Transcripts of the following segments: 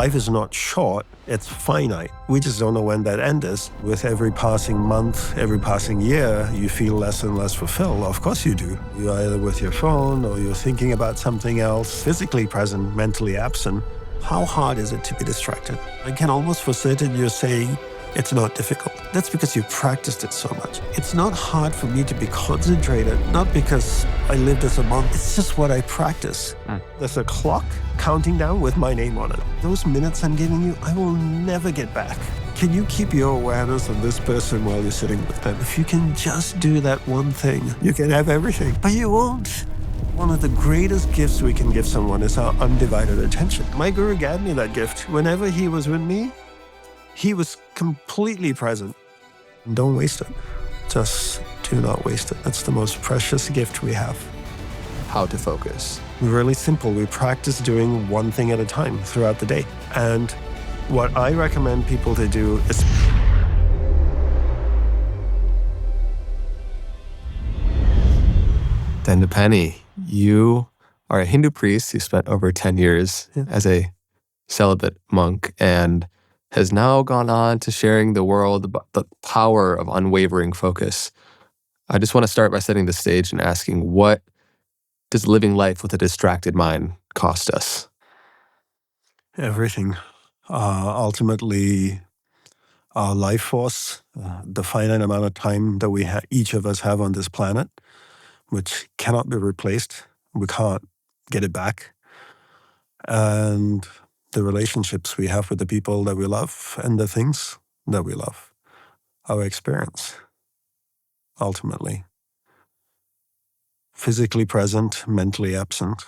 Life is not short, it's finite. We just don't know when that end is. With every passing month, every passing year, you feel less and less fulfilled. Of course you do. You're either with your phone or you're thinking about something else, physically present, mentally absent. How hard is it to be distracted? I can almost for certain you're saying it's not difficult. That's because you've practiced it so much. It's not hard for me to be concentrated, not because I lived as a monk. It's just what I practice. There's a clock counting down with my name on it. Those minutes I'm giving you, I will never get back. Can you keep your awareness on this person while you're sitting with them? If you can just do that one thing, you can have everything, but you won't. One of the greatest gifts we can give someone is our undivided attention. My guru gave me that gift. Whenever he was with me, he was completely present. Don't waste it. Just do not waste it. That's the most precious gift we have. How to focus. Really simple. We practice doing one thing at a time throughout the day. And what I recommend people to do is Dandapani, you are a Hindu priest. You spent over 10 years as a celibate monk and has now gone on to sharing the world about the power of unwavering focus. I just want to start by setting the stage and asking, what does living life with a distracted mind cost us? everything. Ultimately, our life force, the finite amount of time that we each of us have on this planet, which cannot be replaced. We can't get it back. And the relationships we have with the people that we love and the things that we love. Our experience, ultimately. Physically present, mentally absent.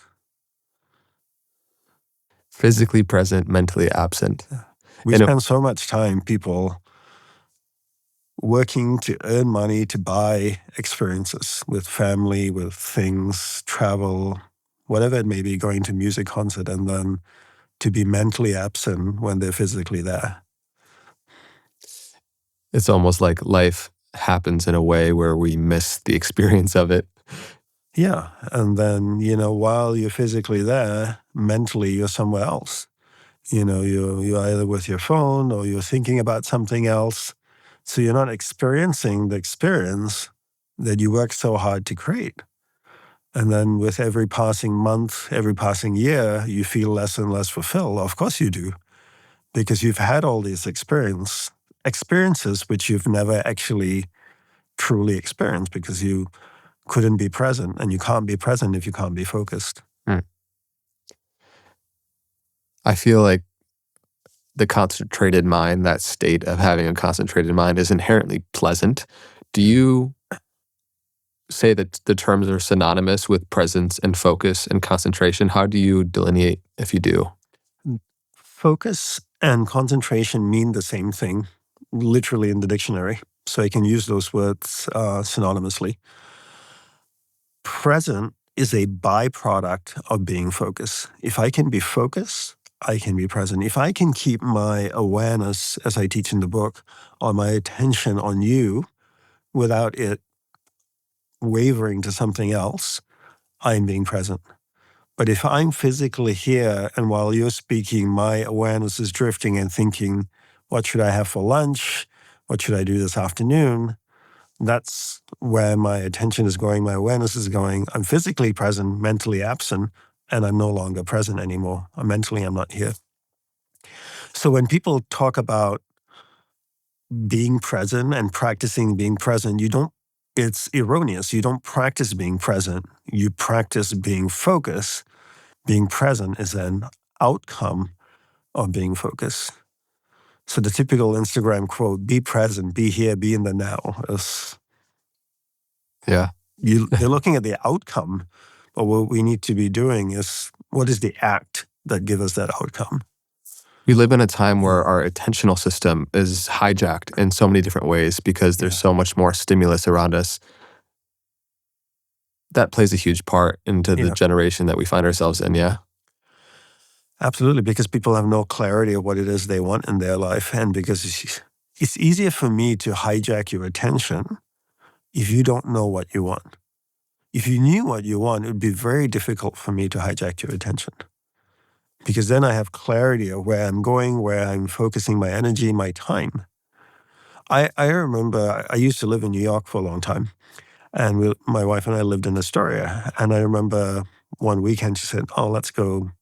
Physically present, mentally absent. We spend so much time, people, working to earn money to buy experiences with family, with things, travel, whatever it may be, going to music concert, and then to be mentally absent when they're physically there. It's almost like life happens in a way where we miss the experience of it. Yeah, and then, while you're physically there, mentally you're somewhere else. You're either with your phone or you're thinking about something else. So you're not experiencing the experience that you worked so hard to create. And then with every passing month, every passing year, you feel less and less fulfilled. Of course you do, because you've had all these experiences which you've never actually truly experienced because you couldn't be present, and you can't be present if you can't be focused. I feel like the concentrated mind, that state of having a concentrated mind, is inherently pleasant. Do you say that the terms are synonymous with presence and focus and concentration? How do you delineate if you do? Focus and concentration mean the same thing, literally in the dictionary. So I can use those words synonymously. Present is a byproduct of being focused. If I can be focused, I can be present. If I can keep my awareness, as I teach in the book, or my attention on you without it wavering to something else, I'm being present. But if I'm physically here and while you're speaking, my awareness is drifting and thinking, what should I have for lunch? What should I do this afternoon? That's where my attention is going, my awareness is going. I'm physically present, mentally absent, and I'm no longer present anymore. Mentally, I'm not here. So when people talk about being present and practicing being present, it's erroneous. You don't practice being present. You practice being focused. Being present is an outcome of being focused. So the typical Instagram quote, be present, be here, be in the now, is they're looking at the outcome, but what we need to be doing is, what is the act that gives us that outcome? We live in a time where our attentional system is hijacked in so many different ways because there's so much more stimulus around us. That plays a huge part into the generation that we find ourselves in, Absolutely, because people have no clarity of what it is they want in their life, and because it's easier for me to hijack your attention if you don't know what you want. If you knew what you want, it would be very difficult for me to hijack your attention. because then I have clarity of where I'm going, where I'm focusing my energy, my time. I remember I used to live in New York for a long time, and my wife and I lived in Astoria. And I remember one weekend she said, "Oh, let's go."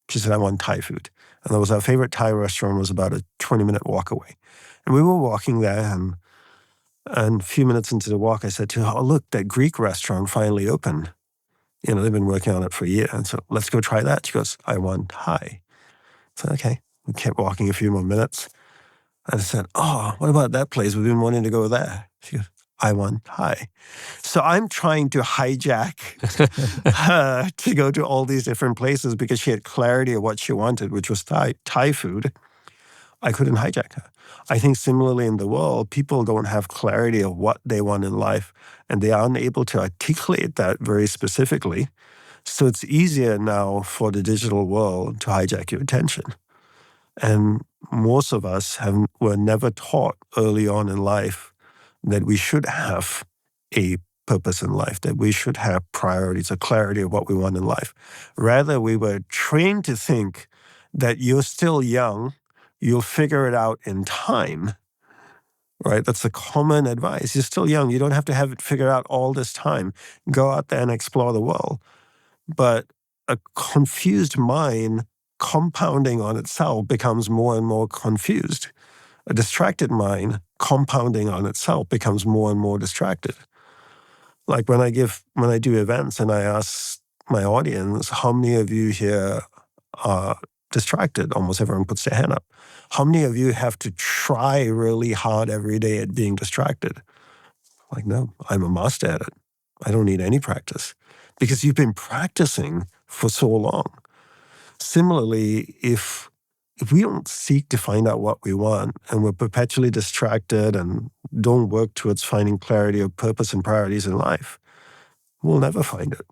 She said, "I want Thai food." And that was our favorite Thai restaurant, was about a 20-minute walk away. And we were walking there, and a few minutes into the walk, I said to her, "Oh, look, that Greek restaurant finally opened. You know, they've been working on it for a year. And so let's go try that." She goes, "I want Thai." I said, "Okay." We kept walking a few more minutes. And I said, "Oh, what about that place? We've been wanting to go there." She goes, "I want Thai." So I'm trying to hijack her to go to all these different places because she had clarity of what she wanted, which was Thai food. I couldn't hijack her. I think similarly in the world, people don't have clarity of what they want in life, and they are unable to articulate that very specifically. So it's easier now for the digital world to hijack your attention. And most of us were never taught early on in life that we should have a purpose in life, that we should have priorities, a clarity of what we want in life. Rather, we were trained to think that you're still young, you'll figure it out in time, right? That's the common advice. You're still young. You don't have to have it figured out all this time. Go out there and explore the world. But a confused mind compounding on itself becomes more and more confused. A distracted mind compounding on itself becomes more and more distracted. Like when I do events and I ask my audience, how many of you here are distracted? Almost everyone puts their hand up. How many of you have to try really hard every day at being distracted? Like, no, I'm a master at it. I don't need any practice because you've been practicing for so long. Similarly, if we don't seek to find out what we want and we're perpetually distracted and don't work towards finding clarity of purpose and priorities in life, we'll never find it.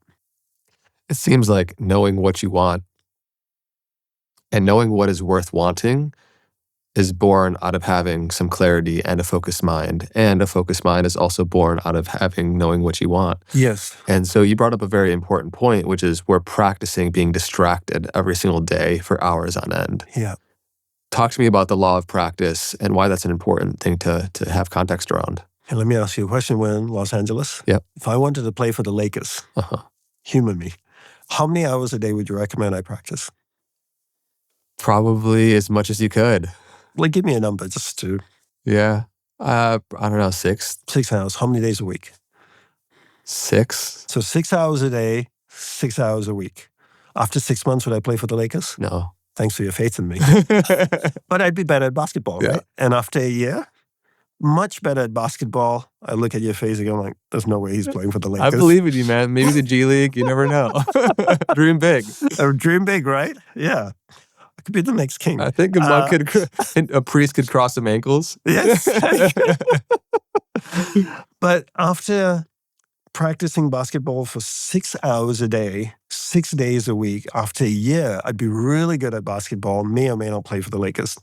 It seems like knowing what you want and knowing what is worth wanting is born out of having some clarity and a focused mind. And a focused mind is also born out of knowing what you want. Yes. And so you brought up a very important point, which is we're practicing being distracted every single day for hours on end. Yeah. Talk to me about the law of practice and why that's an important thing to have context around. And let me ask you a question. We're in Los Angeles. Yep. If I wanted to play for the Lakers, humor me, how many hours a day would you recommend I practice? Probably as much as you could. Like, give me a number just to. Yeah. I don't know, 6? 6 hours. How many days a week? 6? So 6 hours a day, 6 hours a week. After 6 months, would I play for the Lakers? No. Thanks for your faith in me. But I'd be better at basketball, Yeah. right? And after a year, much better at basketball. I look at your face again like, there's no way he's playing for the Lakers. I believe in you, man. Maybe the G League. You never know. Dream big. Dream big, right? Yeah. I could be the next king. I think a monk a priest could cross some ankles. Yes. But after practicing basketball for 6 hours a day, 6 days a week, after a year, I'd be really good at basketball, may or may not play for the Lakers.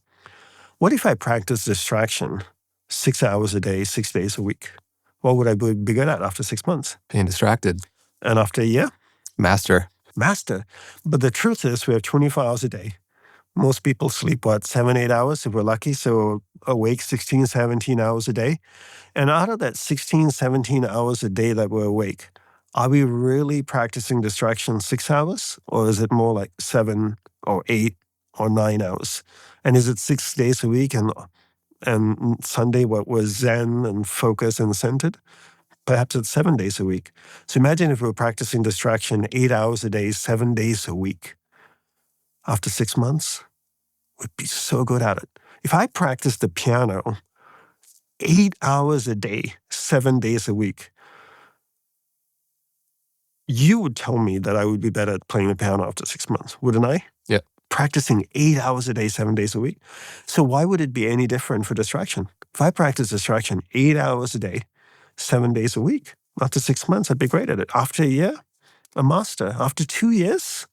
What if I practice distraction 6 hours a day, 6 days a week? What would I be good at after 6 months? Being distracted. And after a year? Master. But the truth is we have 24 hours a day. Most people sleep, 7, 8 hours if we're lucky. So awake 16, 17 hours a day. And out of that 16, 17 hours a day that we're awake, are we really practicing distraction 6 hours? Or is it more like 7 or 8 or 9 hours? And is it 6 days a week and Sunday what was Zen and focus and centered? Perhaps it's 7 days a week. So imagine if we were practicing distraction 8 hours a day, 7 days a week. After 6 months, we'd be so good at it. If I practiced the piano 8 hours a day, 7 days a week, you would tell me that I would be better at playing the piano after 6 months, wouldn't I? Yeah. Practicing 8 hours a day, 7 days a week. So why would it be any different for distraction? If I practice distraction 8 hours a day, 7 days a week, after 6 months, I'd be great at it. After a year, a master. After 2 years,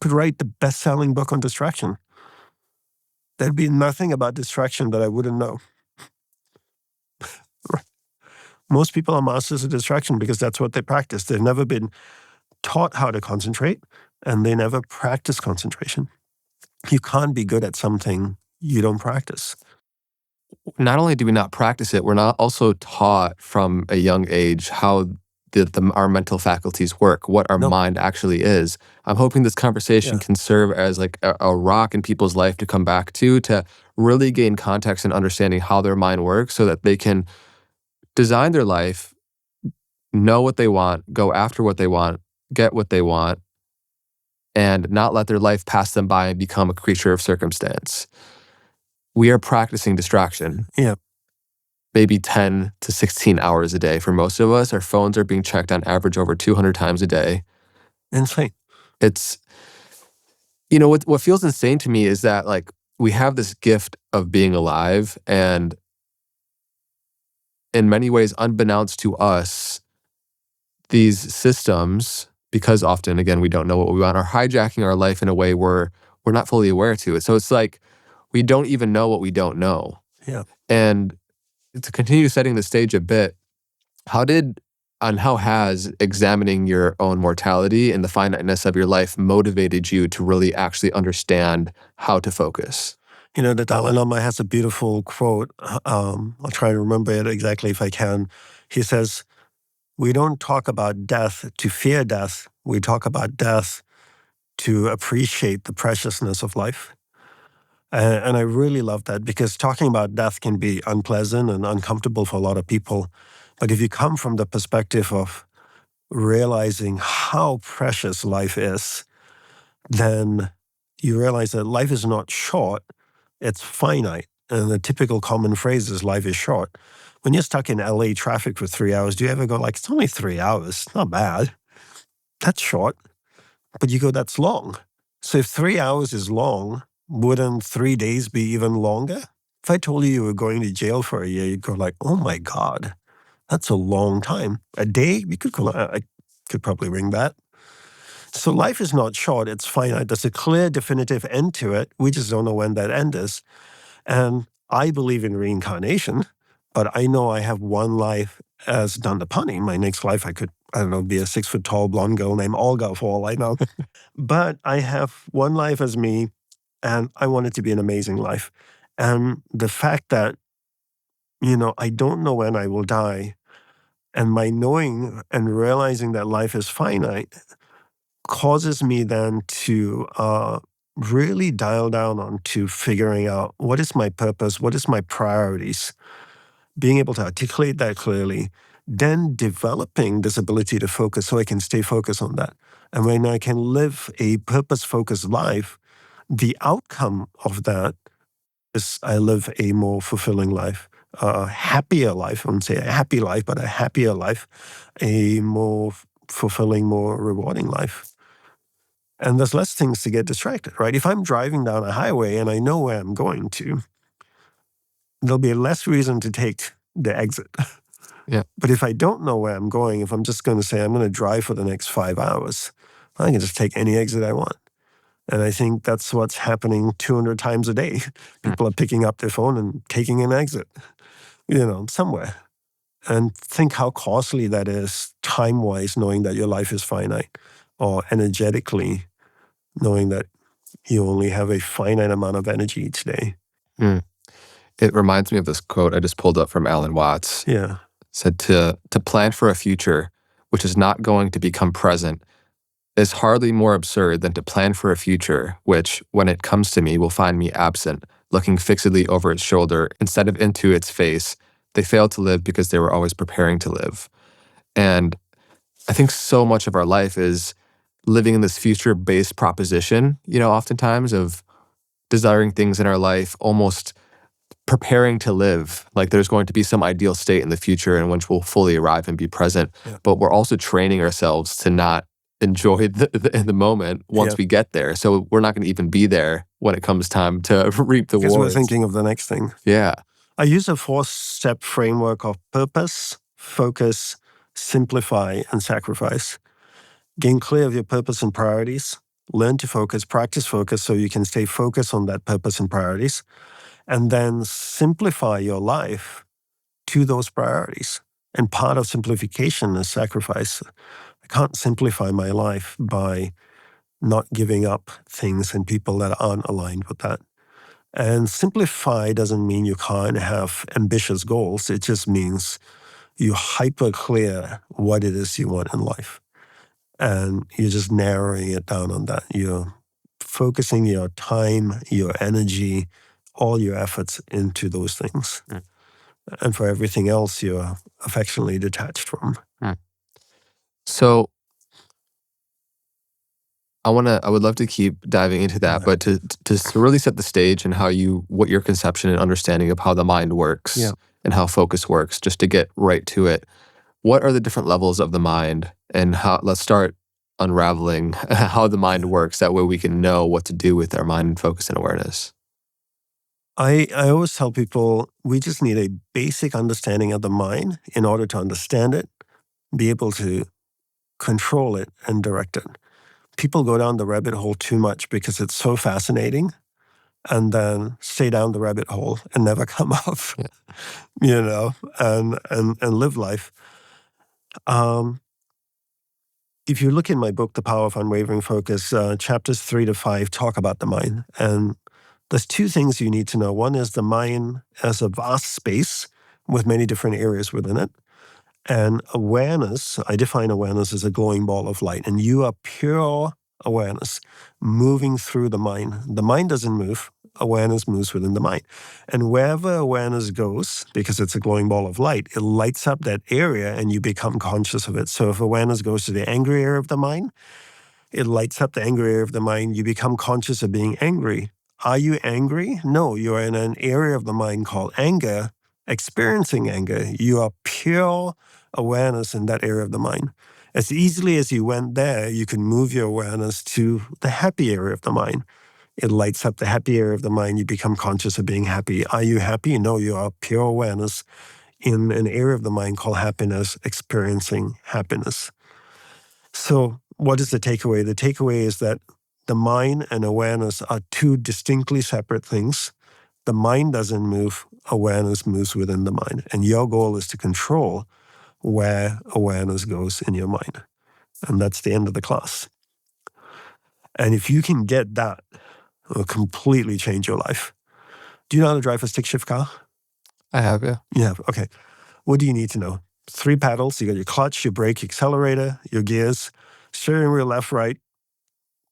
could write the best-selling book on distraction. There'd be nothing about distraction that I wouldn't know. Most people are masters of distraction because that's what they practice. They've never been taught how to concentrate. and they never practice concentration. You can't be good at something you don't practice. Not only do we not practice it, we're not also taught from a young age how our mental faculties work, what our No. mind actually is. I'm hoping this conversation can serve as like a rock in people's life to come back to really gain context and understanding how their mind works so that they can design their life, know what they want, go after what they want, get what they want, and not let their life pass them by and become a creature of circumstance. We are practicing distraction. Yeah. Maybe 10 to 16 hours a day. For most of us, our phones are being checked on average over 200 times a day. Insane. It's, what feels insane to me is that like we have this gift of being alive, and in many ways, unbeknownst to us, these systems, because often, again, we don't know what we want, are hijacking our life in a way where we're not fully aware to it. So it's like we don't even know what we don't know. Yeah. And to continue setting the stage a bit, how has examining your own mortality and the finiteness of your life motivated you to really actually understand how to focus? The Dalai Lama has a beautiful quote. I'll try to remember it exactly if I can. He says, "We don't talk about death to fear death. We talk about death to appreciate the preciousness of life." And I really love that, because talking about death can be unpleasant and uncomfortable for a lot of people. But if you come from the perspective of realizing how precious life is, then you realize that life is not short, it's finite. And the typical common phrase is life is short. When you're stuck in LA traffic for 3 hours, do you ever go like, it's only 3 hours, not bad. That's short. But you go, that's long. So if 3 hours is long, wouldn't 3 days be even longer? If I told you were going to jail for a year, you'd go like, oh my God, that's a long time. A day, we could I could probably ring that. So life is not short, it's finite. There's a clear, definitive end to it. We just don't know when that end is. And I believe in reincarnation, but I know I have one life as Dandapani. My next life, I could, be a 6-foot-tall blonde girl named Olga for all I know. But I have one life as me, and I want it to be an amazing life. And the fact that, I don't know when I will die, and my knowing and realizing that life is finite causes me then to really dial down onto figuring out what is my purpose, what is my priorities, being able to articulate that clearly, then developing this ability to focus so I can stay focused on that. And when I can live a purpose-focused life, the outcome of that is I live a more fulfilling life, a happier life. I wouldn't say a happy life, but a happier life, a more fulfilling, more rewarding life. And there's less things to get distracted, right? If I'm driving down a highway and I know where I'm going to, there'll be less reason to take the exit. Yeah. But if I don't know where I'm going, if I'm just going to say I'm going to drive for the next 5 hours, I can just take any exit I want. And I think that's what's happening 200 times a day. People are picking up their phone and taking an exit, somewhere. And think how costly that is time-wise, knowing that your life is finite, or energetically, knowing that you only have a finite amount of energy each day. It reminds me of this quote I just pulled up from Alan Watts. Yeah. It said to plan for a future which is not going to become present is hardly more absurd than to plan for a future which, when it comes to me, will find me absent, looking fixedly over its shoulder instead of into its face. They failed to live because they were always preparing to live. And I think so much of our life is living in this future-based proposition, oftentimes of desiring things in our life, almost preparing to live. Like there's going to be some ideal state in the future in which we'll fully arrive and be present. Yeah. But we're also training ourselves to not enjoy the moment once we get there. So we're not going to even be there when it comes time to reap the Because we're rewards. thinking of the next thing. Yeah. I use a 4-step framework of purpose, focus, simplify, and sacrifice. Gain clear of your purpose and priorities. Learn to focus, practice focus so you can stay focused on that purpose and priorities. And then simplify your life to those priorities. And part of simplification is sacrifice. I can't simplify my life by not giving up things and people that aren't aligned with that. And simplify doesn't mean you can't have ambitious goals. It just means you hyper clear what it is you want in life. And you're just narrowing it down on that. You're focusing your time, your energy, all your efforts into those things. Mm. And for everything else, you're affectionately detached from. So I would love to keep diving into that, but to really set the stage and what your conception and understanding of how the mind works Yeah. and how focus works, just to get right to it. What are the different levels of the mind, and let's start unraveling how the mind works. That way we can know what to do with our mind and focus and awareness. I always tell people we just need a basic understanding of the mind in order to understand it, be able to control it and direct it. People go down the rabbit hole too much because it's so fascinating and then stay down the rabbit hole and never come up, and live life. If you look in my book, The Power of Unwavering Focus, chapters 3 to 5 talk about the mind. And there's two things you need to know. One is the mind as a vast space with many different areas within it. And awareness, I define awareness as a glowing ball of light. And you are pure awareness moving through the mind. The mind doesn't move. Awareness moves within the mind. And wherever awareness goes, because it's a glowing ball of light, it lights up that area and you become conscious of it. So if awareness goes to the angry area of the mind, it lights up the angry area of the mind. You become conscious of being angry. Are you angry? No, you're in an area of the mind called anger, experiencing anger. You are pure awareness in that area of the mind. As easily as you went there, you can move your awareness to the happy area of the mind. It lights up the happy area of the mind. You become conscious of being happy. Are you happy? No, you are pure awareness in an area of the mind called happiness, experiencing happiness. So what is the takeaway? The takeaway is that the mind and awareness are two distinctly separate things. The mind doesn't move, awareness moves within the mind. And your goal is to control where awareness goes in your mind. And that's the end of the class. And if you can get that, it will completely change your life. Do you know how to drive a stick shift car? I have, yeah. You have, okay. What do you need to know? 3 pedals. You got your clutch, your brake, accelerator, your gears, steering wheel left, right,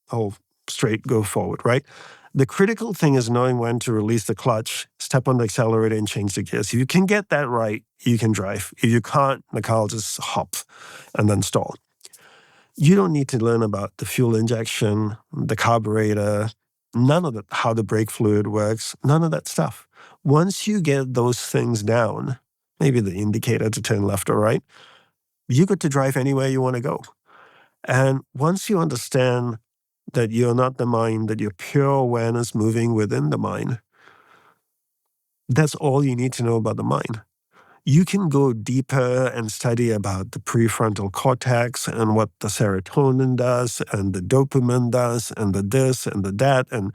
hold straight, go forward, right? The critical thing is knowing when to release the clutch, step on the accelerator, and change the gears. If you can get that right, you can drive. If you can't, the car will just hop and then stall. You don't need to learn about the fuel injection, the carburetor, none of how the brake fluid works, none of that stuff. Once you get those things down, maybe the indicator to turn left or right, you get to drive anywhere you want to go. And once you understand that you're not the mind, that you're pure awareness moving within the mind, that's all you need to know about the mind. You can go deeper and study about the prefrontal cortex and what the serotonin does and the dopamine does and the this and the that. And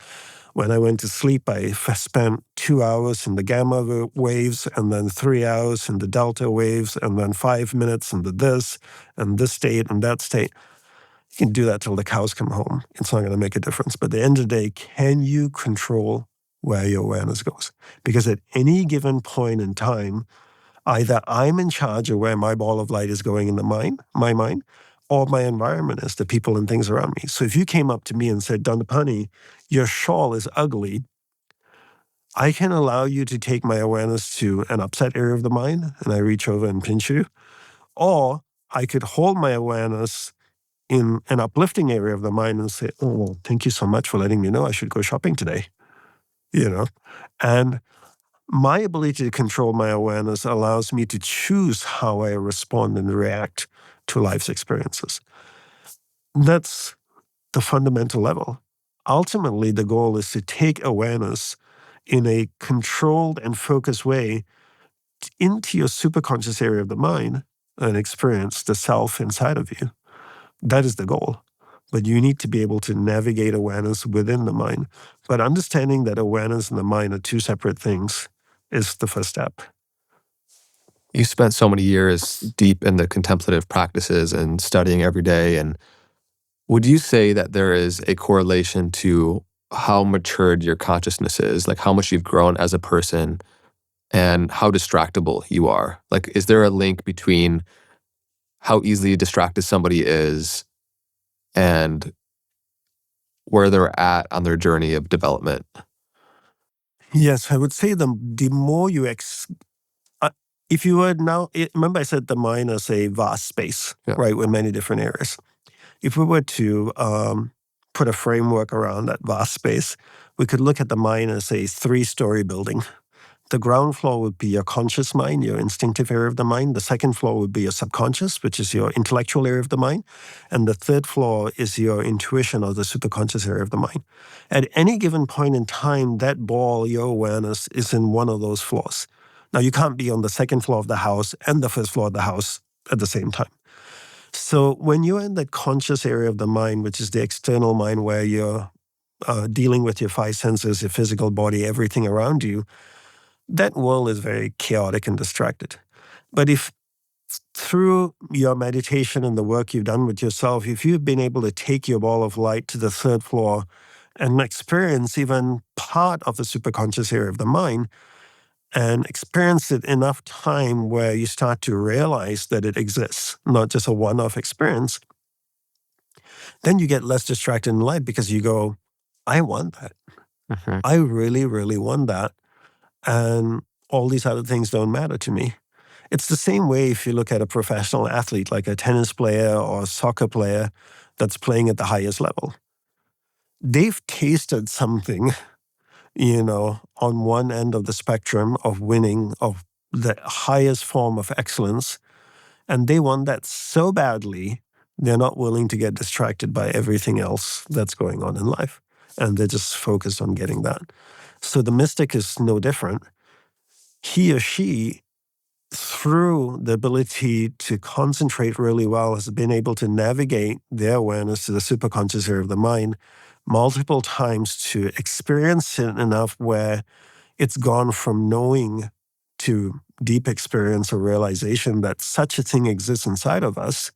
when I went to sleep, I spent 2 hours in the gamma waves and then 3 hours in the delta waves and then 5 minutes in the this and this state and that state. You can do that till the cows come home. It's not going to make a difference. But at the end of the day, can you control where your awareness goes? Because at any given point in time, either I'm in charge of where my ball of light is going in my mind, or my environment is, the people and things around me. So if you came up to me and said, Dandapani, your shawl is ugly, I can allow you to take my awareness to an upset area of the mind, and I reach over and pinch you. Or I could hold my awareness in an uplifting area of the mind and say, oh, well, thank you so much for letting me know I should go shopping today. And my ability to control my awareness allows me to choose how I respond and react to life's experiences. That's the fundamental level. Ultimately, the goal is to take awareness in a controlled and focused way into your superconscious area of the mind and experience the self inside of you. That is the goal. But you need to be able to navigate awareness within the mind. But understanding that awareness and the mind are two separate things is the first step. You spent so many years deep in the contemplative practices and studying every day. And Would you say that there is a correlation to how matured your consciousness is, like how much you've grown as a person and how distractible you are? Like, is there a link between how easily distracted somebody is and where they're at on their journey of development? Yes, I would say the more you if you were now, remember I said the mind is a vast space, Yeah. right, with many different areas. If we were to put a framework around that vast space, we could look at the mind as a 3-story building. The ground floor would be your conscious mind, your instinctive area of the mind. The second floor would be your subconscious, which is your intellectual area of the mind. And the third floor is your intuition or the superconscious area of the mind. At any given point in time, that ball, your awareness, is in one of those floors. Now, you can't be on the second floor of the house and the first floor of the house at the same time. So when you're in the conscious area of the mind, which is the external mind where you're dealing with your 5 senses, your physical body, everything around you, that world is very chaotic and distracted. But if through your meditation and the work you've done with yourself, if you've been able to take your ball of light to the 3rd floor and experience even part of the superconscious area of the mind, and experience it enough time where you start to realize that it exists, not just a one-off experience, then you get less distracted in life because you go, I want that. Mhm. I really, really want that. And all these other things don't matter to me. It's the same way if you look at a professional athlete, like a tennis player or a soccer player that's playing at the highest level. They've tasted something, on one end of the spectrum of winning, of the highest form of excellence, and they want that so badly, they're not willing to get distracted by everything else that's going on in life. And they're just focused on getting that. So the mystic is no different. He or she, through the ability to concentrate really well, has been able to navigate their awareness to the superconscious area of the mind multiple times to experience it enough where it's gone from knowing to deep experience or realization that such a thing exists inside of us,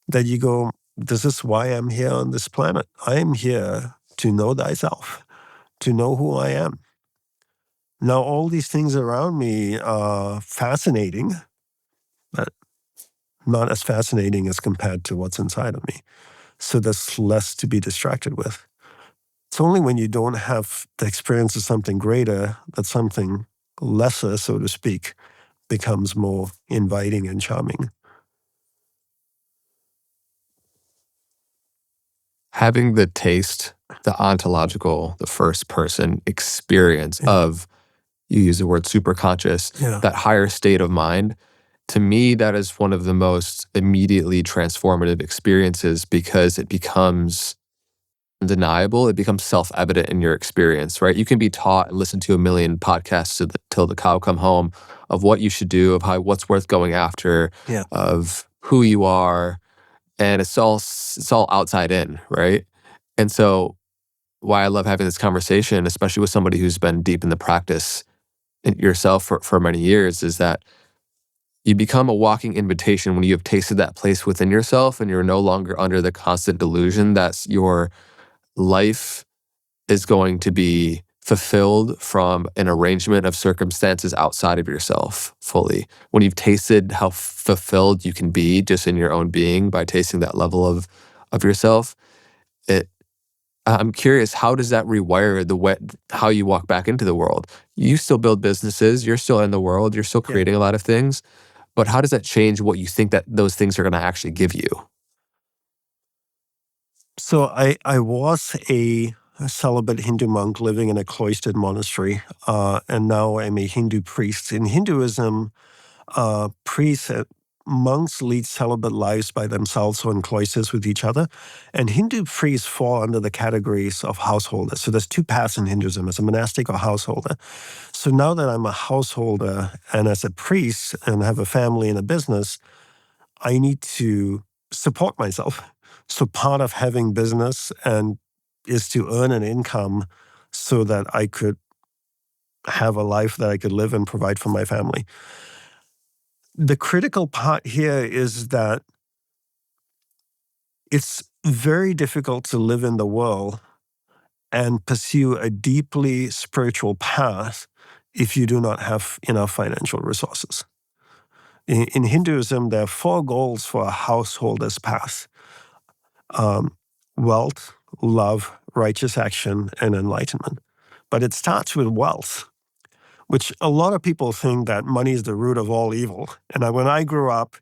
that you go, this is why I'm here on this planet. I am here to know thyself, to know who I am. Now, all these things around me are fascinating, but not as fascinating as compared to what's inside of me. So there's less to be distracted with. It's only when you don't have the experience of something greater that something lesser, so to speak, becomes more inviting and charming. Having the taste, the ontological, the first person experience Yeah. of, you use the word superconscious, Yeah. that higher state of mind, to me, that is one of the most immediately transformative experiences because it becomes undeniable. It becomes self-evident in your experience, right? You can be taught and listen to a million podcasts till the cow come home of what you should do, of what's worth going after, Yeah. of who you are, and it's all outside in, right? And so why I love having this conversation, especially with somebody who's been deep in the practice yourself for many years, is that you become a walking invitation when you have tasted that place within yourself and you're no longer under the constant delusion that your life is going to be fulfilled from an arrangement of circumstances outside of yourself fully. When you've tasted how fulfilled you can be just in your own being by tasting that level of yourself, I'm curious, how does that rewire how you walk back into the world? You still build businesses, you're still in the world, you're still Yeah. creating a lot of things, but how does that change what you think that those things are going to actually give you? So I was a celibate Hindu monk living in a cloistered monastery, and now I'm a Hindu priest. In Hinduism, priests, monks lead celibate lives by themselves or in cloisters with each other. And Hindu priests fall under the categories of householders. So there's 2 paths in Hinduism, as a monastic or householder. So now that I'm a householder and as a priest and have a family and a business, I need to support myself. So part of having business and is to earn an income so that I could have a life that I could live and provide for my family. The critical part here is that it's very difficult to live in the world and pursue a deeply spiritual path if you do not have enough financial resources. In Hinduism, there are 4 goals for a householder's path: wealth, love, righteous action, and enlightenment. But it starts with wealth, which a lot of people think that money is the root of all evil. And when I grew up,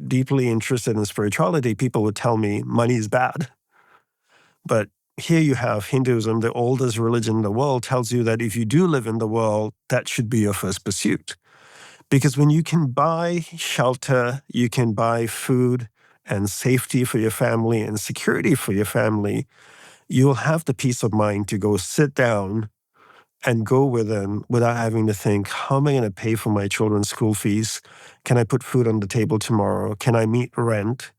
deeply interested in spirituality, people would tell me money is bad. But here you have Hinduism, the oldest religion in the world, tells you that if you do live in the world, that should be your first pursuit. Because when you can buy shelter, you can buy food and safety for your family and security for your family, you'll have the peace of mind to go sit down and go within without having to think, how am I going to pay for my children's school fees? Can I put food on the table tomorrow? Can I meet rent?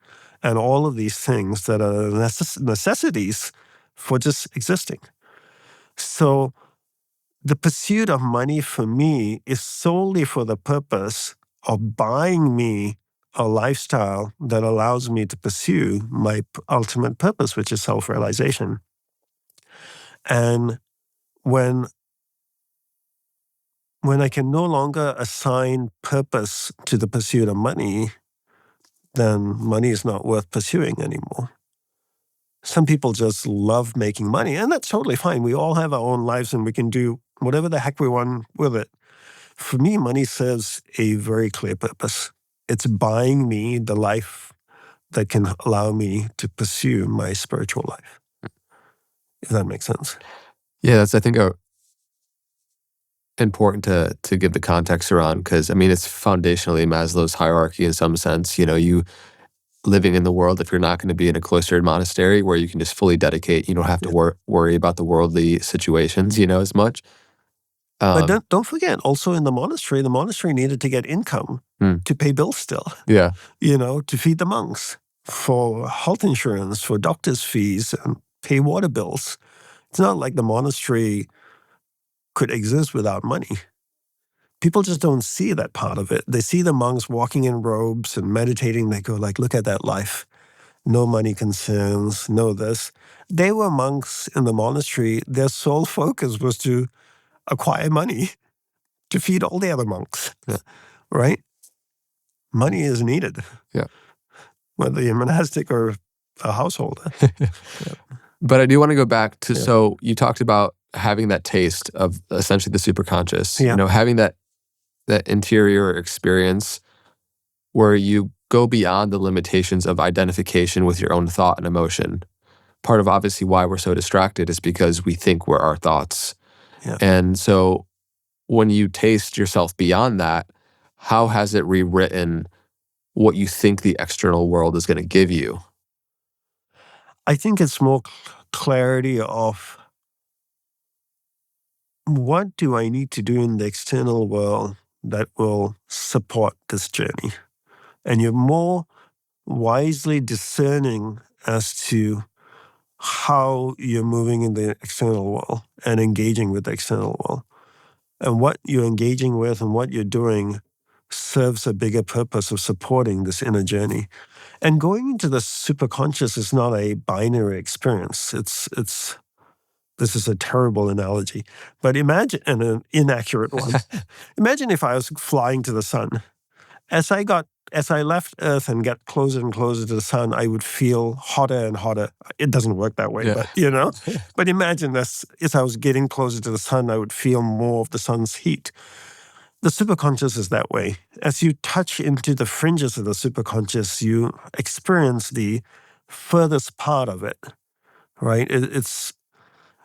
And all of these things that are necessities for just existing. So the pursuit of money for me is solely for the purpose of buying me a lifestyle that allows me to pursue my ultimate purpose, which is self-realization. And when I can no longer assign purpose to the pursuit of money, then money is not worth pursuing anymore. Some people just love making money, and that's totally fine. We all have our own lives and we can do whatever the heck we want with it. For me, money serves a very clear purpose. It's buying me the life that can allow me to pursue my spiritual life, if that makes sense. Yeah, that's, I think, important to give the context around, because, I mean, it's foundationally Maslow's hierarchy in some sense. You living in the world, if you're not going to be in a cloistered monastery where you can just fully dedicate, you don't have to worry about the worldly situations, as much. But don't forget, also in the monastery needed to get income to pay bills still. Yeah. To feed the monks, for health insurance, for doctor's fees, and pay water bills. It's not like the monastery could exist without money. People just don't see that part of it. They see the monks walking in robes and meditating. They go like, look at that life. No money concerns, no this. They were monks in the monastery. Their sole focus was to acquire money to feed all the other monks, right? Money is needed. Yeah. Whether you're monastic or a householder. But I do want to go back to, so you talked about having that taste of essentially the superconscious, having that interior experience where you go beyond the limitations of identification with your own thought and emotion. Part of obviously why we're so distracted is because we think we're our thoughts. Yeah. And so when you taste yourself beyond that, how has it rewritten what you think the external world is going to give you? I think it's more clarity of what do I need to do in the external world that will support this journey? And you're more wisely discerning as to how you're moving in the external world and engaging with the external world. And what you're engaging with and what you're doing serves a bigger purpose of supporting this inner journey. And going into the superconscious is not a binary experience. This is a terrible analogy, but imagine, and an inaccurate one. Imagine if I was flying to the sun. As I left Earth and get closer and closer to the sun, I would feel hotter and hotter. It doesn't work that way, but But imagine as I was getting closer to the sun, I would feel more of the sun's heat. The superconscious is that way. As you touch into the fringes of the superconscious, you experience the furthest part of it, right?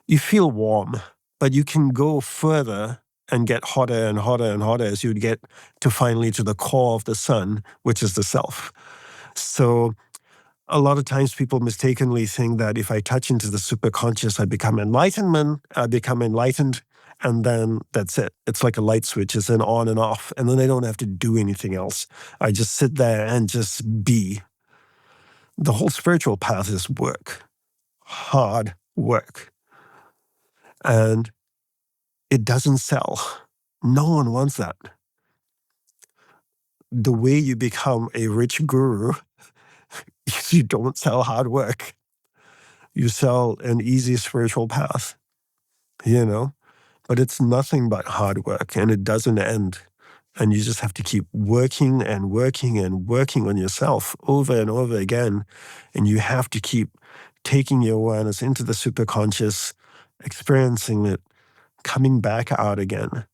You feel warm, but you can go further and get hotter and hotter and hotter as you get to finally to the core of the sun, which is the self. So a lot of times people mistakenly think that if I touch into the superconscious, I become enlightened, and then that's it. It's like a light switch. It's an on and off, and then I don't have to do anything else. I just sit there and just be. The whole spiritual path is work, hard work. And it doesn't sell. No one wants that. The way you become a rich guru You don't sell hard work. You sell an easy spiritual path, but it's nothing but hard work, and it doesn't end. And you just have to keep working and working and working on yourself over and over again. And you have to keep taking your awareness into the superconscious, experiencing it, coming back out again.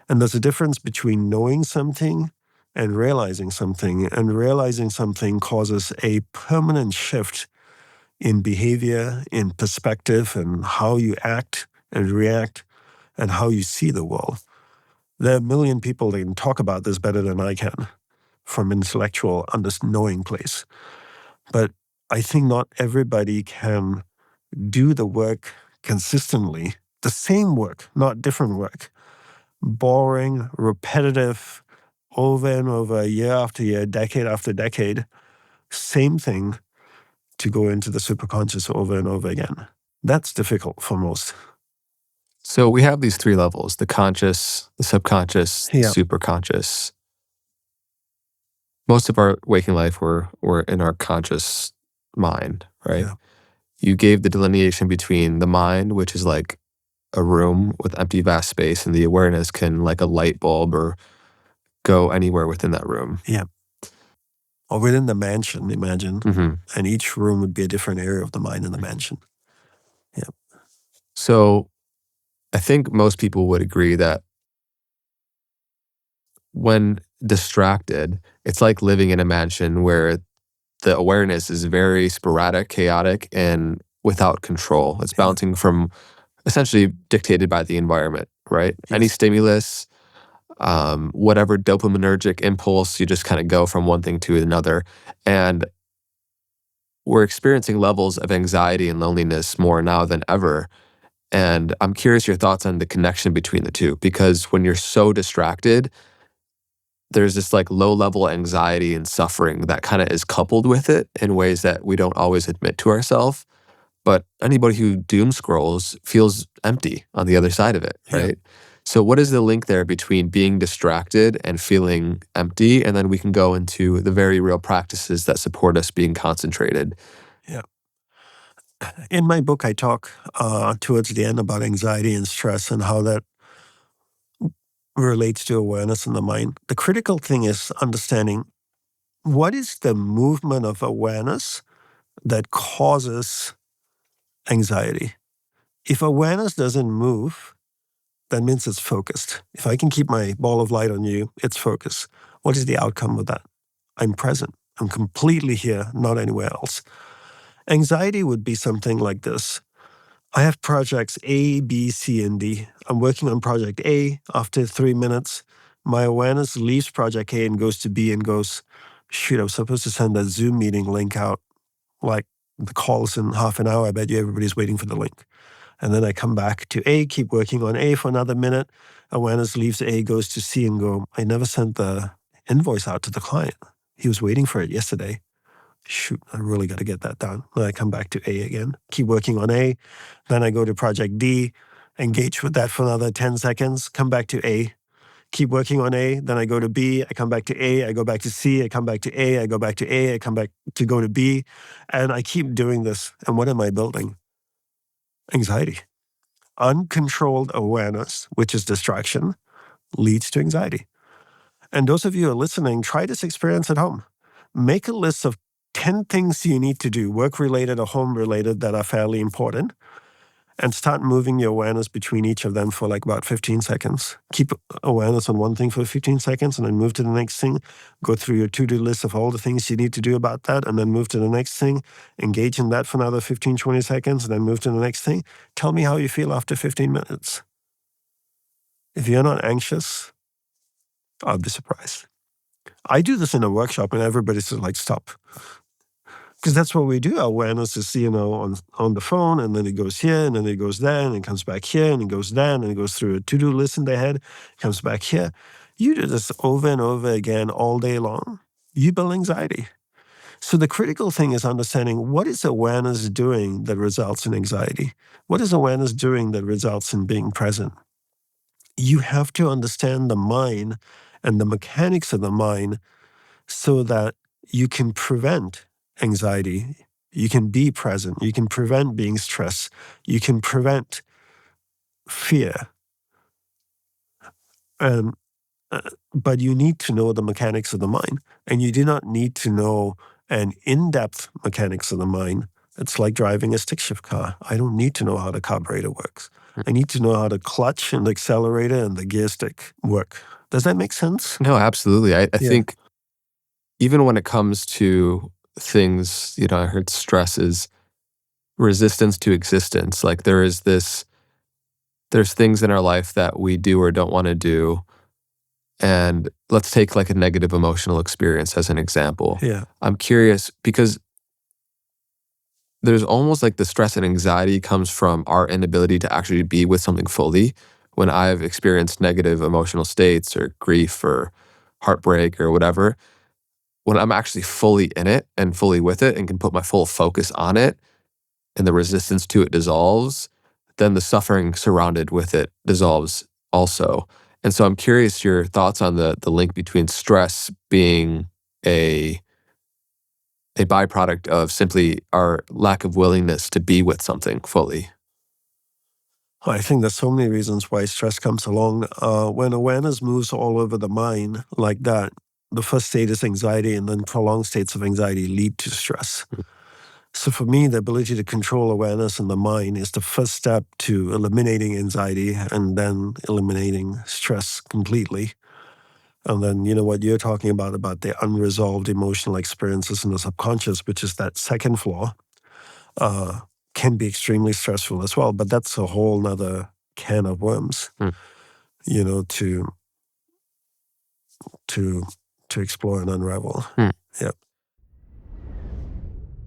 And there's a difference between knowing something and realizing something. And realizing something causes a permanent shift in behavior, in perspective, and how you act and react and how you see the world. There are a million people that can talk about this better than I can from intellectual knowing place. But I think not everybody can do the work consistently, the same work, not different work. Boring, repetitive, over and over, year after year, decade after decade, same thing to go into the superconscious over and over again. That's difficult for most. So we have these three levels: the conscious, the subconscious, the Yeah. superconscious. Most of our waking life, we're in our conscious mind, right? Yeah. You gave the delineation between the mind, which is like a room with empty vast space, and the awareness can, like a light bulb, or go anywhere within that room. Yeah. Or within the mansion, imagine. Mm-hmm. And each room would be a different area of the mind in the mansion. Yeah. So I think most people would agree that when distracted, it's like living in a mansion where the awareness is very sporadic, chaotic, and without control. It's bouncing from, essentially dictated by the environment, right? Yes. Any stimulus, whatever dopaminergic impulse, you just kind of go from one thing to another. And we're experiencing levels of anxiety and loneliness more now than ever. And I'm curious your thoughts on the connection between the two, because when you're so distracted, there's this like low level anxiety and suffering that kind of is coupled with it in ways that we don't always admit to ourselves. But anybody who doom scrolls feels empty on the other side of it, right? Yeah. So what is the link there between being distracted and feeling empty? And then we can go into the very real practices that support us being concentrated. Yeah. In my book, I talk towards the end about anxiety and stress and how that relates to awareness in the mind. The critical thing is understanding what is the movement of awareness that causes anxiety. If awareness doesn't move, that means it's focused. If I can keep my ball of light on you, it's focused. What is the outcome of that? I'm present. I'm completely here, not anywhere else. Anxiety would be something like this. I have projects A, B, C, and D. I'm working on project A. After 3 minutes, my awareness leaves project A and goes to B and goes, shoot, I was supposed to send that Zoom meeting link out. Like, the call's in half an hour. I bet you everybody's waiting for the link. And then I come back to A, keep working on A for another minute. Awareness leaves A, goes to C, and go, I never sent the invoice out to the client. He was waiting for it yesterday. Shoot, I really got to get that done. Then I come back to A again, keep working on A. Then I go to project D, engage with that for another 10 seconds, come back to A, keep working on A. Then I go to B, I come back to A, I go back to C, I come back to A, I go back to A, I come back to go to B. And I keep doing this. And what am I building? Anxiety. Uncontrolled awareness, which is distraction, leads to anxiety. And those of you who are listening, try this experience at home. Make a list of 10 things you need to do, work-related or home-related, that are fairly important, and start moving your awareness between each of them for like about 15 seconds. Keep awareness on one thing for 15 seconds and then move to the next thing. Go through your to-do list of all the things you need to do about that and then move to the next thing. Engage in that for another 15, 20 seconds and then move to the next thing. Tell me how you feel after 15 minutes. If you're not anxious, I'll be surprised. I do this in a workshop and everybody's just like, stop. Because that's what we do. Our awareness is, on the phone, and then it goes here, and then it goes there, and it comes back here, and it goes there, and it goes through a to-do list in their head, comes back here. You do this over and over again all day long. You build anxiety. So the critical thing is understanding, what is awareness doing that results in anxiety? What is awareness doing that results in being present? You have to understand the mind and the mechanics of the mind so that you can prevent anxiety. You can be present. You can prevent being stressed. You can prevent fear. And but you need to know the mechanics of the mind, and you do not need to know an in-depth mechanics of the mind. It's like driving a stick shift car. I don't need to know how the carburetor works. I need to know how the clutch and the accelerator and the gear stick work. Does that make sense? No, absolutely. I think even when it comes to things, I heard stress is resistance to existence. Like there's things in our life that we do or don't want to do. And let's take like a negative emotional experience as an example. Yeah. I'm curious because there's almost like the stress and anxiety comes from our inability to actually be with something fully. When I've experienced negative emotional states or grief or heartbreak or whatever, when I'm actually fully in it and fully with it and can put my full focus on it and the resistance to it dissolves, then the suffering surrounded with it dissolves also. And so I'm curious your thoughts on the link between stress being a byproduct of simply our lack of willingness to be with something fully. I think there's so many reasons why stress comes along. When awareness moves all over the mind like that, the first state is anxiety, and then prolonged states of anxiety lead to stress. So for me, the ability to control awareness in the mind is the first step to eliminating anxiety and then eliminating stress completely. And then, what you're talking about the unresolved emotional experiences in the subconscious, which is that second floor, can be extremely stressful as well. But that's a whole nother can of worms, to explore and unravel. Yeah.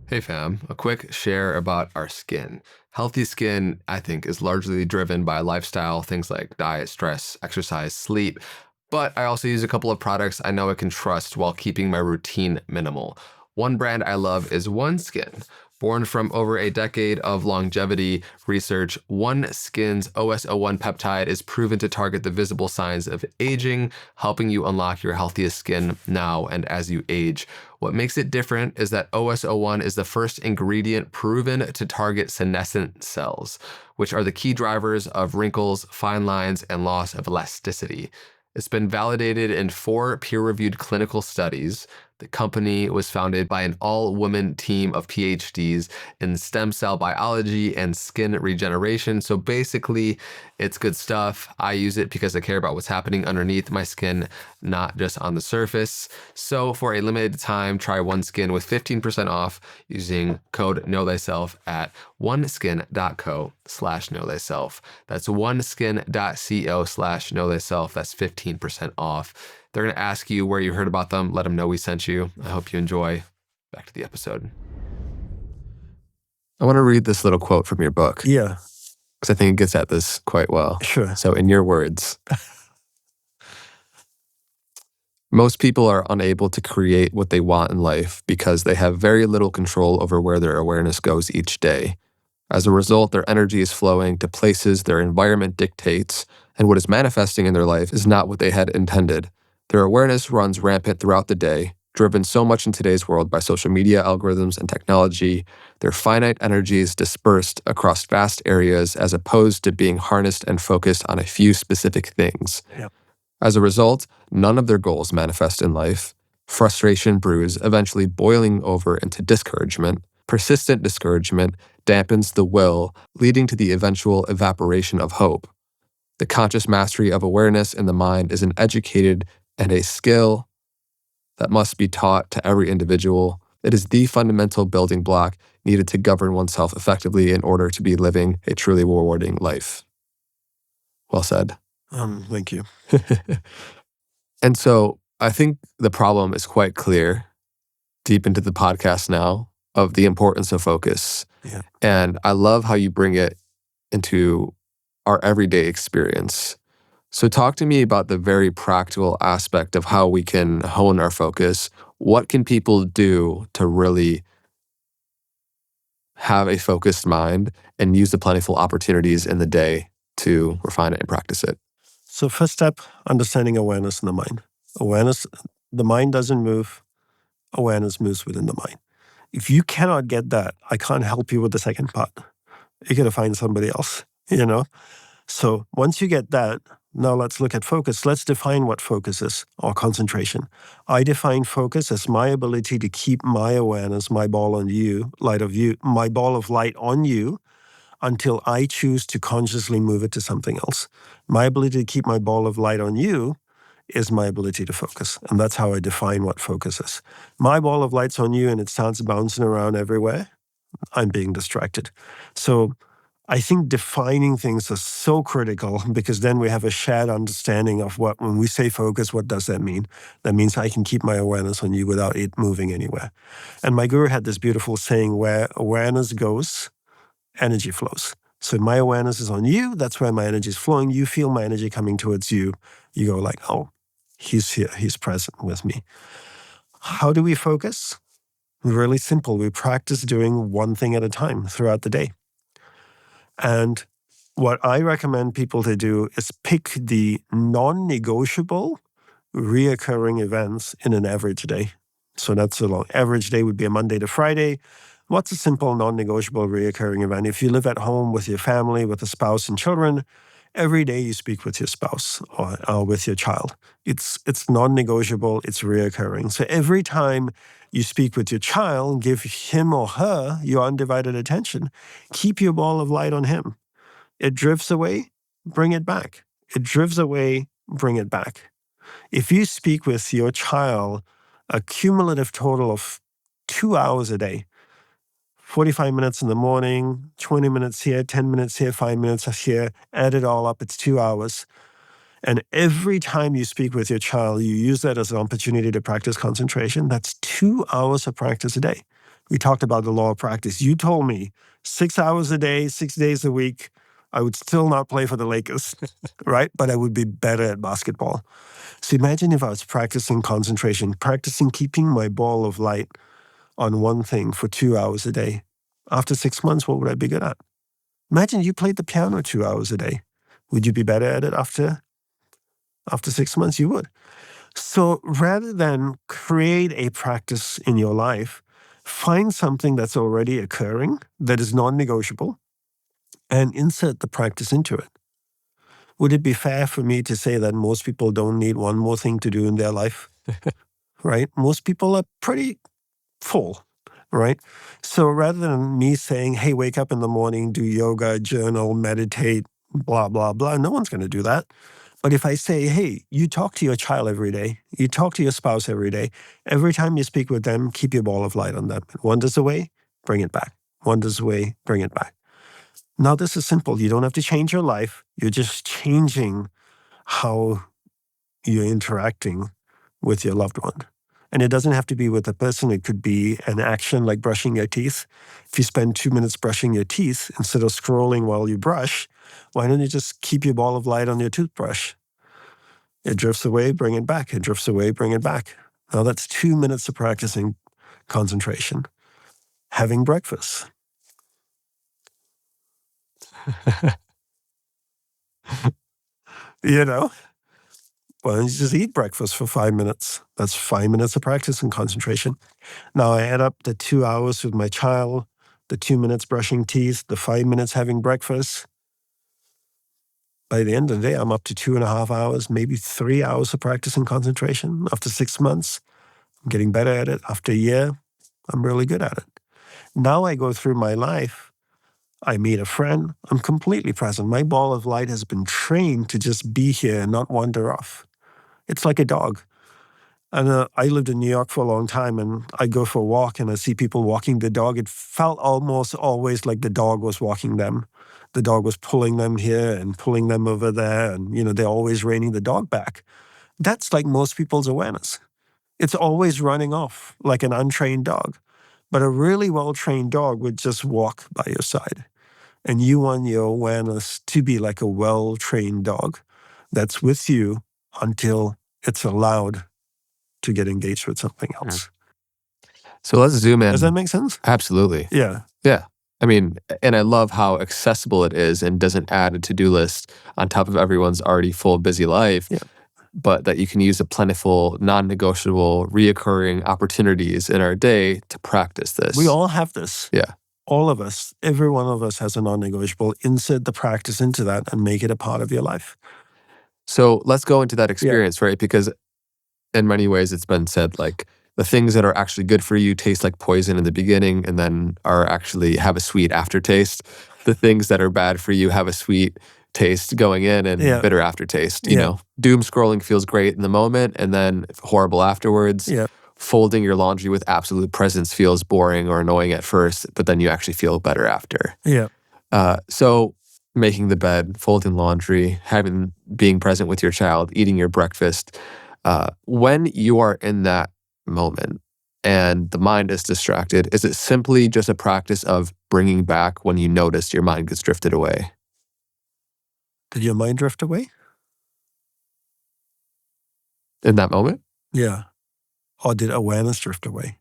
Hey fam, a quick share about our skin. Healthy skin, I think, is largely driven by lifestyle, things like diet, stress, exercise, sleep. But I also use a couple of products I know I can trust while keeping my routine minimal. One brand I love is OneSkin. Born from over a decade of longevity research, OneSkin's OS01 peptide is proven to target the visible signs of aging, helping you unlock your healthiest skin now and as you age. What makes it different is that OS01 is the first ingredient proven to target senescent cells, which are the key drivers of wrinkles, fine lines, and loss of elasticity. It's been validated in 4 peer-reviewed clinical studies. The company was founded by an all-women team of PhDs in stem cell biology and skin regeneration. So basically, it's good stuff. I use it because I care about what's happening underneath my skin, not just on the surface. So for a limited time, try OneSkin with 15% off using code KNOWTHYSELF at oneskin.co/knowthyself. That's oneskin.co/knowthyself. That's 15% off. They're going to ask you where you heard about them. Let them know we sent you. I hope you enjoy. Back to the episode. I want to read this little quote from your book. Yeah. Because I think it gets at this quite well. Sure. So in your words, most people are unable to create what they want in life because they have very little control over where their awareness goes each day. As a result, their energy is flowing to places their environment dictates, and what is manifesting in their life is not what they had intended. Their awareness runs rampant throughout the day, driven so much in today's world by social media algorithms and technology. Their finite energy is dispersed across vast areas as opposed to being harnessed and focused on a few specific things. Yep. As a result, none of their goals manifest in life. Frustration brews, eventually boiling over into discouragement. Persistent discouragement dampens the will, leading to the eventual evaporation of hope. The conscious mastery of awareness in the mind is an educated and a skill that must be taught to every individual. It is the fundamental building block needed to govern oneself effectively in order to be living a truly rewarding life. Well said. Thank you. And so I think the problem is quite clear deep into the podcast now of the importance of focus. Yeah. And I love how you bring it into our everyday experience. So talk to me about the very practical aspect of how we can hone our focus. What can people do to really have a focused mind and use the plentiful opportunities in the day to refine it and practice it? So first step, understanding awareness in the mind. Awareness, the mind doesn't move. Awareness moves within the mind. If you cannot get that, I can't help you with the second part. You got to find somebody else, So once you get that, now let's look at focus. Let's define what focus is, or concentration. I define focus as my ability to keep my awareness, my ball on you, my ball of light on you, until I choose to consciously move it to something else. My ability to keep my ball of light on you is my ability to focus. And that's how I define what focus is. My ball of light's on you and it starts bouncing around everywhere. I'm being distracted. So I think defining things is so critical, because then we have a shared understanding of when we say focus, what does that mean? That means I can keep my awareness on you without it moving anywhere. And my guru had this beautiful saying, where awareness goes, energy flows. So my awareness is on you, that's where my energy is flowing. You feel my energy coming towards you. You go like, oh, he's here, he's present with me. How do we focus? Really simple. We practice doing one thing at a time throughout the day. And what I recommend people to do is pick the non-negotiable reoccurring events in an average day. So that's a long average day would be a Monday to Friday. What's a simple non-negotiable reoccurring event? If you live at home with your family, with a spouse and children, every day you speak with your spouse or with your child. It's non-negotiable, it's reoccurring. So every time you speak with your child, give him or her your undivided attention. Keep your ball of light on him. It drifts away, bring it back. It drifts away, bring it back. If you speak with your child a cumulative total of 2 hours a day, 45 minutes in the morning, 20 minutes here, 10 minutes here, 5 minutes here, add it all up, it's 2 hours. And every time you speak with your child, you use that as an opportunity to practice concentration. That's 2 hours of practice a day. We talked about the law of practice. You told me 6 hours a day, 6 days a week, I would still not play for the Lakers, right? But I would be better at basketball. So imagine if I was practicing concentration, practicing keeping my ball of light on one thing for 2 hours a day. After 6 months, what would I be good at? Imagine you played the piano 2 hours a day. Would you be better at it after 6 months? You would. So rather than create a practice in your life, find something that's already occurring, that is non-negotiable, and insert the practice into it. Would it be fair for me to say that most people don't need one more thing to do in their life? Right? Most people are pretty full, right? So rather than me saying, hey, wake up in the morning, do yoga, journal, meditate, blah, blah, blah, no one's going to do that. But if I say, hey, you talk to your child every day, you talk to your spouse every day, every time you speak with them, keep your ball of light on them. It wanders away, bring it back. Wanders away, bring it back. Now, this is simple. You don't have to change your life. You're just changing how you're interacting with your loved one. And it doesn't have to be with a person. It could be an action like brushing your teeth. If you spend 2 minutes brushing your teeth instead of scrolling while you brush, why don't you just keep your ball of light on your toothbrush? It drifts away, bring it back. It drifts away, bring it back. Now that's 2 minutes of practicing concentration. Having breakfast. Why don't you just eat breakfast for 5 minutes? That's 5 minutes of practice and concentration. Now I add up the 2 hours with my child, the 2 minutes brushing teeth, the 5 minutes having breakfast. By the end of the day, I'm up to 2.5 hours, maybe 3 hours of practice and concentration. After 6 months, I'm getting better at it. After a year, I'm really good at it. Now I go through my life. I meet a friend. I'm completely present. My ball of light has been trained to just be here and not wander off. It's like a dog. And I lived in New York for a long time, and I go for a walk and I see people walking the dog. It felt almost always like the dog was walking them. The dog was pulling them here and pulling them over there, and they're always reining the dog back. That's like most people's awareness. It's always running off like an untrained dog. But a really well-trained dog would just walk by your side. And you want your awareness to be like a well-trained dog that's with you until it's allowed to get engaged with something else. So let's zoom in. Does that make sense? Absolutely. Yeah. Yeah. I mean, and I love how accessible it is and doesn't add a to-do list on top of everyone's already full, busy life. Yeah. but that you can use the plentiful, non-negotiable, reoccurring opportunities in our day to practice this. We all have this. Yeah. All of us, every one of us has a non-negotiable. Insert the practice into that and make it a part of your life. So let's go into that experience, right? Because in many ways it's been said, like, the things that are actually good for you taste like poison in the beginning and then are actually have a sweet aftertaste. The things that are bad for you have a sweet taste going in and bitter aftertaste. You know, doom scrolling feels great in the moment and then horrible afterwards. Yeah. Folding your laundry with absolute presence feels boring or annoying at first, but then you actually feel better after. Yeah. So making the bed, folding laundry, being present with your child, eating your breakfast. When you are in that moment and the mind is distracted, is it simply just a practice of bringing back when you notice your mind gets drifted away? Did your mind drift away? In that moment? Yeah. Or did awareness drift away?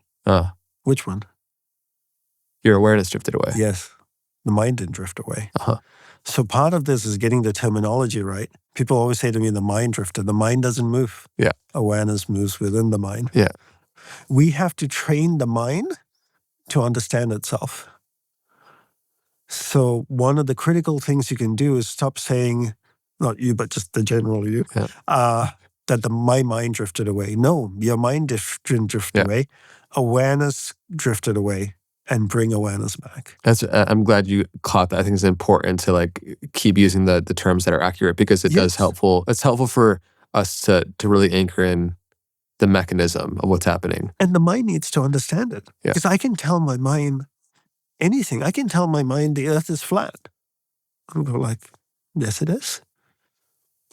Which one? Your awareness drifted away. Yes. The mind didn't drift away. Uh-huh. So part of this is getting the terminology right. People always say to me, the mind drifted. The mind doesn't move. Yeah. Awareness moves within the mind. Yeah. We have to train the mind to understand itself. So one of the critical things you can do is stop saying, not you, but just the general you, that my mind drifted away. No, your mind didn't drift away. Awareness drifted away, and bring awareness back. I'm glad you caught that. I think it's important to like keep using the terms that are accurate because it does helpful. It's helpful for us to really anchor in the mechanism of what's happening. And the mind needs to understand it. Because I can tell my mind anything. I can tell my mind the earth is flat. I'll go like, yes, it is.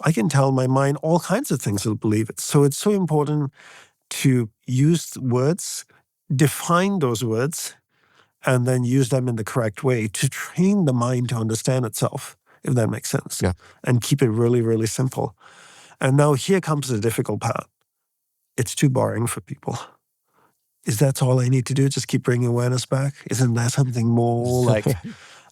I can tell my mind all kinds of things, it'll believe it. So it's so important to use words, define those words, and then use them in the correct way to train the mind to understand itself, if that makes sense. Yeah. And keep it really, really simple. And now here comes the difficult part. It's too boring for people. Is that all I need to do? Just keep bringing awareness back? Isn't there something more like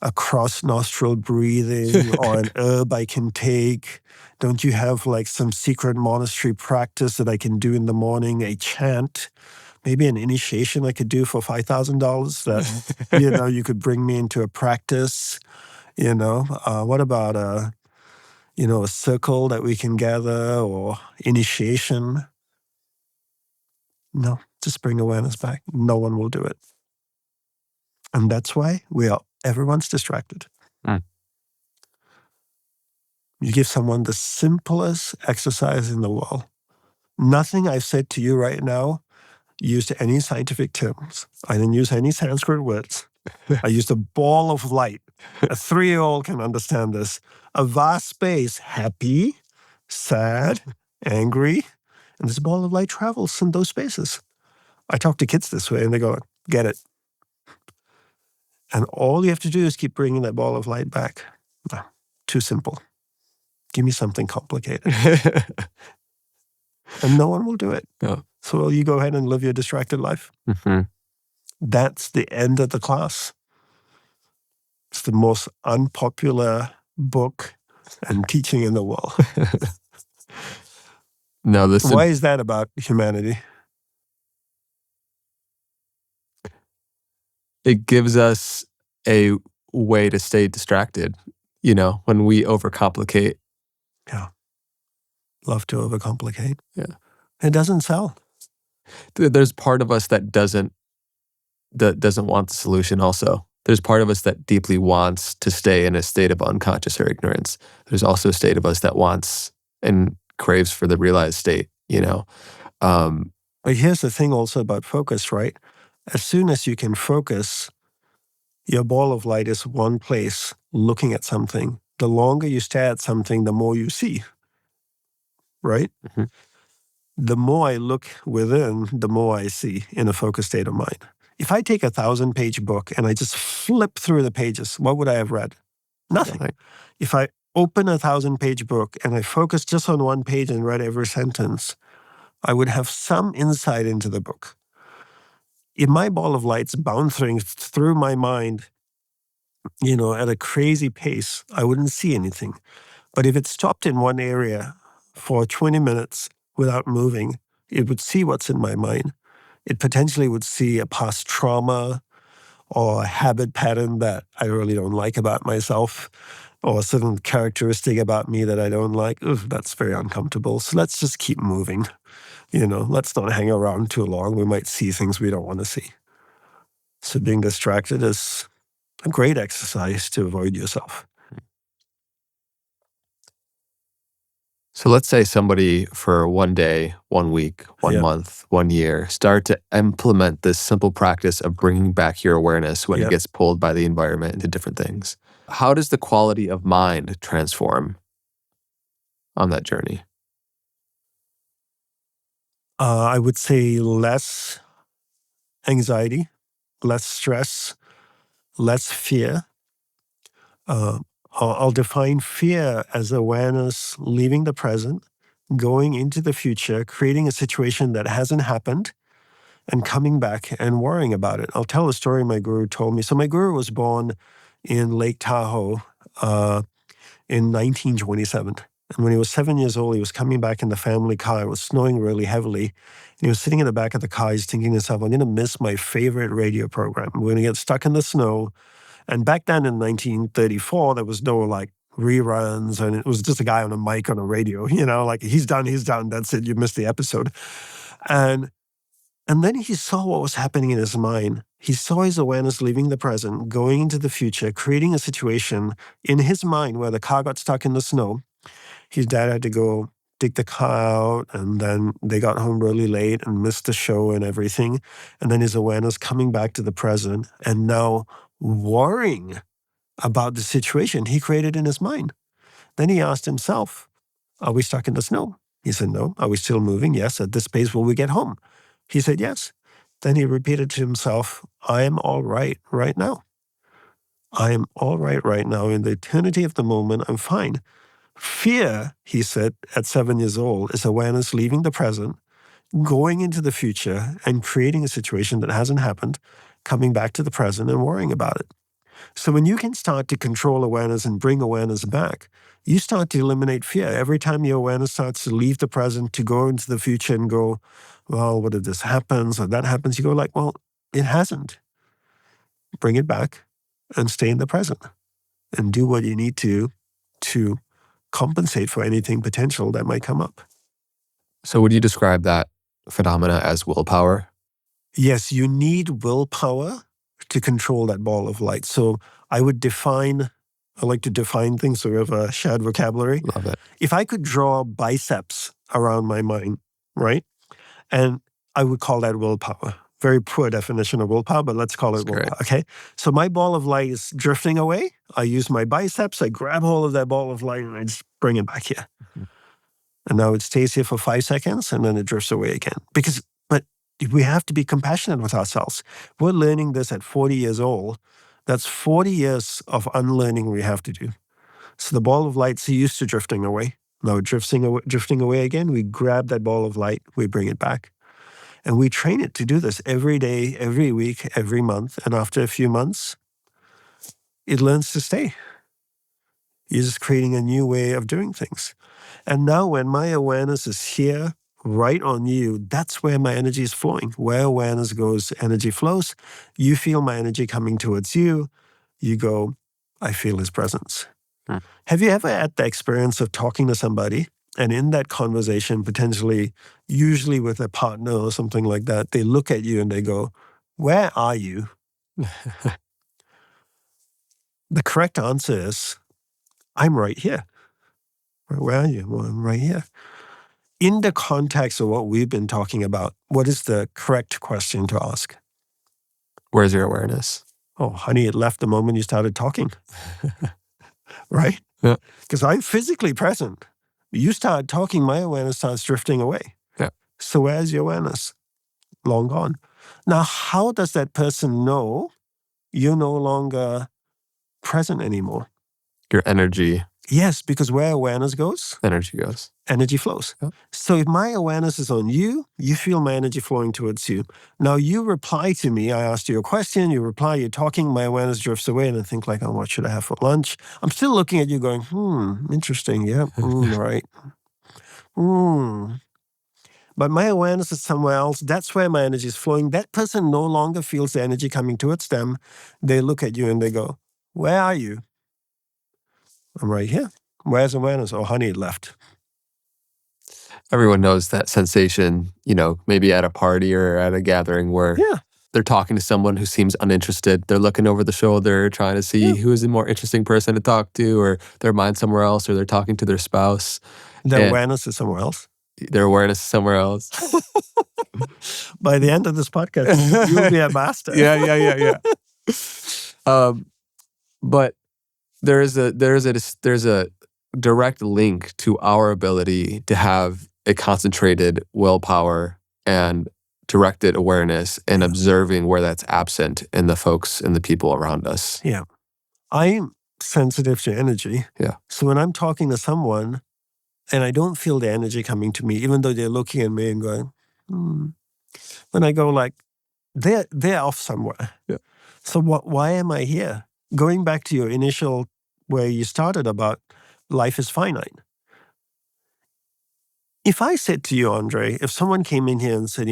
a cross-nostril breathing or an herb I can take? Don't you have like some secret monastery practice that I can do in the morning, a chant? Maybe an initiation I could do for $5,000 that, you could bring me into a practice, What about a circle that we can gather or initiation? No, just bring awareness back. No one will do it. And that's why everyone's distracted. You give someone the simplest exercise in the world. Nothing I've said to you right now used any scientific terms. I didn't use any Sanskrit words. I used a ball of light. A 3-year-old can understand this. A vast space, happy, sad, angry, and this ball of light travels in those spaces. I talk to kids this way and they go, get it. And all you have to do is keep bringing that ball of light back. No, too simple. Give me something complicated. And no one will do it. No. So will you go ahead and live your distracted life? Mm-hmm. That's the end of the class. It's the most unpopular book and teaching in the world. No, Why is that about humanity? It gives us a way to stay distracted, when we overcomplicate. Yeah. Love to overcomplicate. Yeah. It doesn't sell. There's part of us that doesn't want the solution also. There's part of us that deeply wants to stay in a state of unconscious or ignorance. There's also a state of us that wants and craves for the realized state, But here's the thing also about focus, right? As soon as you can focus, your ball of light is one place looking at something. The longer you stare at something, the more you see, right? Mm-hmm. The more I look within, the more I see in a focused state of mind. If I take a 1,000-page book and I just flip through the pages, what would I have read? Nothing. If I open a 1,000-page book and I focus just on one page and read every sentence, I would have some insight into the book. If my ball of light's bouncing through my mind, at a crazy pace, I wouldn't see anything. But if it stopped in one area for 20 minutes without moving, it would see what's in my mind. It potentially would see a past trauma or a habit pattern that I really don't like about myself, or a certain characteristic about me that I don't like. Ugh, that's very uncomfortable. So let's just keep moving. Let's not hang around too long. We might see things we don't want to see. So being distracted is a great exercise to avoid yourself. So let's say somebody for one day, 1 week, 1 Yeah. month, 1 year, start to implement this simple practice of bringing back your awareness when it gets pulled by the environment into different things. How does the quality of mind transform on that journey? I would say less anxiety, less stress, less fear. I'll define fear as awareness leaving the present, going into the future, creating a situation that hasn't happened, and coming back and worrying about it. I'll tell a story my guru told me. So my guru was born in Lake Tahoe in 1927. And when he was 7 years old, he was coming back in the family car. It was snowing really heavily. And he was sitting in the back of the car. He's thinking to himself, I'm going to miss my favorite radio program. We're going to get stuck in the snow. And back then in 1934, there was no like reruns, and it was just a guy on a mic on a radio, like he's done, that's it, you missed the episode. And then he saw what was happening in his mind. He saw his awareness leaving the present, going into the future, creating a situation in his mind where the car got stuck in the snow. His dad had to go dig the car out, and then they got home really late and missed the show and everything. And then his awareness coming back to the present and now worrying about the situation he created in his mind. Then he asked himself, are we stuck in the snow? He said, no. Are we still moving? Yes. At this pace, will we get home? He said, yes. Then he repeated to himself, I am all right right now. I am all right now. In the eternity of the moment, I'm fine. Fear, he said, at 7 years old, is awareness leaving the present, going into the future, and creating a situation that hasn't happened, coming back to the present and worrying about it. So when you can start to control awareness and bring awareness back, you start to eliminate fear. Every time your awareness starts to leave the present to go into the future and go, well, what if this happens or that happens? You go like, well, it hasn't. Bring it back and stay in the present and do what you need to compensate for anything potential that might come up. So would you describe that phenomena as willpower? Yes, you need willpower to control that ball of light. So I like to define things so we have a shared vocabulary. Love it. If I could draw biceps around my mind, right? And I would call that willpower. Very poor definition of willpower, but let's call it willpower. Okay. So my ball of light is drifting away. I use my biceps. I grab hold of that ball of light and I just bring it back here. Mm-hmm. And now it stays here for 5 seconds and then it drifts away again. But we have to be compassionate with ourselves. We're learning this at 40 years old. That's 40 years of unlearning we have to do. So the ball of light's used to drifting away. Now drifting away again, we grab that ball of light, we bring it back. And we train it to do this every day, every week, every month. And after a few months, it learns to stay. You're just creating a new way of doing things. And now when my awareness is here, right on you, that's where my energy is flowing. Where awareness goes, energy flows. You feel my energy coming towards you. You go, I feel his presence. Have you ever had the experience of talking to somebody and in that conversation, potentially, usually with a partner or something like that, they look at you and they go, where are you? The correct answer is, I'm right here. Where are you? Well, I'm right here. In the context of what we've been talking about, what is the correct question to ask? Where's your awareness? Oh, honey, it left the moment you started talking. Right? Yeah. Because I'm physically present. You start talking, my awareness starts drifting away. Yeah. So where's your awareness? Long gone. Now, how does that person know you're no longer present anymore? Your energy. Yes, because where awareness goes, energy goes. Energy flows. Yeah. So if my awareness is on you, you feel my energy flowing towards you. Now you reply to me, I asked you a question, you reply, you're talking, my awareness drifts away and I think like, oh, what should I have for lunch? I'm still looking at you going, interesting, yeah, right. But my awareness is somewhere else. That's where my energy is flowing. That person no longer feels the energy coming towards them. They look at you and they go, where are you? I'm right here. Where's awareness? Oh, honey, it left. Everyone knows that sensation, maybe at a party or at a gathering where they're talking to someone who seems uninterested. They're looking over the shoulder, trying to see who is a more interesting person to talk to, or their mind somewhere else, or they're talking to their spouse. Their awareness is somewhere else. Their awareness is somewhere else. By the end of this podcast, you'll be a master. Yeah. But there's a direct link to our ability to have a concentrated willpower and directed awareness and observing where that's absent in the folks and the people around us. Yeah. I'm sensitive to energy. Yeah. So when I'm talking to someone and I don't feel the energy coming to me, even though they're looking at me and going, when I go like, they're off somewhere. Yeah. So why am I here? Going back to your initial, where you started about life is finite. If I said to you, Andre, if someone came in here and said,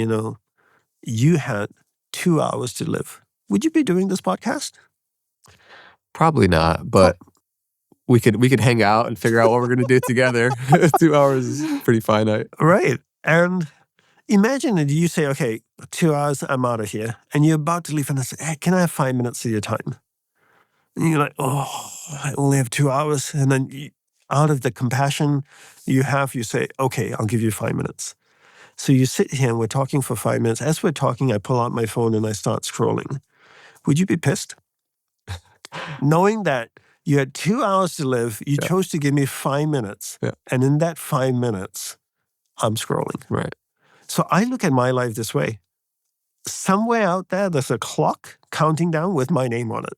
you had 2 hours to live, would you be doing this podcast? Probably not, but we could hang out and figure out what we're going to do together. 2 hours is pretty finite. Right. And imagine that you say, okay, 2 hours, I'm out of here. And you're about to leave and I say, hey, can I have 5 minutes of your time? And you're like, oh, I only have 2 hours. And then out of the compassion you have, you say, okay, I'll give you 5 minutes. So you sit here and we're talking for 5 minutes. As we're talking, I pull out my phone and I start scrolling. Would you be pissed? Knowing that you had 2 hours to live, you chose to give me 5 minutes. Yeah. And in that 5 minutes, I'm scrolling. Right. So I look at my life this way. Somewhere out there, there's a clock counting down with my name on it.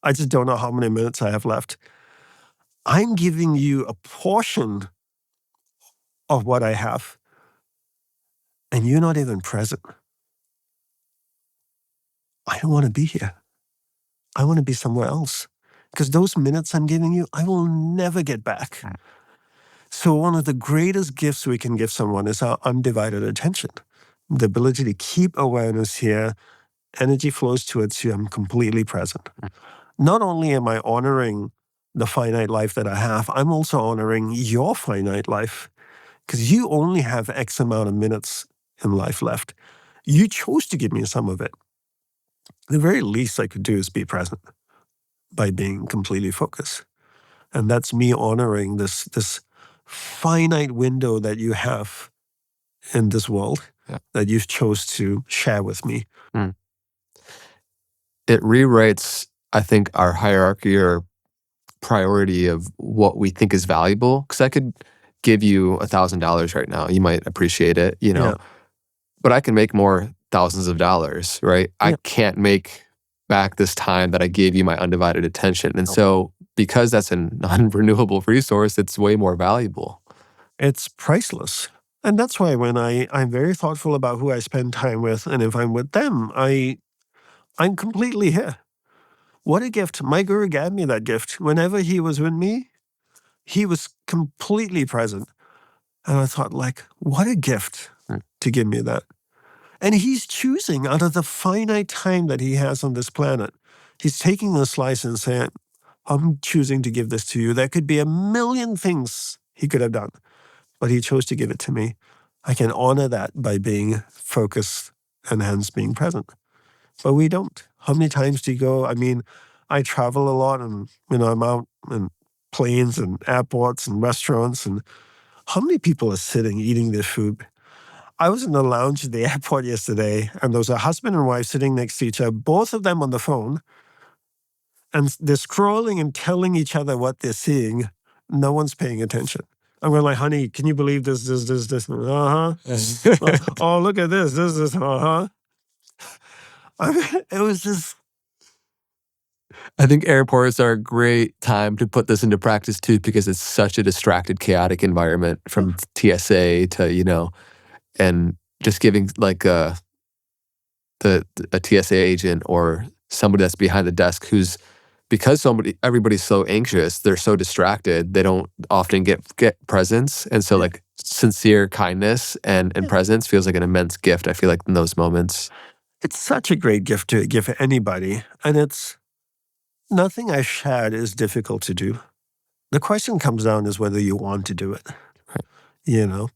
I just don't know how many minutes I have left. I'm giving you a portion of what I have, and you're not even present. I don't want to be here. I want to be somewhere else. Because those minutes I'm giving you, I will never get back. So one of the greatest gifts we can give someone is our undivided attention. The ability to keep awareness here, energy flows towards you, I'm completely present. Not only am I honoring the finite life that I have, I'm also honoring your finite life. Because you only have X amount of minutes in life left. You chose to give me some of it. The very least I could do is be present by being completely focused. And that's me honoring this finite window that you have in this world that you've chose to share with me. It rewrites, I think, our hierarchy or priority of what we think is valuable. Because I could give you $1,000 right now. You might appreciate it, but I can make more thousands of dollars, right? I can't make back this time that I gave you my undivided attention. And so because that's a non-renewable resource, it's way more valuable. It's priceless. And that's why when I'm very thoughtful about who I spend time with, and if I'm with them, I'm completely here. What a gift. My guru gave me that gift. Whenever he was with me, he was completely present. And I thought, what a gift to give me that. And he's choosing out of the finite time that he has on this planet. He's taking a slice and saying, I'm choosing to give this to you. There could be a million things he could have done, but he chose to give it to me. I can honor that by being focused and hence being present. But we don't. How many times do you go? I mean, I travel a lot and, I'm out in planes and airports and restaurants, and how many people are sitting eating their food? I was in the lounge at the airport yesterday, and there was a husband and wife sitting next to each other, both of them on the phone, and they're scrolling and telling each other what they're seeing. No one's paying attention. I'm going like, honey, can you believe this? Uh-huh. Oh, look at this, uh-huh. It was just... I think airports are a great time to put this into practice too, because it's such a distracted, chaotic environment from TSA to, and just giving like a TSA agent or somebody that's behind the desk because everybody's so anxious, they're so distracted, they don't often get presence. And so like sincere kindness and presence feels like an immense gift. I feel like in those moments. It's such a great gift to give anybody, and it's nothing I shared is difficult to do. The question comes down is whether you want to do it, Right. you know?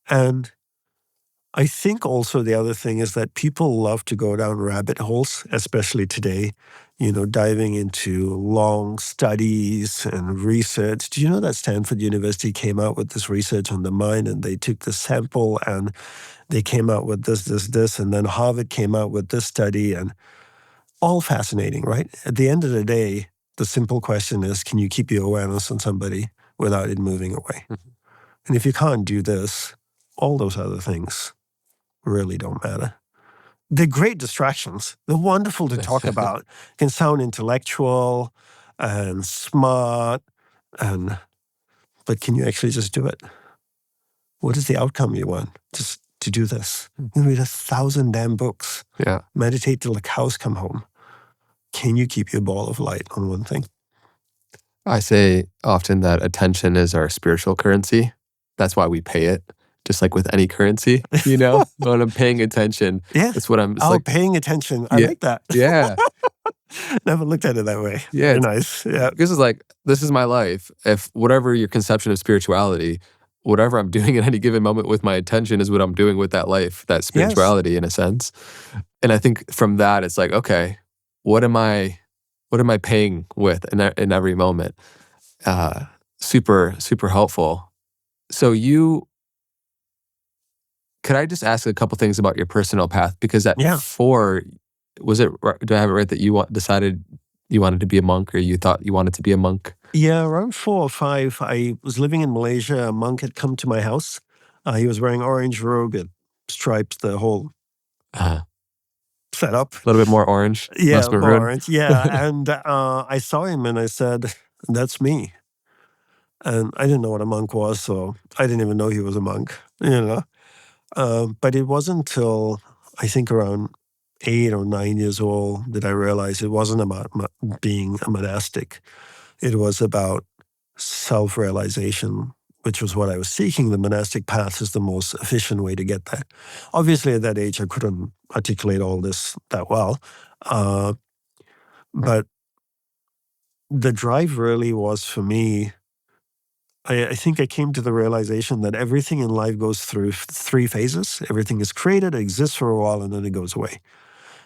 And I think also the other thing is that people love to go down rabbit holes, especially today, diving into long studies and research. Do you know that Stanford University came out with this research on the mind, and they took the sample and they came out with this, and then Harvard came out with this study, and all fascinating, right? At the end of the day, the simple question is, can you keep your awareness on somebody without it moving away? Mm-hmm. And if you can't do this, all those other things really don't matter. They're great distractions. They're wonderful to talk about. Can sound intellectual and smart, but can you actually just do it? What is the outcome you want? Just to do this. You read 1,000 damn books. Yeah. Meditate till the cows come home. Can you keep your ball of light on one thing? I say often that attention is our spiritual currency. That's why we pay it, just like with any currency, when I'm paying attention. Yeah. That's what I'm paying attention. I Yeah. like that. Yeah. Never looked at it that way. Yeah. Very nice. Yeah. This is like, this is my life. If whatever your conception of spirituality, whatever I'm doing at any given moment with my attention is what I'm doing with that life, that spirituality in a sense. And I think from that, it's like, okay, what am I paying with in every moment? Super, super helpful. So could I just ask a couple things about your personal path? Because at 4, do I have it right that you decided you wanted to be a monk, or you thought you wanted to be a monk? Yeah, around 4 or 5, I was living in Malaysia. A monk had come to my house. He was wearing orange robe, it stripes, the whole setup. A little bit more orange, Yeah, less more maroon. orange. Yeah, and I saw him and I said, "That's me." And I didn't know what a monk was, so I didn't even know he was a monk, But it wasn't until I think around 8 or 9 years old that I realized it wasn't about being a monastic. It was about self-realization, which was what I was seeking. The monastic path is the most efficient way to get there. Obviously, at that age, I couldn't articulate all this that well. But the drive really was for me, I think I came to the realization that everything in life goes through 3 phases. Everything is created, exists for a while, and then it goes away.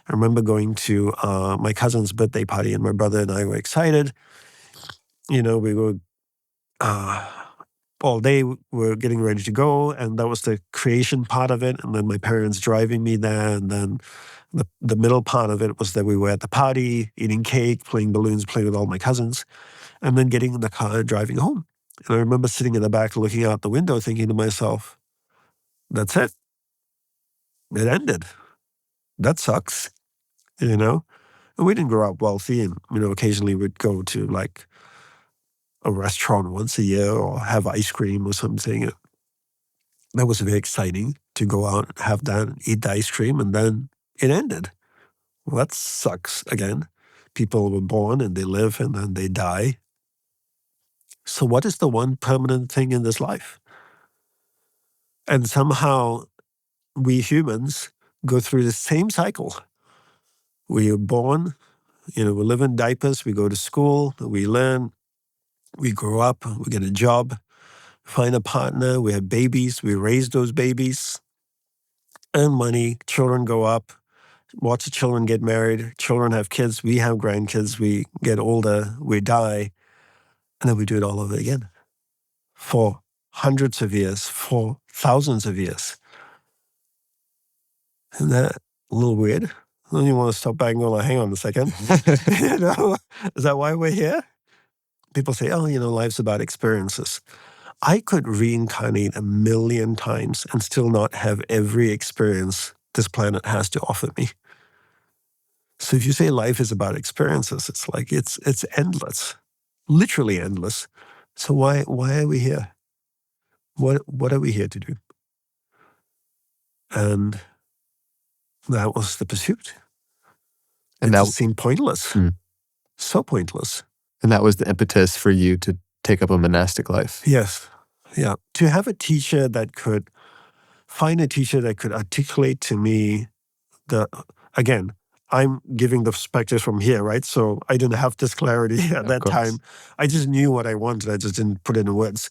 I remember going to my cousin's birthday party, and my brother and I were excited. We were all day, we're getting ready to go, and that was the creation part of it. And then my parents driving me there, and then the middle part of it was that we were at the party, eating cake, playing balloons, playing with all my cousins, and then getting in the car and driving home. And I remember sitting in the back looking out the window thinking to myself, that's it. It ended. That sucks, And we didn't grow up wealthy, and, occasionally we'd go to like a restaurant once a year or have ice cream or something. That was very exciting to go out, have that, eat the ice cream, and then it ended. Well, that sucks again. People were born and they live and then they die. So what is the one permanent thing in this life? And somehow we humans go through the same cycle. We are born, we live in diapers, we go to school, we learn, we grow up, we get a job, find a partner, we have babies, we raise those babies, earn money, children grow up, watch the children get married, children have kids, we have grandkids, we get older, we die, and then we do it all over again for hundreds of years, for thousands of years. Isn't that a little weird? Then you want to stop back and go, like, hang on a second. Is that why we're here? People say, oh, life's about experiences. I could reincarnate 1,000,000 times and still not have every experience this planet has to offer me. So if you say life is about experiences, it's like it's endless, literally endless. So why are we here? What are we here to do? And that was the pursuit. And it just seemed pointless. So pointless. And that was the impetus for you to take up a monastic life. Yes. Yeah. To have a teacher that could find a teacher that could articulate to me again, I'm giving the perspective from here, right? So I didn't have this clarity at Of that course. time. I just knew what I wanted. I just didn't put it in words.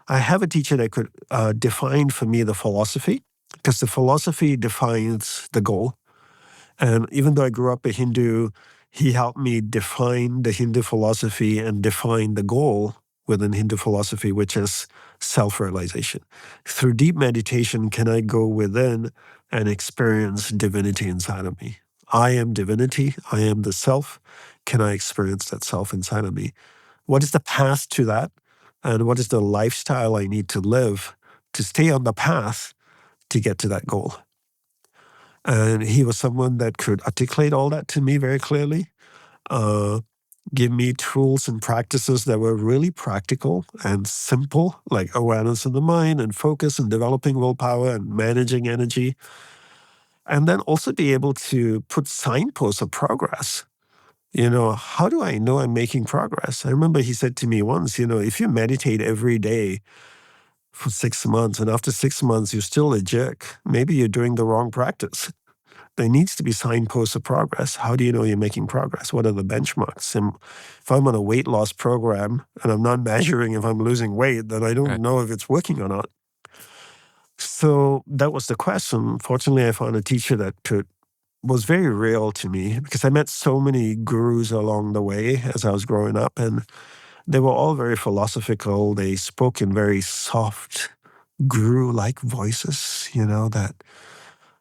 I have a teacher that could define for me the philosophy, because the philosophy defines the goal. And even though I grew up a Hindu, he helped me define the Hindu philosophy and define the goal within Hindu philosophy, which is self-realization. Through deep meditation, can I go within and experience divinity inside of me? I am divinity. I am the self. Can I experience that self inside of me? What is the path to that? And what is the lifestyle I need to live to stay on the path to get to that goal? And he was someone that could articulate all that to me very clearly, uh, give me tools and practices that were really practical and simple, like awareness of the mind and focus and developing willpower and managing energy. And then also be able to put signposts of progress. How do I know I'm making progress? I remember he said to me once, if you meditate every day for 6 months and after 6 months you're still a jerk, maybe you're doing the wrong practice. There needs to be signposts of progress. How do you know you're making progress? What are the benchmarks? And if I'm on a weight loss program and I'm not measuring if I'm losing weight, then I don't Right. know if it's working or not. So that was the question. Fortunately, I found a teacher that was very real to me, because I met so many gurus along the way as I was growing up, and they were all very philosophical. They spoke in very soft, guru-like voices, that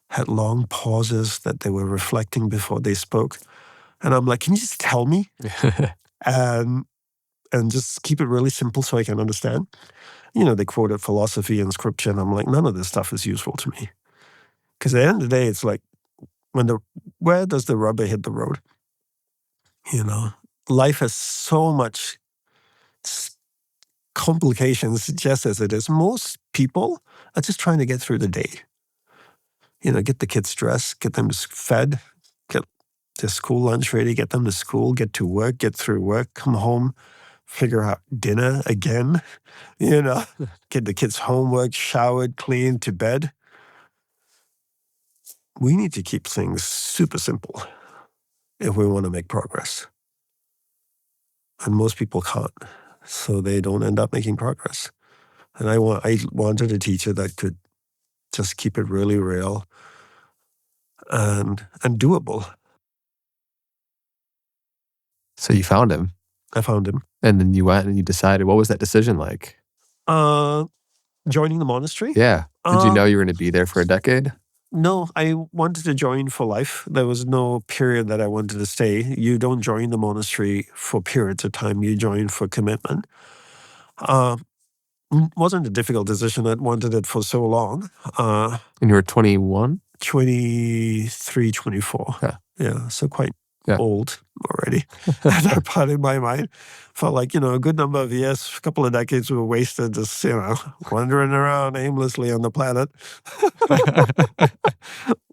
had long pauses that they were reflecting before they spoke. And I'm like, can you just tell me? And just keep it really simple so I can understand. They quoted philosophy and scripture, and I'm like, none of this stuff is useful to me. Because at the end of the day, it's like, where does the rubber hit the road? Life has so much complications just as it is. Most people are just trying to get through the day. Get the kids dressed, get them fed, get their school lunch ready, get them to school, get to work, get through work, come home, figure out dinner again, get the kids' homework, showered, cleaned, to bed. We need to keep things super simple if we want to make progress. And most people can't, so they don't end up making progress. And I wanted a teacher that could just keep it really real and doable. So you found him, I found him. and then you went and you decided. What was that decision like? Joining the monastery. Yeah. Did you know you were going to be there for a decade? No, I wanted to join for life. There was no period that I wanted to stay. You don't join the monastery for periods of time. You join for commitment. Wasn't a difficult decision. I wanted it for so long. And you were 21? 23, 24. Yeah, so quite Yeah. old already. At that part in my mind, felt like, a good number of years, a couple of decades were wasted just, wandering around aimlessly on the planet.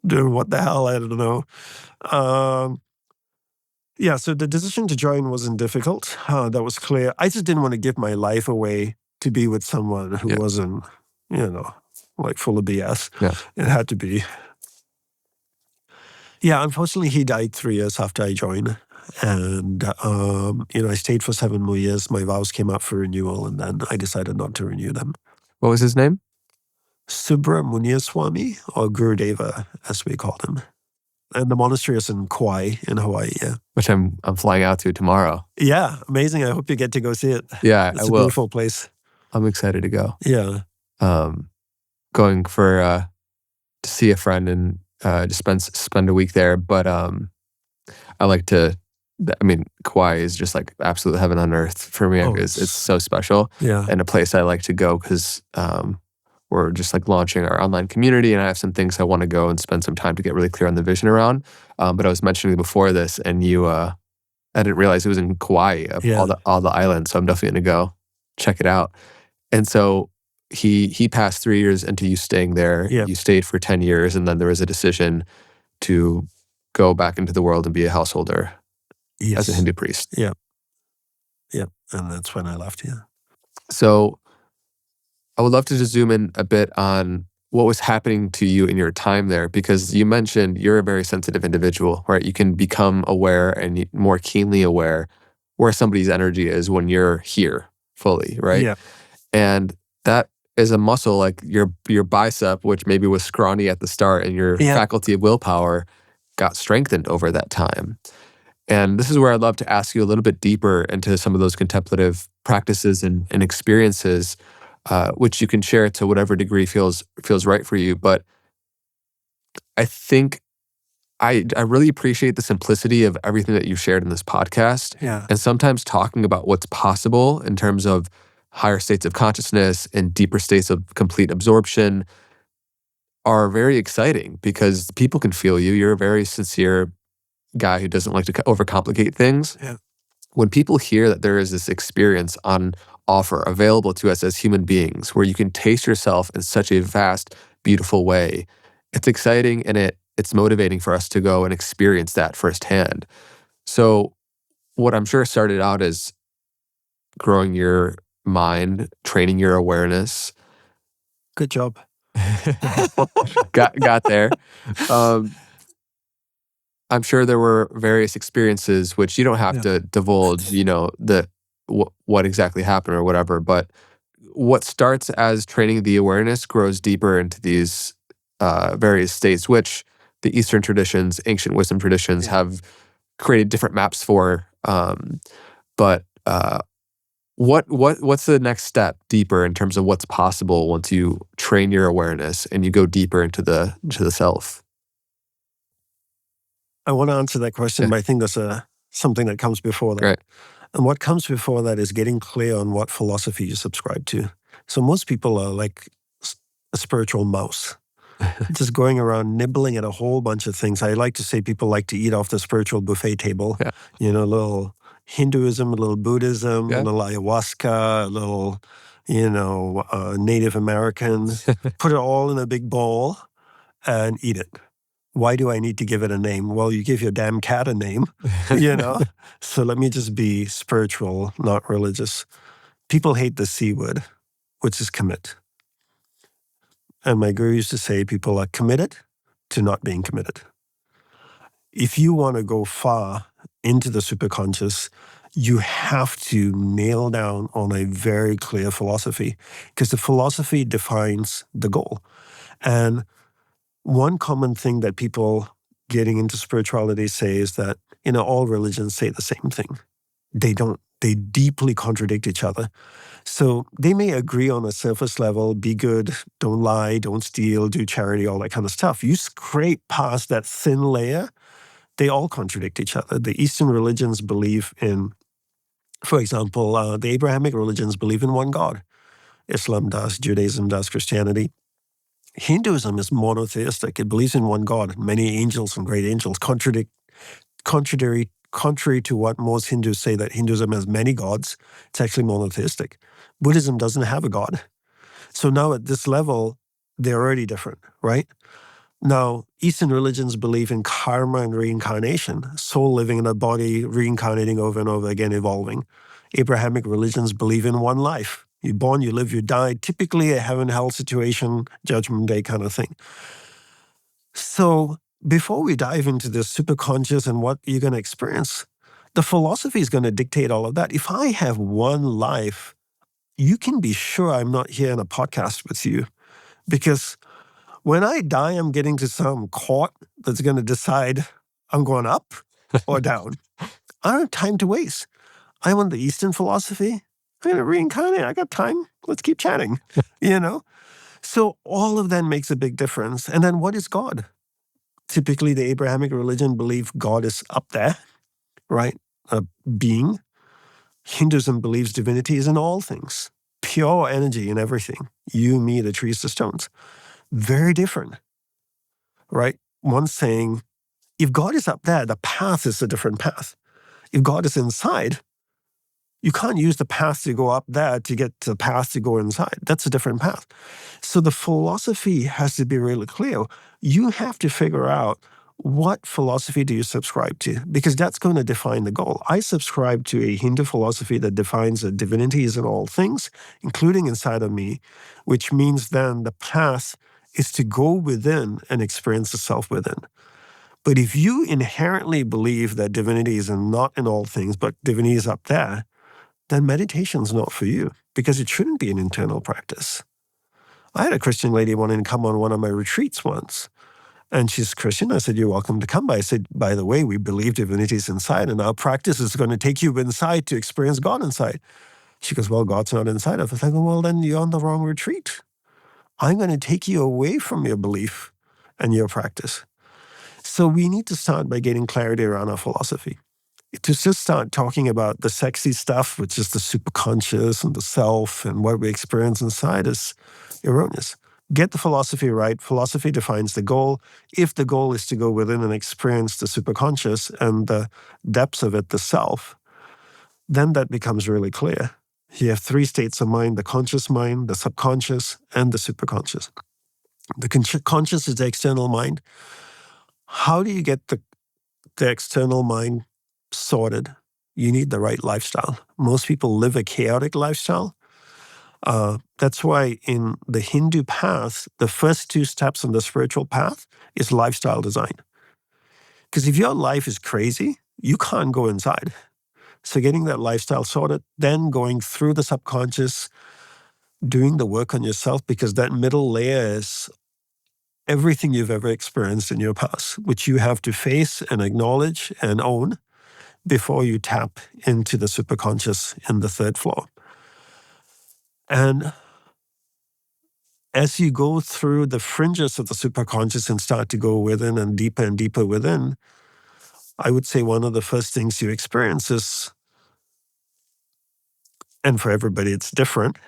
Doing what the hell, I don't know. Yeah, so the decision to join wasn't difficult. That was clear. I just didn't want to give my life away to be with someone who wasn't, like full of BS. Yeah. It had to be. Yeah, unfortunately, he died 3 years after I joined. And, I stayed for 7 more years. My vows came up for renewal, and then I decided not to renew them. What was his name? Subramania Swami, or Gurudeva, as we call him. And the monastery is in Kauai, in Hawaii, yeah. Which I'm flying out to tomorrow. Yeah, amazing. I hope you get to go see it. Yeah, It's I a will. beautiful place. I'm excited to go. Yeah. Going for to see a friend and just spend a week there. But I like to. Kauai is just like absolute heaven on earth for me. It's so special. Yeah. And a place I like to go because we're just like launching our online community, and I have some things I want to go and spend some time to get really clear on the vision around. But I was mentioning before this, and I didn't realize it was in Kauai of all the islands. So I'm definitely gonna go check it out. And so he passed 3 years into you staying there. Yep. You stayed for 10 years, and then there was a decision to go back into the world and be a householder as a Hindu priest. Yeah. And that's when I left, yeah. So I would love to just zoom in a bit on what was happening to you in your time there, because you mentioned you're a very sensitive individual, right? You can become aware and more keenly aware where somebody's energy is when you're here fully, right? Yeah. And that is a muscle like your bicep, which maybe was scrawny at the start, and your Yeah. faculty of willpower got strengthened over that time. And this is where I'd love to ask you a little bit deeper into some of those contemplative practices and experiences, which you can share to whatever degree feels right for you. But I think I really appreciate the simplicity of everything that you shared in this podcast. Yeah. And sometimes talking about what's possible in terms of higher states of consciousness and deeper states of complete absorption are very exciting because people can feel you. You're a very sincere guy who doesn't like to overcomplicate things. Yeah. When people hear that there is this experience on offer available to us as human beings where you can taste yourself in such a vast, beautiful way, it's exciting and it's motivating for us to go and experience that firsthand. So what I'm sure started out as growing your mind, training your awareness. Good job. got there. I'm sure there were various experiences which you don't have to divulge, what exactly happened or whatever, but what starts as training the awareness grows deeper into these various states, which the Eastern traditions, ancient wisdom traditions have created different maps for. But what's the next step deeper in terms of what's possible once you train your awareness and you go deeper into the self? I want to answer that question, but I think there's something that comes before that. Great. And what comes before that is getting clear on what philosophy you subscribe to. So most people are like a spiritual mouse, just going around nibbling at a whole bunch of things. I like to say people like to eat off the spiritual buffet table. Yeah. A little Hinduism, a little Buddhism, a little ayahuasca, a little, Native Americans. Put it all in a big bowl and eat it. Why do I need to give it a name? Well, you give your damn cat a name, So let me just be spiritual, not religious. People hate the C word, which is commit. And my guru used to say people are committed to not being committed. If you want to go far into the superconscious, you have to nail down on a very clear philosophy, because the philosophy defines the goal. And one common thing that people getting into spirituality say is that, all religions say the same thing. They don't. They deeply contradict each other. So they may agree on a surface level, be good, don't lie, don't steal, do charity, all that kind of stuff. You scrape past that thin layer, they all contradict each other. The Eastern religions believe in, for example, the Abrahamic religions believe in one God. Islam does, Judaism does, Christianity. Hinduism is monotheistic. It believes in one God. Many angels and great angels contrary to what most Hindus say, that Hinduism has many gods. It's actually monotheistic. Buddhism doesn't have a God. So now at this level, they're already different, right? Now, Eastern religions believe in karma and reincarnation, soul living in a body, reincarnating over and over again, evolving. Abrahamic religions believe in one life. You're born, you live, you die, typically a heaven-hell situation, judgment day kind of thing. So before we dive into this superconscious and what you're going to experience, the philosophy is going to dictate all of that. If I have one life, you can be sure I'm not here in a podcast with you, because when I die, I'm getting to some court that's going to decide I'm going up or down. I don't have time to waste. I want the Eastern philosophy. I'm going to reincarnate. I got time. Let's keep chatting, So all of that makes a big difference. And then what is God? Typically, the Abrahamic religion believe God is up there, right? A being. Hinduism believes divinity is in all things. Pure energy in everything. You, me, the trees, the stones. Very different, right? One saying, if God is up there, the path is a different path. If God is inside, you can't use the path to go up there to get to the path to go inside. That's a different path. So the philosophy has to be really clear. You have to figure out what philosophy do you subscribe to? Because that's going to define the goal. I subscribe to a Hindu philosophy that defines that divinity is in all things, including inside of me, which means then the path is to go within and experience the self within. But if you inherently believe that divinity is not in all things, but divinity is up there, then meditation is not for you, because it shouldn't be an internal practice. I had a Christian lady wanting to come on one of my retreats once. And she's Christian. I said, you're welcome to come by. I said, by the way, we believe divinity is inside, and our practice is going to take you inside to experience God inside. She goes, well, God's not inside of us. I go, well, then you're on the wrong retreat. I'm going to take you away from your belief and your practice. So we need to start by getting clarity around our philosophy. To just start talking about the sexy stuff, which is the superconscious and the self and what we experience inside, is erroneous. Get the philosophy right. Philosophy defines the goal. If the goal is to go within and experience the superconscious and the depths of it, the self, then that becomes really clear. You have three states of mind: the conscious mind, the subconscious, and the superconscious. The conscious is the external mind. How do you get the external mind sorted? You need the right lifestyle. Most people live a chaotic lifestyle. That's why in the Hindu path, the first two steps on the spiritual path is lifestyle design. Because if your life is crazy, you can't go inside. So getting that lifestyle sorted, then going through the subconscious, doing the work on yourself, because that middle layer is everything you've ever experienced in your past, which you have to face and acknowledge and own before you tap into the superconscious in the third floor. And as you go through the fringes of the superconscious and start to go within and deeper within, I would say one of the first things you experience is, and for everybody it's different,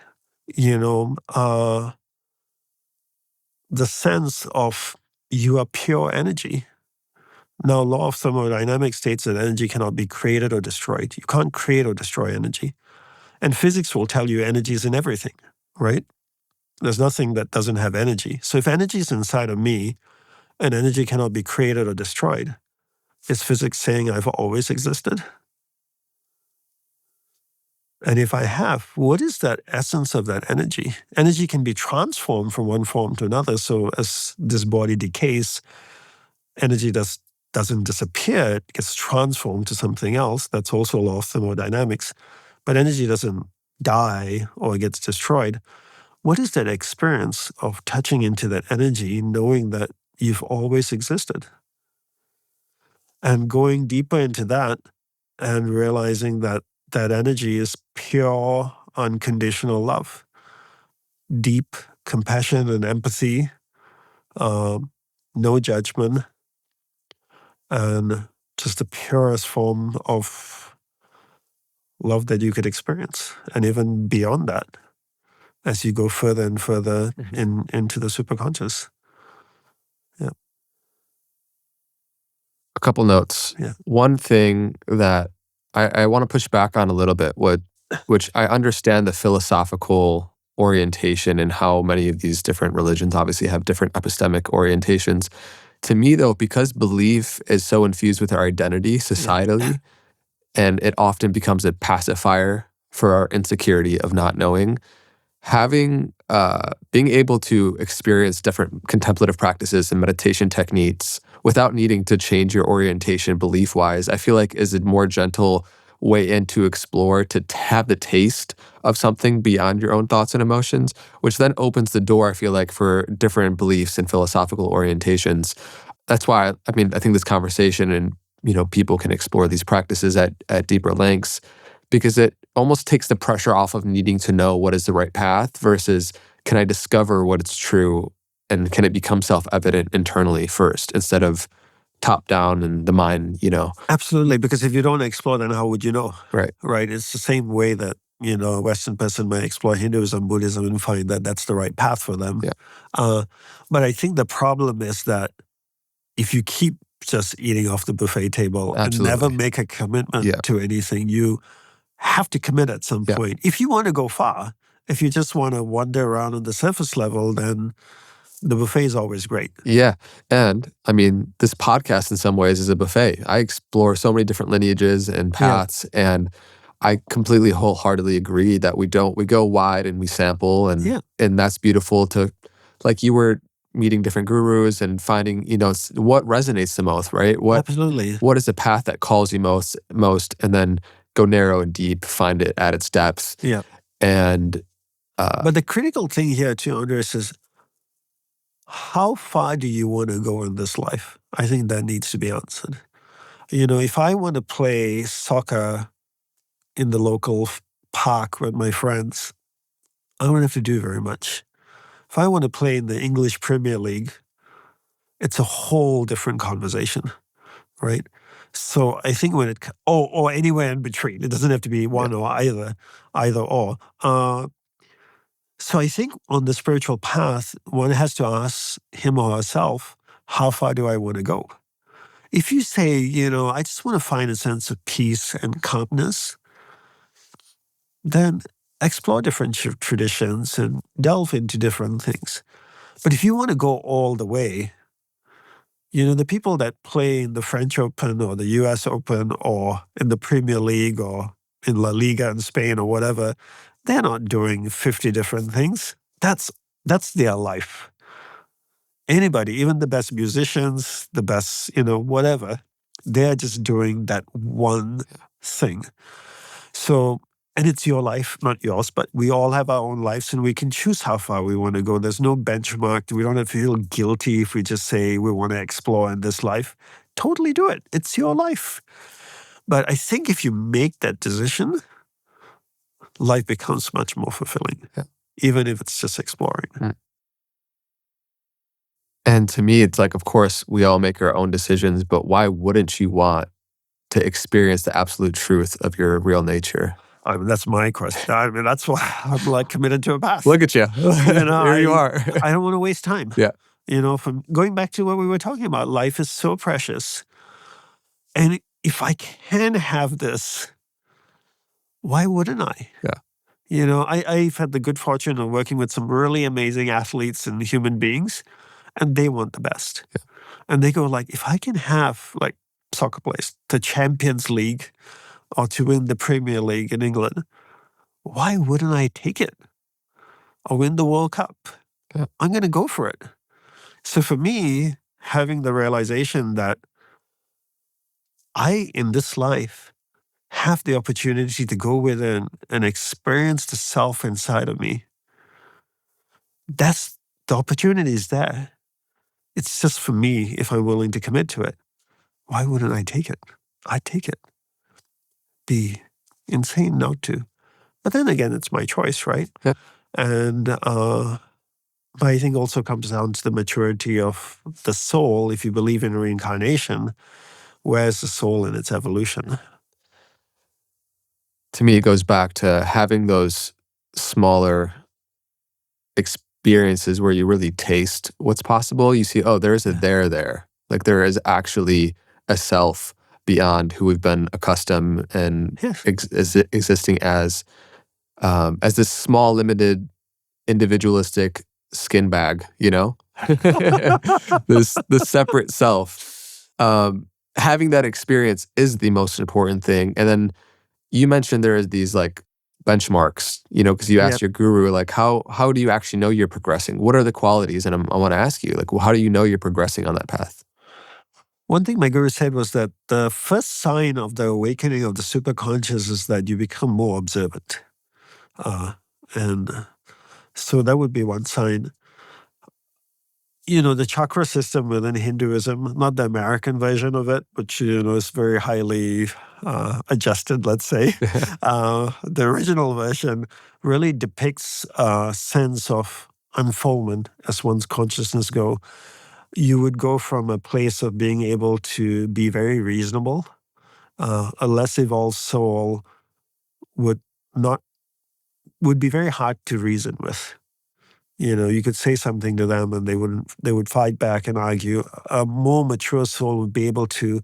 the sense of you are pure energy. Now, law of thermodynamics states that energy cannot be created or destroyed. You can't create or destroy energy. And physics will tell you energy is in everything, right? There's nothing that doesn't have energy. So if energy is inside of me and energy cannot be created or destroyed, is physics saying I've always existed? And if I have, what is that essence of that energy? Energy can be transformed from one form to another. So as this body decays, energy doesn't disappear. It gets transformed to something else. That's also a law of thermodynamics. But energy doesn't die or gets destroyed. What is that experience of touching into that energy, knowing that you've always existed? And going deeper into that and realizing that that energy is pure, unconditional love, deep compassion and empathy, no judgment, and just the purest form of love that you could experience. And even beyond that, as you go further and further into the superconscious. Yeah. A couple notes. Yeah. One thing that I want to push back on a little bit, which I understand the philosophical orientation and how many of these different religions obviously have different epistemic orientations. To me, though, because belief is so infused with our identity societally, and it often becomes a pacifier for our insecurity of not knowing, being able to experience different contemplative practices and meditation techniques without needing to change your orientation belief-wise, I feel like is a more gentle way in to explore, to have the taste of something beyond your own thoughts and emotions, which then opens the door, I feel like, for different beliefs and philosophical orientations. That's why, I think this conversation and, people can explore these practices at deeper lengths, because it almost takes the pressure off of needing to know what is the right path versus can I discover what is true and can it become self-evident internally first instead of top down in the mind, Absolutely, because if you don't explore, then how would you know? Right. Right. It's the same way that, a Western person might explore Hinduism, Buddhism, and find that that's the right path for them. Yeah. But I think the problem is that if you keep just eating off the buffet table and never make a commitment to anything, you have to commit at some point. If you want to go far, if you just want to wander around on the surface level, then The buffet is always great. Yeah. And I mean, this podcast in some ways is a buffet. I explore so many different lineages and paths, and I completely wholeheartedly agree that we go wide and we sample, and that's beautiful to, like you were meeting different gurus and finding, what resonates the most, right? Absolutely. What is the path that calls you most, and then go narrow and deep, find it at its depths. Yeah. And but the critical thing here too, Andres, is how far do you want to go in this life? I think that needs to be answered. If I want to play soccer in the local park with my friends, I don't have to do very much. If I want to play in the English Premier League, it's a whole different conversation, right? So I think or anywhere in between, it doesn't have to be one or either or. So I think on the spiritual path, one has to ask him or herself, how far do I want to go? If you say, I just want to find a sense of peace and calmness, then explore different traditions and delve into different things. But if you want to go all the way, the people that play in the French Open or the US Open or in the Premier League or in La Liga in Spain or whatever, they're not doing 50 different things. That's their life. Anybody, even the best musicians, the best, whatever, they're just doing that one thing. So, and it's your life, not yours, but we all have our own lives and we can choose how far we want to go. There's no benchmark. We don't have to feel guilty if we just say we want to explore in this life. Totally do it. It's your life. But I think if you make that decision, life becomes much more fulfilling, even if it's just exploring. And to me, it's like, of course, we all make our own decisions, but why wouldn't you want to experience the absolute truth of your real nature? I mean, that's my question. I mean, that's why I'm like committed to a path. Look at you. Here you are. I don't want to waste time. Yeah. From going back to what we were talking about, life is so precious. And if I can have this, why wouldn't I? Yeah. I've had the good fortune of working with some really amazing athletes and human beings, and they want the best. Yeah. And they go like, if I can have, like soccer players, the Champions League or to win the Premier League in England, why wouldn't I take it? Or win the World Cup? Yeah. I'm going to go for it. So for me, having the realization that I, in this life, have the opportunity to go within and experience the self inside of me, that's the opportunity is there. It's just for me, if I'm willing to commit to it. Why wouldn't I take it? I'd take it. Be insane not to. But then again, it's my choice, right? Yeah. And but I think also comes down to the maturity of the soul. If you believe in reincarnation, where's the soul in its evolution? To me, it goes back to having those smaller experiences where you really taste what's possible. You see, oh, there's a there. Like there is actually a self beyond who we've been accustomed and existing as this small, limited, individualistic skin bag, this separate self. Having that experience is the most important thing. And then you mentioned there is these like benchmarks, because you asked your guru, like, how do you actually know you're progressing? What are the qualities? And I want to ask you, like, well, how do you know you're progressing on that path? One thing my guru said was that the first sign of the awakening of the superconscious is that you become more observant. And so that would be one sign. The chakra system within Hinduism, not the American version of it, which, is very highly adjusted, let's say. The original version really depicts a sense of unfoldment as one's consciousness go. You would go from a place of being able to be very reasonable. A less evolved soul would be very hard to reason with. You could say something to them and they would fight back and argue. A more mature soul would be able to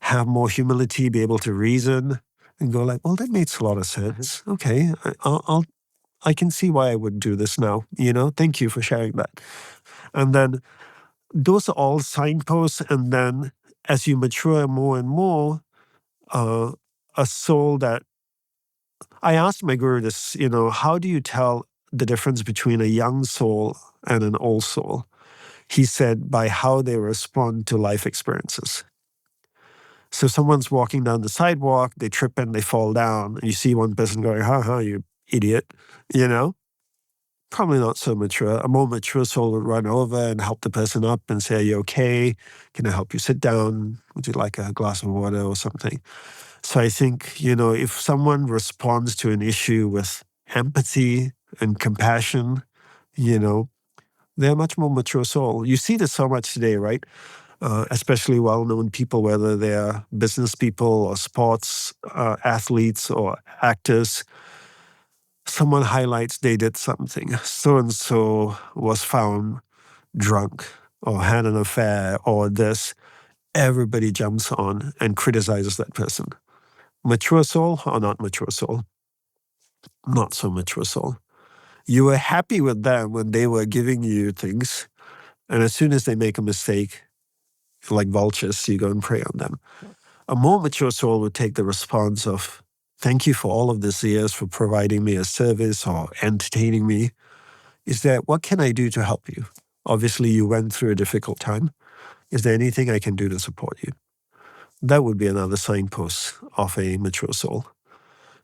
have more humility, be able to reason and go like, well, that makes a lot of sense. Okay, I can see why I would do this now. Thank you for sharing that. And then those are all signposts. And then as you mature more and more, a soul that I asked my guru this, how do you tell the difference between a young soul and an old soul? He said, by how they respond to life experiences. So someone's walking down the sidewalk, they trip and they fall down, and you see one person going, ha ha, you idiot, Probably not so mature. A more mature soul would run over and help the person up and say, are you okay? Can I help you sit down? Would you like a glass of water or something? So I think, if someone responds to an issue with empathy and compassion, they're a much more mature soul. You see this so much today, right? Especially well-known people, whether they're business people or sports athletes or actors. Someone highlights they did something. So-and-so was found drunk or had an affair or this. Everybody jumps on and criticizes that person. Mature soul or not mature soul? Not so mature soul. You were happy with them when they were giving you things. And as soon as they make a mistake, like vultures, you go and prey on them. A more mature soul would take the response of, thank you for all of these years for providing me a service or entertaining me. What can I do to help you? Obviously, you went through a difficult time. Is there anything I can do to support you? That would be another signpost of a mature soul.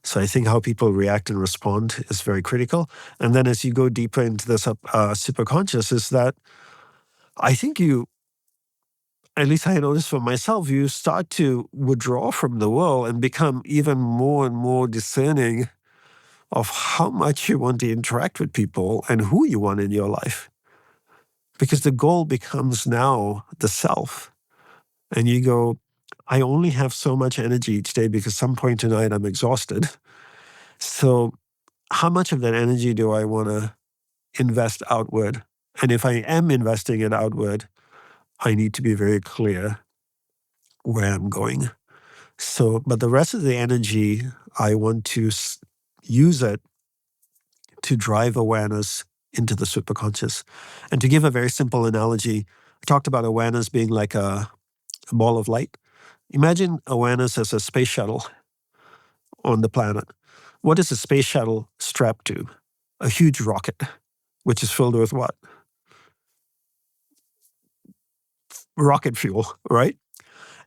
So I think how people react and respond is very critical. And then as you go deeper into the superconscious, is that I think at least I noticed for myself, you start to withdraw from the world and become even more and more discerning of how much you want to interact with people and who you want in your life. Because the goal becomes now the self. And you go, I only have so much energy each day because some point tonight I'm exhausted. So how much of that energy do I want to invest outward? And if I am investing it outward, I need to be very clear where I'm going. So, but the rest of the energy, I want to use it to drive awareness into the superconscious. And to give a very simple analogy, I talked about awareness being like a ball of light. Imagine awareness as a space shuttle on the planet. What is a space shuttle strapped to? A huge rocket, which is filled with what? Rocket fuel, right?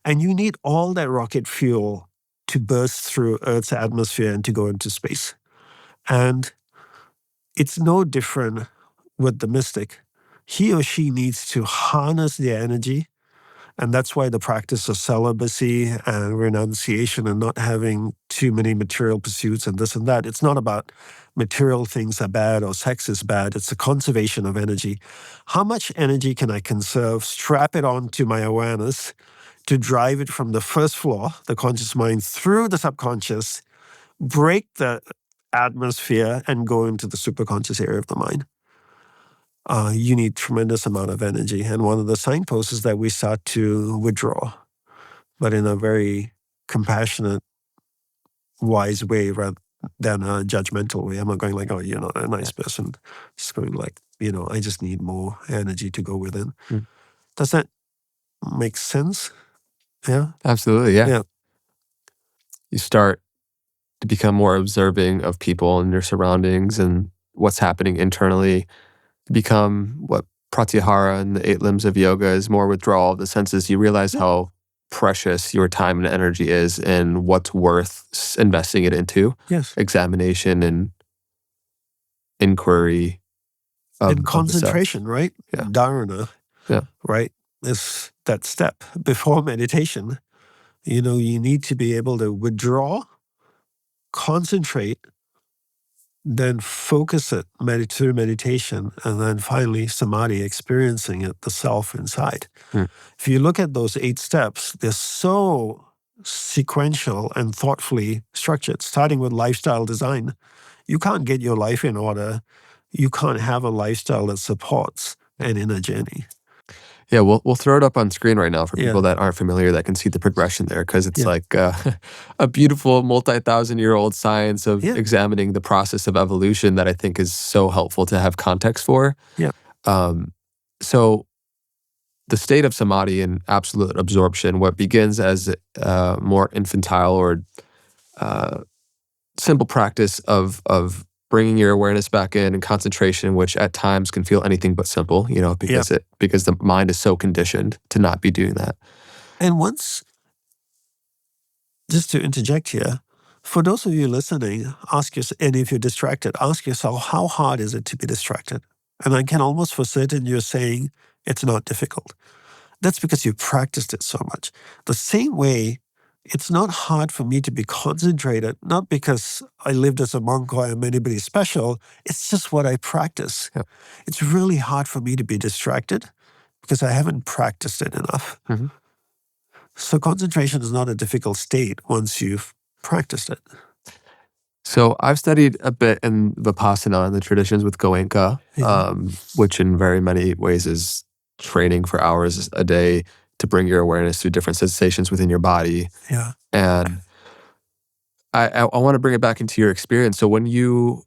And you need all that rocket fuel to burst through Earth's atmosphere and to go into space. And it's no different with the mystic. He or she needs to harness their energy. And that's why the practice of celibacy and renunciation and not having too many material pursuits and this and that. It's not about material things are bad or sex is bad. It's the conservation of energy. How much energy can I conserve, strap it onto my awareness to drive it from the first floor, the conscious mind, through the subconscious, break the atmosphere and go into the superconscious area of the mind? You need tremendous amount of energy. And one of the signposts is that we start to withdraw, but in a very compassionate, wise way rather than a judgmental way. I'm not going like, oh, you're not a nice person. Just going like, I just need more energy to go within. Does that make sense? Yeah? Absolutely, yeah. Yeah. You start to become more observing of people and their surroundings and what's happening internally. Become what Pratyahara and the 8 limbs of yoga is, more withdrawal of the senses. You realize how precious your time and energy is and what's worth investing it into. Yes. Examination and inquiry and concentration, right? Yeah. Dharana, right? Is that step before meditation. You need to be able to withdraw, concentrate, then focus it through meditation, and then finally samadhi, experiencing it, the self inside. If you look at those 8 steps, they're so sequential and thoughtfully structured, starting with lifestyle design. You can't get your life in order. You can't have a lifestyle that supports an inner journey. Yeah, we'll throw it up on screen right now for people that aren't familiar that can see the progression there, because it's like a beautiful multi-thousand-year-old science of examining the process of evolution that I think is so helpful to have context for. Yeah. So the state of samadhi and absolute absorption, what begins as more infantile or simple practice of bringing your awareness back in and concentration, which at times can feel anything but simple, Yeah. because the mind is so conditioned to not be doing that. And just to interject here, for those of you listening, ask yourself, and if you're distracted, ask yourself, how hard is it to be distracted? And I can almost for certain you're saying it's not difficult. That's because you practiced it so much. The same way, it's not hard for me to be concentrated, not because I lived as a monk or I'm anybody special. It's just what I practice. Yeah. It's really hard for me to be distracted because I haven't practiced it enough. Mm-hmm. So concentration is not a difficult state once you've practiced it. So I've studied a bit in Vipassana and the traditions with Goenka, which in very many ways is training for hours a day to bring your awareness to different sensations within your body. Yeah. And I want to bring it back into your experience. So when you,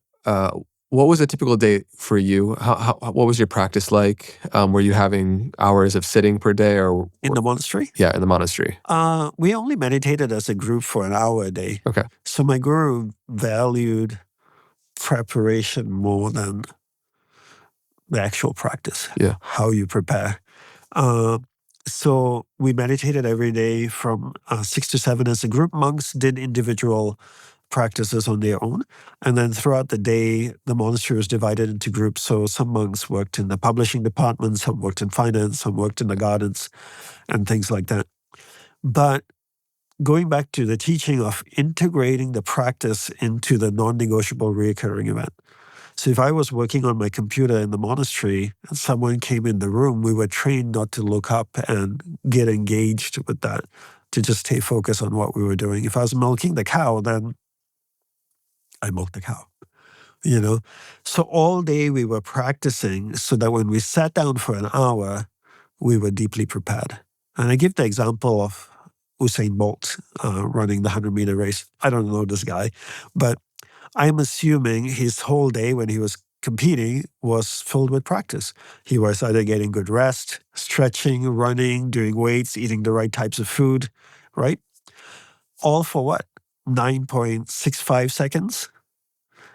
what was a typical day for you? What was your practice like? Were you having hours of sitting per day, or in the monastery? Yeah, in the monastery. We only meditated as a group for an hour a day. Okay. So my guru valued preparation more than the actual practice. Yeah. How you prepare. So we meditated every day from 6 to 7 as a group. Monks did individual practices on their own. And then throughout the day, the monastery was divided into groups. So some monks worked in the publishing department, some worked in finance, some worked in the gardens and things like that. But going back to the teaching of integrating the practice into the non-negotiable recurring event. So if I was working on my computer in the monastery and someone came in the room, we were trained not to look up and get engaged with that, to just stay focused on what we were doing. If I was milking the cow, then I milked the cow, So all day we were practicing so that when we sat down for an hour, we were deeply prepared. And I give the example of Usain Bolt running the 100-meter race. I don't know this guy, but I'm assuming his whole day when he was competing was filled with practice. He was either getting good rest, stretching, running, doing weights, eating the right types of food, right? All for what? 9.65 seconds?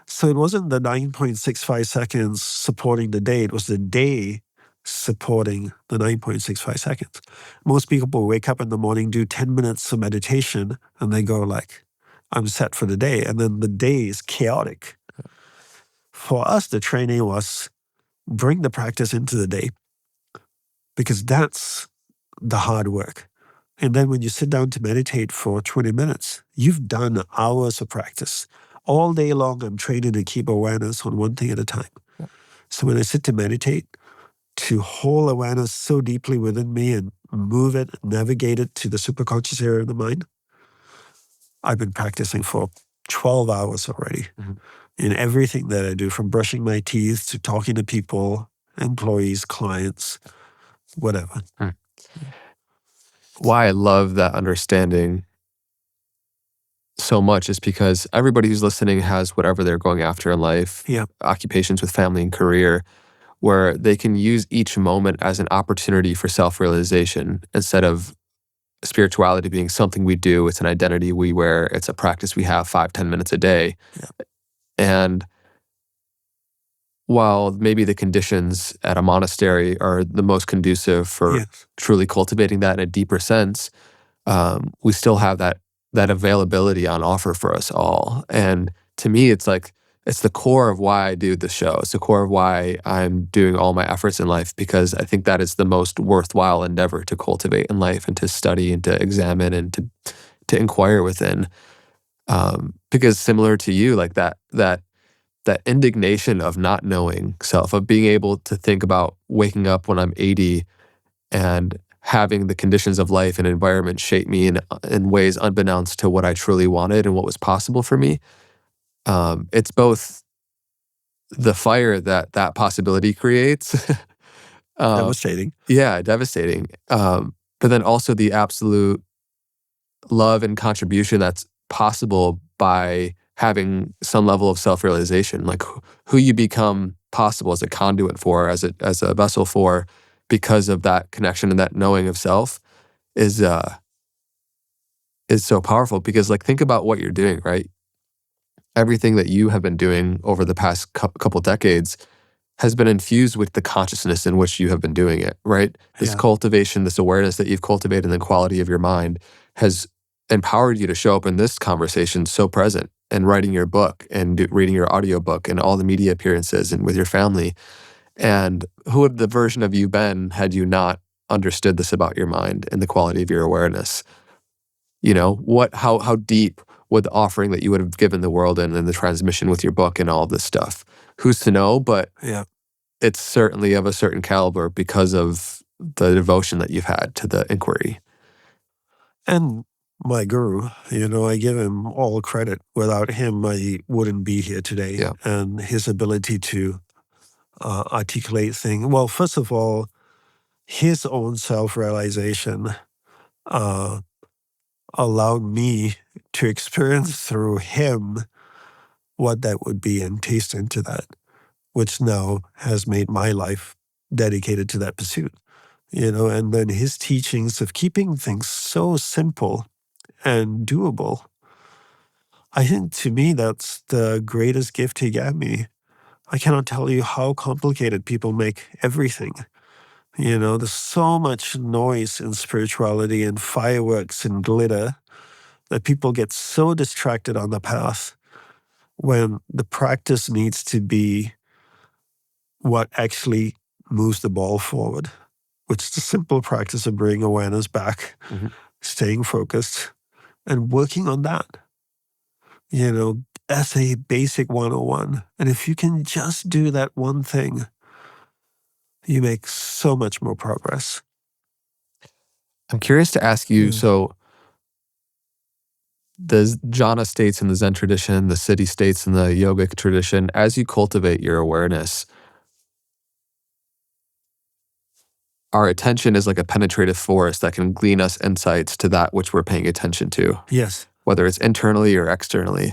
So it wasn't the 9.65 seconds supporting the day, it was the day supporting the 9.65 seconds. Most people wake up in the morning, do 10 minutes of meditation, and they go like, I'm set for the day. And then the day is chaotic. For us, the training was bring the practice into the day because that's the hard work. And then when you sit down to meditate for 20 minutes, you've done hours of practice. All day long, I'm training to keep awareness on one thing at a time. Yeah. So when I sit to meditate, to hold awareness so deeply within me and move it, navigate it to the superconscious area of the mind, I've been practicing for 12 hours already. Mm-hmm. In everything that I do, from brushing my teeth to talking to people, employees, clients, whatever. Mm. Why I love that understanding so much is because everybody who's listening has whatever they're going after in life, occupations with family and career, where they can use each moment as an opportunity for self-realization instead of spirituality being something we do. It's an identity we wear. It's a practice we have 5-10 minutes a day. Yeah. And while maybe the conditions at a monastery are the most conducive for truly cultivating that in a deeper sense, we still have that availability on offer for us all. And to me, it's like, it's the core of why I do the show. It's the core of why I'm doing all my efforts in life, because I think that is the most worthwhile endeavor to cultivate in life and to study and to examine and to inquire within. Because similar to you, like that indignation of not knowing self, of being able to think about waking up when I'm 80 and having the conditions of life and environment shape me in ways unbeknownst to what I truly wanted and what was possible for me. It's both the fire that possibility creates. Devastating. Yeah, devastating. But then also the absolute love and contribution that's possible by having some level of self-realization, like who you become possible as a conduit for, as a vessel for, because of that connection and that knowing of self is so powerful. Because like, think about what you're doing, right? Everything that you have been doing over the past couple decades has been infused with the consciousness in which you have been doing it, right? This Yeah. cultivation, this awareness that you've cultivated in the quality of your mind has empowered you to show up in this conversation so present, and writing your book and reading your audiobook and all the media appearances and with your family. And who would the version of you been had you not understood this about your mind and the quality of your awareness? You know, how deep would the offering that you would have given the world and the transmission with your book and all of this stuff? Who's to know? But Yeah. it's certainly of a certain caliber because of the devotion that you've had to the inquiry. And my guru, I give him all credit. Without him, I wouldn't be here today. Yeah. And his ability to articulate things. Well, first of all, his own self-realization allowed me to experience through him what that would be and taste into that, which now has made my life dedicated to that pursuit. And then his teachings of keeping things so simple and doable. I think to me, that's the greatest gift he gave me. I cannot tell you how complicated people make everything. There's so much noise in spirituality and fireworks and glitter that people get so distracted on the path when the practice needs to be what actually moves the ball forward, which is the simple practice of bringing awareness back, staying focused, and working on that, as a basic 101. And if you can just do that one thing, you make so much more progress. I'm curious to ask you, so the jhana states in the Zen tradition, the siddhi states in the yogic tradition, as you cultivate your awareness, our attention is like a penetrative force that can glean us insights to that which we're paying attention to. Yes. Whether it's internally or externally.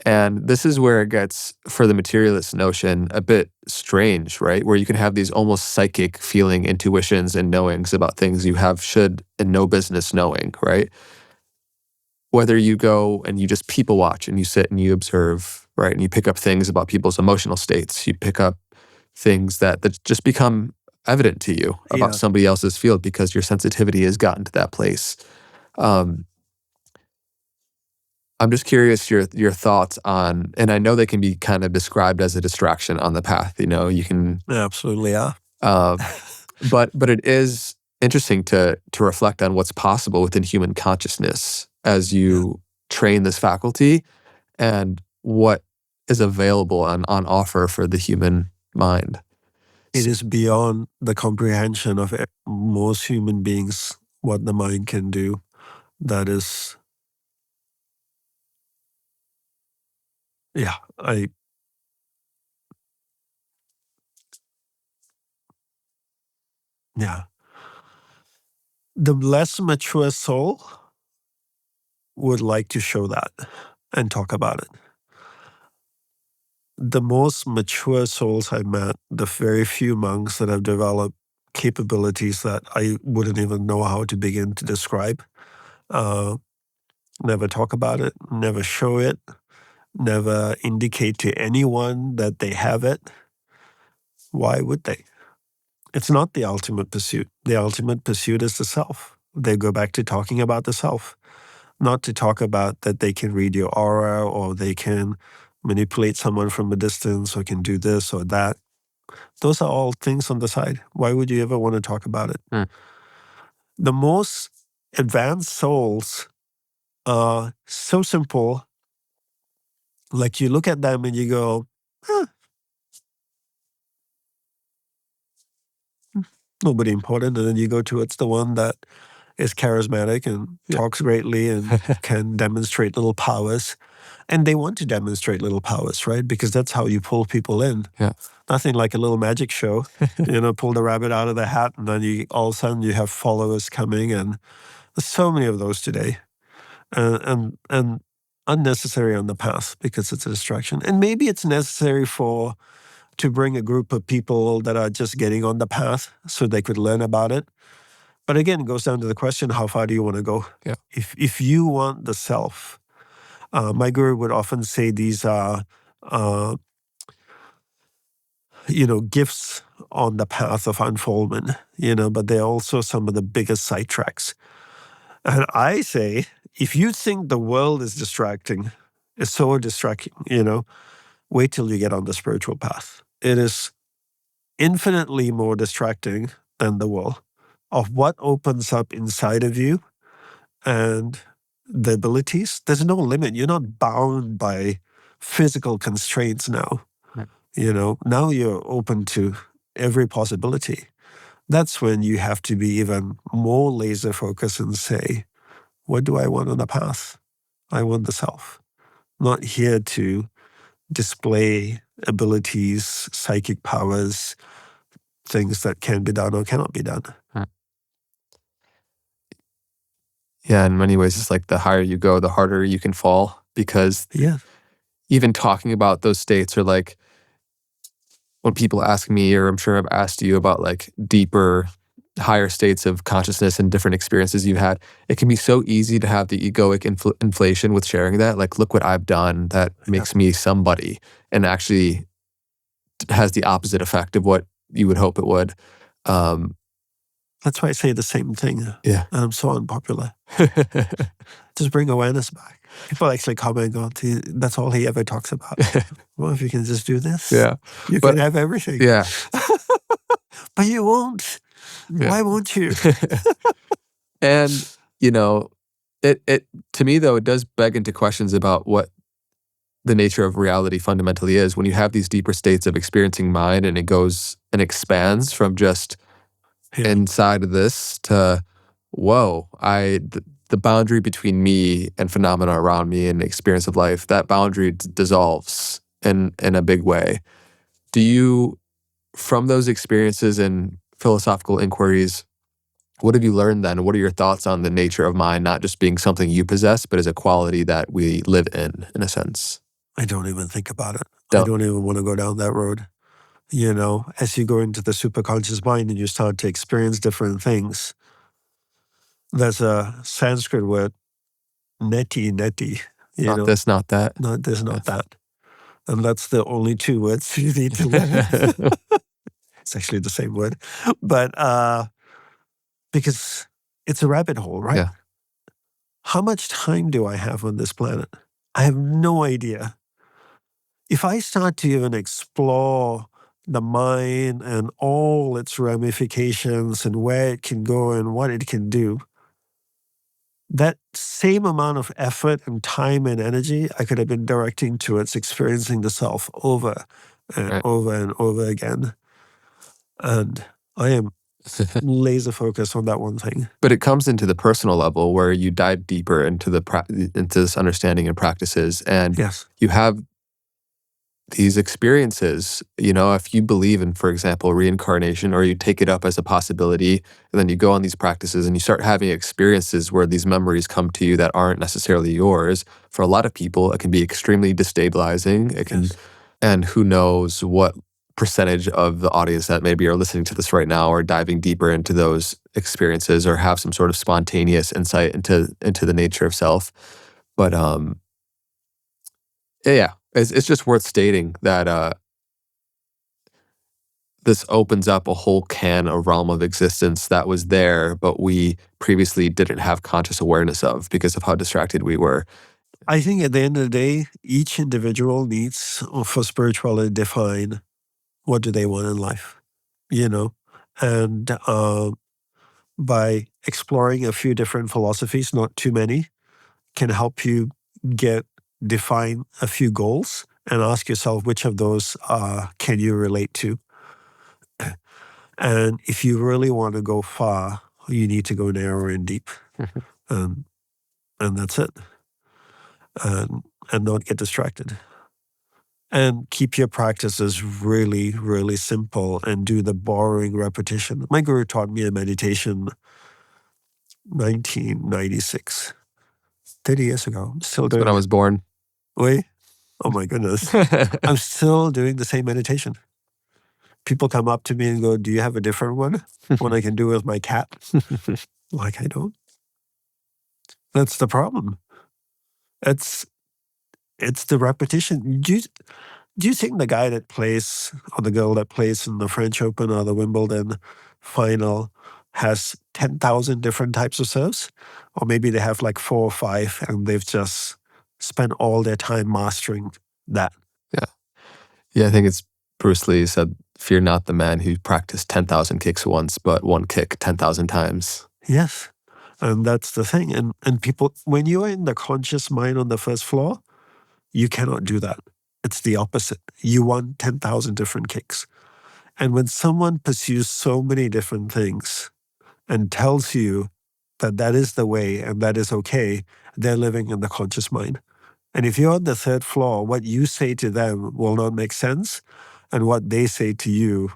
And this is where it gets, for the materialist notion, a bit strange, right? Where you can have these almost psychic feeling intuitions and knowings about things you should and no business knowing, right? Whether you go and you just people watch and you sit and you observe, right? And you pick up things about people's emotional states. You pick up things that just become evident to you about somebody else's field because your sensitivity has gotten to that place. I'm just curious your thoughts on, and I know they can be kind of described as a distraction on the path. You can absolutely, yeah. But it is interesting to reflect on what's possible within human consciousness as you train this faculty, and what is available on offer for the human mind. It is beyond the comprehension of most human beings what the mind can do. That is, yeah, the less mature soul would like to show that and talk about it. The most mature souls I met, the very few monks that have developed capabilities that I wouldn't even know how to begin to describe, never talk about it, never show it, never indicate to anyone that they have it. Why would they? It's not the ultimate pursuit. The ultimate pursuit is the self. They go back to talking about the self, not to talk about that they can read your aura or they can manipulate someone from a distance or can do this or that. Those are all things on the side. Why would you ever want to talk about it? The most advanced souls are so simple. Like you look at them and you go, nobody important. And then you go towards the one that is charismatic and talks greatly and can demonstrate little powers. And they want to demonstrate little powers, right? Because that's how you pull people in. Yeah. Nothing like a little magic show, pull the rabbit out of the hat and then all of a sudden you have followers coming, and there's so many of those today. And unnecessary on the path because it's a distraction. And maybe it's necessary for to bring a group of people that are just getting on the path so they could learn about it. But again, it goes down to the question, how far do you want to go? Yeah. If you want the self, my guru would often say these are, gifts on the path of unfoldment, but they're also some of the biggest sidetracks. And I say, if you think the world is distracting, it's so distracting, wait till you get on the spiritual path. It is infinitely more distracting than the world of what opens up inside of you and the abilities. There's no limit. You're not bound by physical constraints now. Right. Now you're open to every possibility. That's when you have to be even more laser focused and say, what do I want on the path? I want the self. Not here to display abilities, psychic powers, things that can be done or cannot be done. Yeah, in many ways, it's like the higher you go, the harder you can fall, because even talking about those states, or like when people ask me, or I'm sure I've asked you about like deeper, higher states of consciousness and different experiences you've had, it can be so easy to have the egoic inflation with sharing that. Like, look what I've done that makes me somebody, and actually has the opposite effect of what you would hope it would. That's why I say the same thing. Yeah. And I'm so unpopular. Just bring awareness back. People actually comment on, that's all he ever talks about. Well, if you can just do this, you can have everything. Yeah. But you won't. Yeah. Why won't you? And, it to me, though, it does beg into questions about what the nature of reality fundamentally is. When you have these deeper states of experiencing mind, and it goes and expands from just inside of this to, whoa, the boundary between me and phenomena around me and the experience of life, that boundary dissolves in a big way. Do you, from those experiences and philosophical inquiries, what have you learned then? What are your thoughts on the nature of mind, not just being something you possess, but as a quality that we live in a sense? I don't even think about it. I don't even want to go down that road. As you go into the superconscious mind and you start to experience different things, there's a Sanskrit word, neti. Not this, not that. Not this, not that. And that's the only two words you need to learn. It's actually the same word. But because it's a rabbit hole, right? Yeah. How much time do I have on this planet? I have no idea. If I start to even explore the mind and all its ramifications and where it can go and what it can do, that same amount of effort and time and energy I could have been directing towards experiencing the self over and over and over again. And I am laser focused on that one thing. But it comes into the personal level where you dive deeper into into this understanding and practices, and you have these experiences. If you believe in, for example, reincarnation, or you take it up as a possibility, and then you go on these practices and you start having experiences where these memories come to you that aren't necessarily yours. For a lot of people, it can be extremely destabilizing. It can, and who knows what percentage of the audience that maybe are listening to this right now are diving deeper into those experiences, or have some sort of spontaneous insight into the nature of self. But it's just worth stating that this opens up a whole a realm of existence that was there, but we previously didn't have conscious awareness of because of how distracted we were. I think at the end of the day, each individual needs, for spirituality, to define what do they want in life, and by exploring a few different philosophies, not too many, can help you define a few goals and ask yourself which of those can you relate to. And if you really want to go far, you need to go narrow and deep. And that's it. And not get distracted. And keep your practices really, really simple and do the boring repetition. My guru taught me a meditation 1996, 30 years ago. Still doing when I was born. Wait. Oh my goodness. I'm still doing the same meditation. People come up to me and go, "Do you have a different one? One I can do with my cat?" Like, I don't. That's the problem. It's the repetition. Do you think the guy that plays, or the girl that plays in the French Open or the Wimbledon final has 10,000 different types of serves? Or maybe they have like 4 or 5 and they've just spent all their time mastering that. Yeah. Yeah, I think it's Bruce Lee said, "Fear not the man who practiced 10,000 kicks once, but one kick 10,000 times." Yes. And that's the thing. And people, when you are in the conscious mind on the first floor, you cannot do that. It's the opposite. You want 10,000 different kicks. And when someone pursues so many different things and tells you that that is the way and that is okay, they're living in the conscious mind. And if you're on the third floor, what you say to them will not make sense, and what they say to you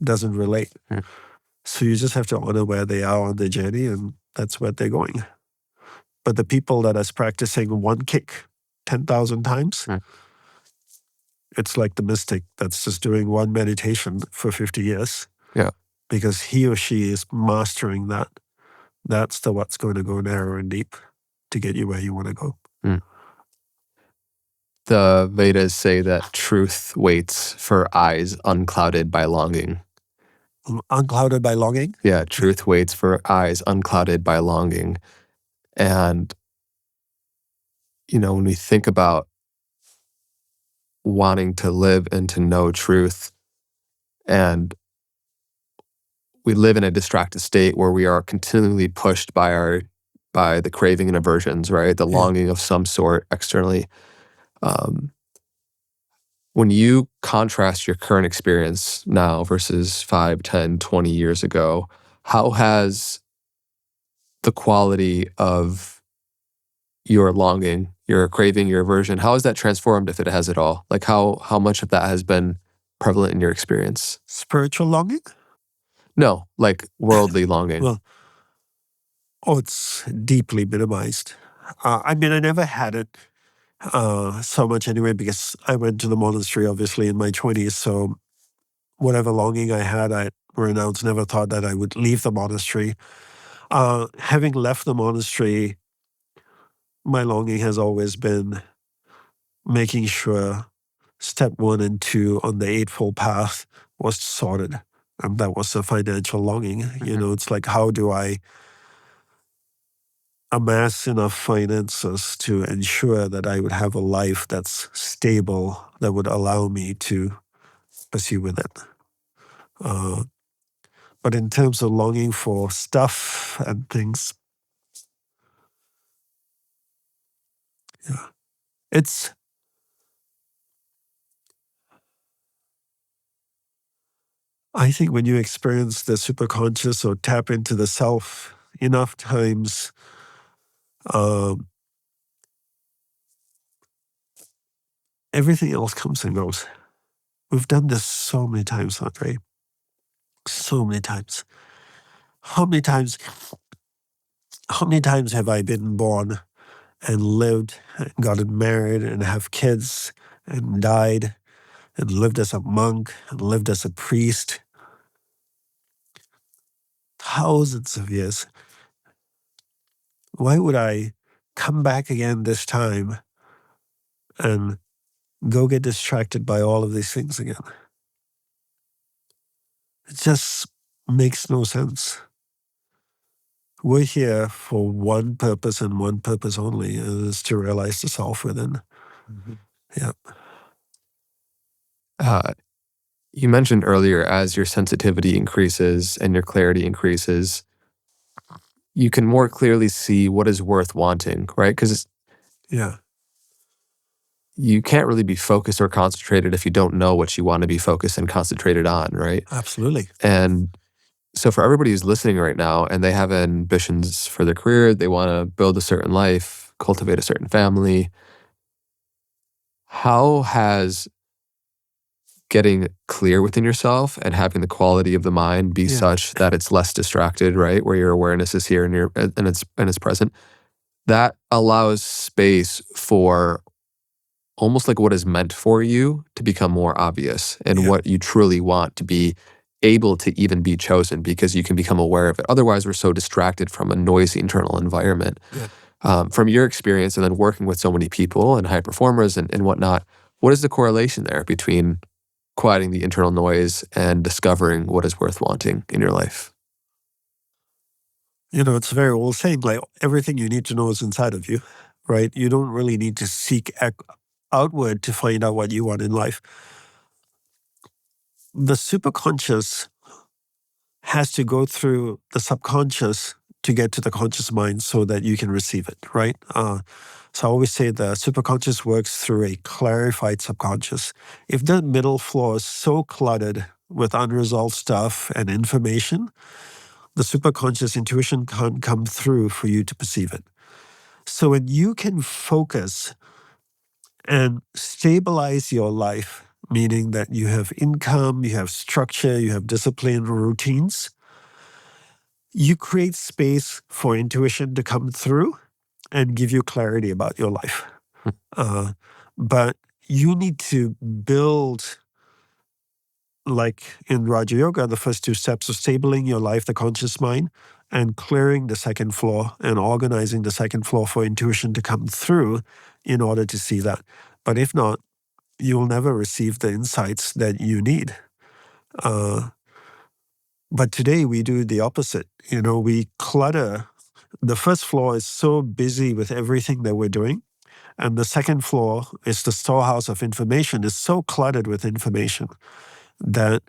doesn't relate. Hmm. So you just have to honor where they are on the journey, and that's where they're going. But the people that is practicing one kick 10,000 times, Hmm. it's like the mystic that's just doing one meditation for 50 years. Yeah. Because he or she is mastering that. That's what's going to go narrow and deep to get you where you want to go. Hmm. The Vedas say that truth waits for eyes unclouded by longing. Unclouded by longing? Yeah, truth waits for eyes unclouded by longing. And, when we think about wanting to live and to know truth, and we live in a distracted state where we are continually pushed by the craving and aversions, right? The Yeah. longing of some sort externally. When you contrast your current experience now versus 5, 10, 20 years ago, how has the quality of your longing, your craving, your aversion, how has that transformed, if it has at all? Like how much of that has been prevalent in your experience? Spiritual longing? No, like worldly longing. Well, it's deeply minimized. I never had it so much anyway, because I went to the monastery, obviously, in my 20s. So whatever longing I had, I renounced, never thought that I would leave the monastery. Having left the monastery, my longing has always been making sure step 1 and 2 on the Eightfold Path was sorted. And that was the financial longing. It's like, how do I amass enough finances to ensure that I would have a life that's stable, that would allow me to pursue with it. But in terms of longing for stuff and things, yeah, I think when you experience the superconscious or tap into the self enough times, everything else comes and goes. We've done this so many times, Andre. So many times. How many times have I been born and lived and gotten married and have kids and died and lived as a monk and lived as a priest? Thousands of years. Why would I come back again this time and go get distracted by all of these things again? It just makes no sense. We're here for one purpose and one purpose only, and it's to realize the self within. Mm-hmm. Yeah. You mentioned earlier, as your sensitivity increases and your clarity increases, you can more clearly see what is worth wanting, right? Because Yeah. you can't really be focused or concentrated if you don't know what you want to be focused and concentrated on, right? Absolutely. And so for everybody who's listening right now and they have ambitions for their career, they want to build a certain life, cultivate a certain family, how has getting clear within yourself and having the quality of the mind be such that it's less distracted, right? Where your awareness is here and it's present, that allows space for almost like what is meant for you to become more obvious, and what you truly want to be able to even be chosen, because you can become aware of it. Otherwise, we're so distracted from a noisy internal environment. From your experience and then working with so many people and high performers and whatnot, what is the correlation there between quieting the internal noise and discovering what is worth wanting in your life? It's a very old saying, like everything you need to know is inside of you, right? You don't really need to seek outward to find out what you want in life. The superconscious has to go through the subconscious to get to the conscious mind so that you can receive it, right? So I always say the superconscious works through a clarified subconscious. If the middle floor is so cluttered with unresolved stuff and information, the superconscious intuition can't come through for you to perceive it. So when you can focus and stabilize your life, meaning that you have income, you have structure, you have discipline, routines, you create space for intuition to come through and give you clarity about your life. But you need to build, like in Raja Yoga, the first two steps of stabilizing your life, the conscious mind, and clearing the second floor and organizing the second floor for intuition to come through in order to see that. But if not, you will never receive the insights that you need. But today we do the opposite. We clutter. The first floor is so busy with everything that we're doing. And the second floor is the storehouse of information, is so cluttered with information that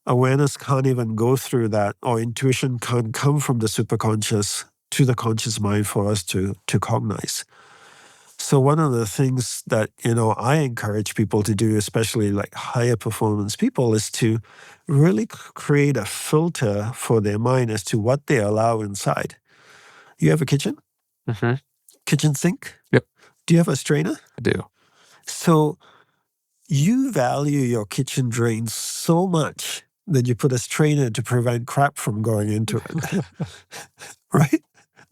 awareness can't even go through that, or intuition can't come from the superconscious to the conscious mind for us to cognize. So one of the things that, I encourage people to do, especially like higher performance people, is to really create a filter for their mind as to what they allow inside. You have a kitchen? Mm-hmm. Kitchen sink? Yep. Do you have a strainer? I do. So you value your kitchen drain so much that you put a strainer to prevent crap from going into it. Right?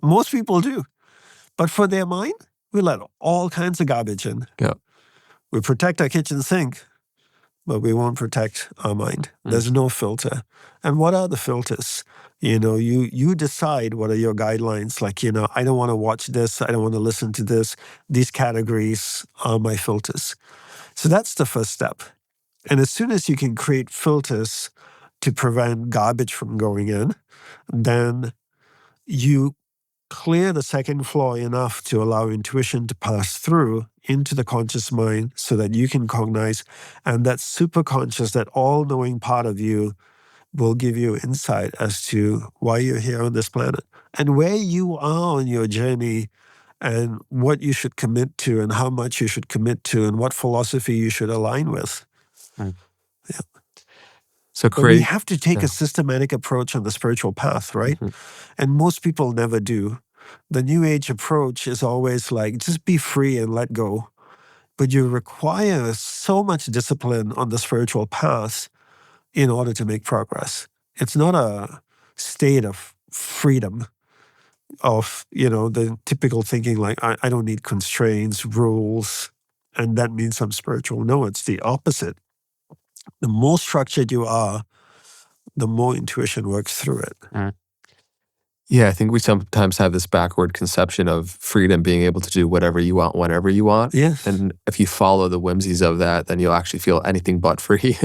Most people do. But for their mind, we let all kinds of garbage in. Yeah. We protect our kitchen sink, but we won't protect our mind. There's no filter. And what are the filters? You decide what are your guidelines. Like, I don't want to watch this. I don't want to listen to this. These categories are my filters. So that's the first step. And as soon as you can create filters to prevent garbage from going in, then you clear the second floor enough to allow intuition to pass through into the conscious mind so that you can cognize. And that superconscious, that all-knowing part of you, will give you insight as to why you're here on this planet and where you are on your journey and what you should commit to and how much you should commit to and what philosophy you should align with. Yeah. So But we have to take a systematic approach on the spiritual path, right? And most people never do. The New Age approach is always like, just be free and let go. But you require so much discipline on the spiritual path in order to make progress. It's not a state of freedom of, the typical thinking like, I don't need constraints, rules, and that means I'm spiritual. No, it's the opposite. The more structured you are, the more intuition works through it. Yeah, I think we sometimes have this backward conception of freedom being able to do whatever you want, whenever you want. Yes. And if you follow the whimsies of that, then you'll actually feel anything but free.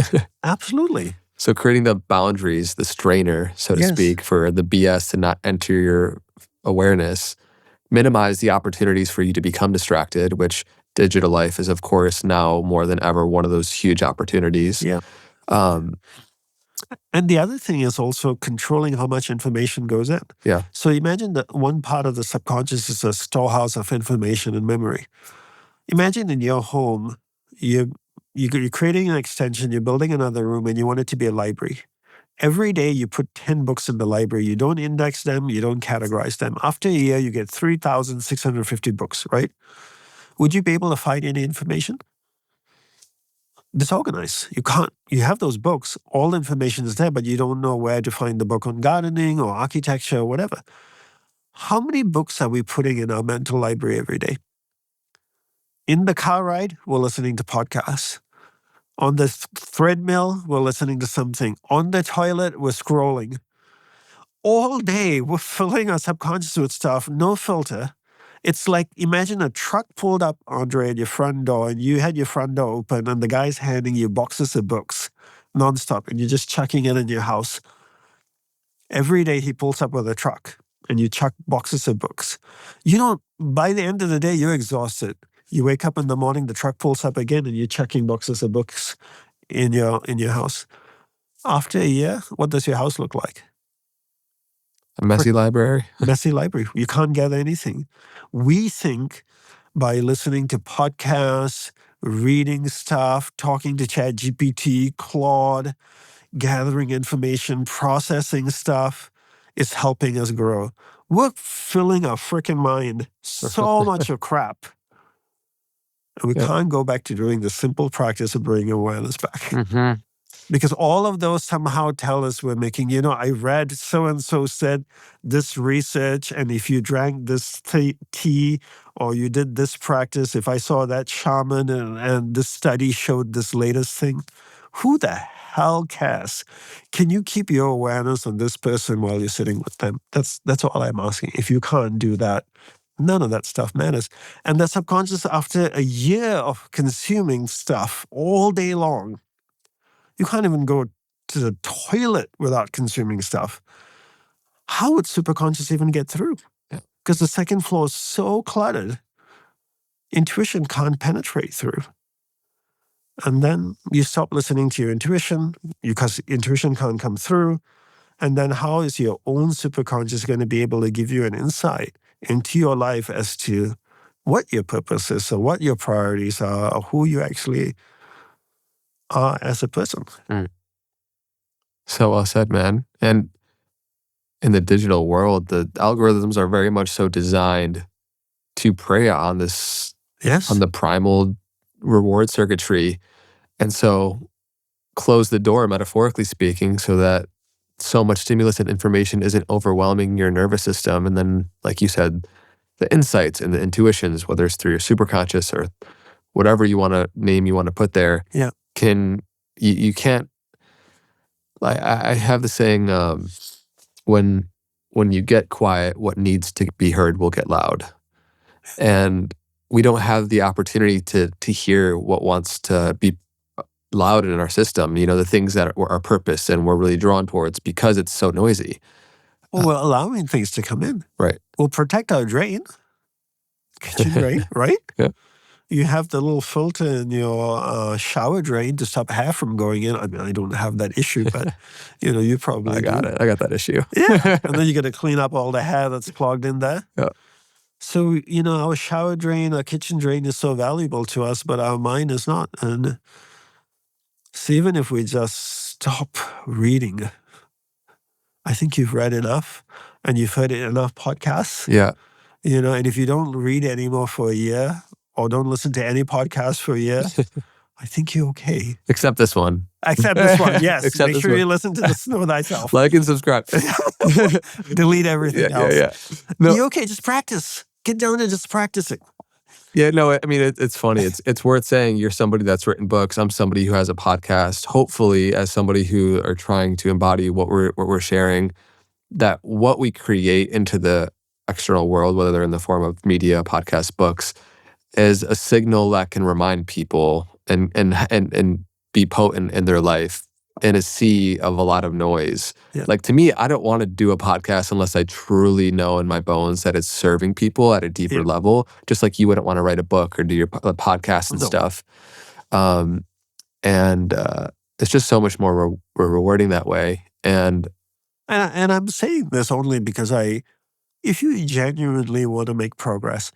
Absolutely. So creating the boundaries, the strainer, so to speak, for the BS to not enter your awareness, minimize the opportunities for you to become distracted, which digital life is, of course, now more than ever one of those huge opportunities. Yeah. And the other thing is also controlling how much information goes in. Yeah. So imagine that one part of the subconscious is a storehouse of information and memory. Imagine in your home, you're creating an extension, you're building another room, and you want it to be a library. Every day you put 10 books in the library. You don't index them, you don't categorize them. After a year, you get 3,650 books, right? Would you be able to find any information? Disorganized. You can't. You have those books, all the information is there, but you don't know where to find the book on gardening or architecture or whatever. How many books are we putting in our mental library every day? In the car ride, we're listening to podcasts. On the treadmill, we're listening to something. On the toilet, we're scrolling. All day, we're filling our subconscious with stuff, no filter. It's like, imagine a truck pulled up, Andre, at your front door, and you had your front door open, and the guy's handing you boxes of books nonstop, and you're just chucking it in your house. Every day he pulls up with a truck, and you chuck boxes of books. You don't, by the end of the day, you're exhausted. You wake up in the morning, the truck pulls up again, and you're chucking boxes of books in your house. After a year, what does your house look like? A messy library. Messy library. You can't gather anything. We think by listening to podcasts, reading stuff, talking to ChatGPT, Claude, gathering information, processing stuff is helping us grow. We're filling our freaking mind so much of crap. And we can't go back to doing the simple practice of bringing awareness back. Mm-hmm. Because all of those somehow tell us we're making, I read so-and-so said this research, and if you drank this tea or you did this practice, if I saw that shaman and this study showed this latest thing, who the hell cares? Can you keep your awareness on this person while you're sitting with them? That's all I'm asking. If you can't do that, none of that stuff matters. And the subconscious, after a year of consuming stuff all day long, you can't even go to the toilet without consuming stuff. How would superconscious even get through? Because the second floor is so cluttered, intuition can't penetrate through. And then you stop listening to your intuition because intuition can't come through. And then how is your own superconscious going to be able to give you an insight into your life as to what your purpose is or what your priorities are or who you actually are as a person? So well said, man. And in the digital world, the algorithms are very much so designed to prey on this, on the primal reward circuitry. And so close the door, metaphorically speaking, so that so much stimulus and information isn't overwhelming your nervous system. And then, like you said, the insights and the intuitions, whether it's through your superconscious or whatever you want to put there, you can't. Like I have the saying, when you get quiet, what needs to be heard will get loud, and we don't have the opportunity to hear what wants to be loud in our system. The things that are our purpose and we're really drawn towards because it's so noisy. Well, we're allowing things to come in. Right. We'll protect our drain, kitchen drain, right? Yeah. You have the little filter in your shower drain to stop hair from going in. I mean, I don't have that issue, but you probably I got do. it. I got that issue. Yeah. And then you got to clean up all the hair that's clogged in there. Yeah. So, our shower drain, our kitchen drain is so valuable to us, but our mind is not. And so even if we just stop reading, I think you've read enough and you've heard enough podcasts. Yeah. And if you don't read anymore for a year or don't listen to any podcast for a year, I think you're okay. Except this one. Except this one, yes. Except Make sure you listen to the Snow Thyself. Like and subscribe. Delete everything else. Yeah. No. You're okay, just practice. Get down to just practicing. Yeah, no, I mean, it's funny. It's worth saying you're somebody that's written books. I'm somebody who has a podcast. Hopefully, as somebody who are trying to embody what we're sharing, that what we create into the external world, whether they're in the form of media, podcasts, books, is a signal that can remind people and be potent in their life in a sea of a lot of noise. Yeah. Like, to me, I don't want to do a podcast unless I truly know in my bones that it's serving people at a deeper level, just like you wouldn't want to write a book or do your podcast and stuff. And it's just so much more rewarding that way. And I'm saying this only because if you genuinely want to make progress,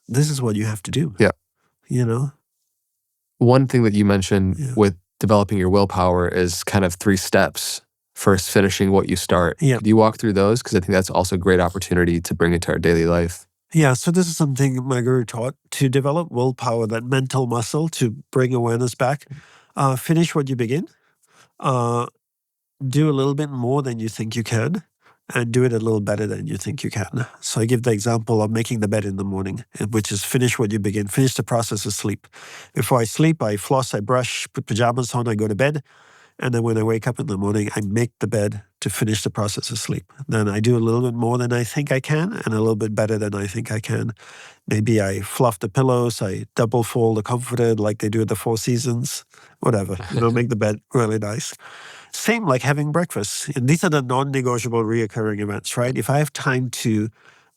this is what you have to do. Yeah. One thing that you mentioned with developing your willpower is kind of 3 steps. First, finishing what you start. Yeah. Do you walk through those? Because I think that's also a great opportunity to bring it to our daily life. Yeah, so this is something my guru taught, to develop willpower, that mental muscle to bring awareness back. Finish what you begin. Do a little bit more than you think you can. and do it a little better than you think you can. So I give the example of making the bed in the morning, which is finish what you begin, finish the process of sleep. Before I sleep, I floss, I brush, put pajamas on, I go to bed. And then when I wake up in the morning, I make the bed to finish the process of sleep. Then I do a little bit more than I think I can and a little bit better than I think I can. Maybe I fluff the pillows, I double fold the comforter like they do at the Four Seasons, whatever, make the bed really nice. Same like having breakfast. And these are the non-negotiable reoccurring events, right? If I have time to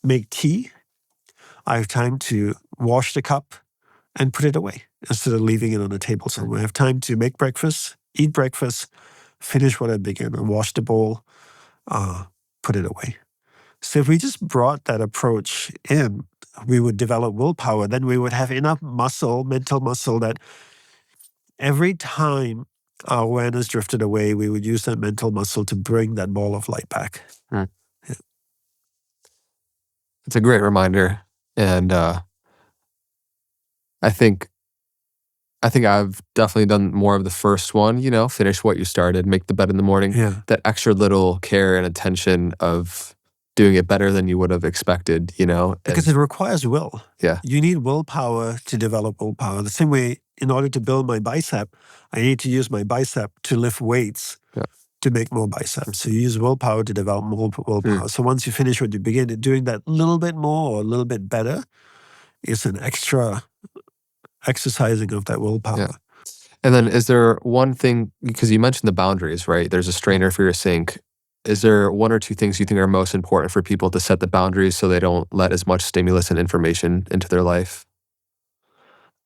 make tea, I have time to wash the cup and put it away instead of leaving it on the table somewhere. I have time to make breakfast, eat breakfast, finish what I began, and wash the bowl, put it away. So if we just brought that approach in, we would develop willpower. Then we would have enough muscle, mental muscle, that every time our awareness drifted away, we would use that mental muscle to bring that ball of light back. Mm. Yeah. It's a great reminder. And I think I've definitely done more of the first one, finish what you started, make the bed in the morning. Yeah. That extra little care and attention of doing it better than you would have expected, Because it requires will. Yeah. You need willpower to develop willpower. The same way, in order to build my bicep, I need to use my bicep to lift weights to make more biceps. So you use willpower to develop more willpower. So once you finish what you begin, doing that little bit more or a little bit better is an extra exercising of that willpower. Yeah. And then is there one thing, because you mentioned the boundaries, right? There's a strainer for your sink. Is there one or two things you think are most important for people to set the boundaries so they don't let as much stimulus and information into their life?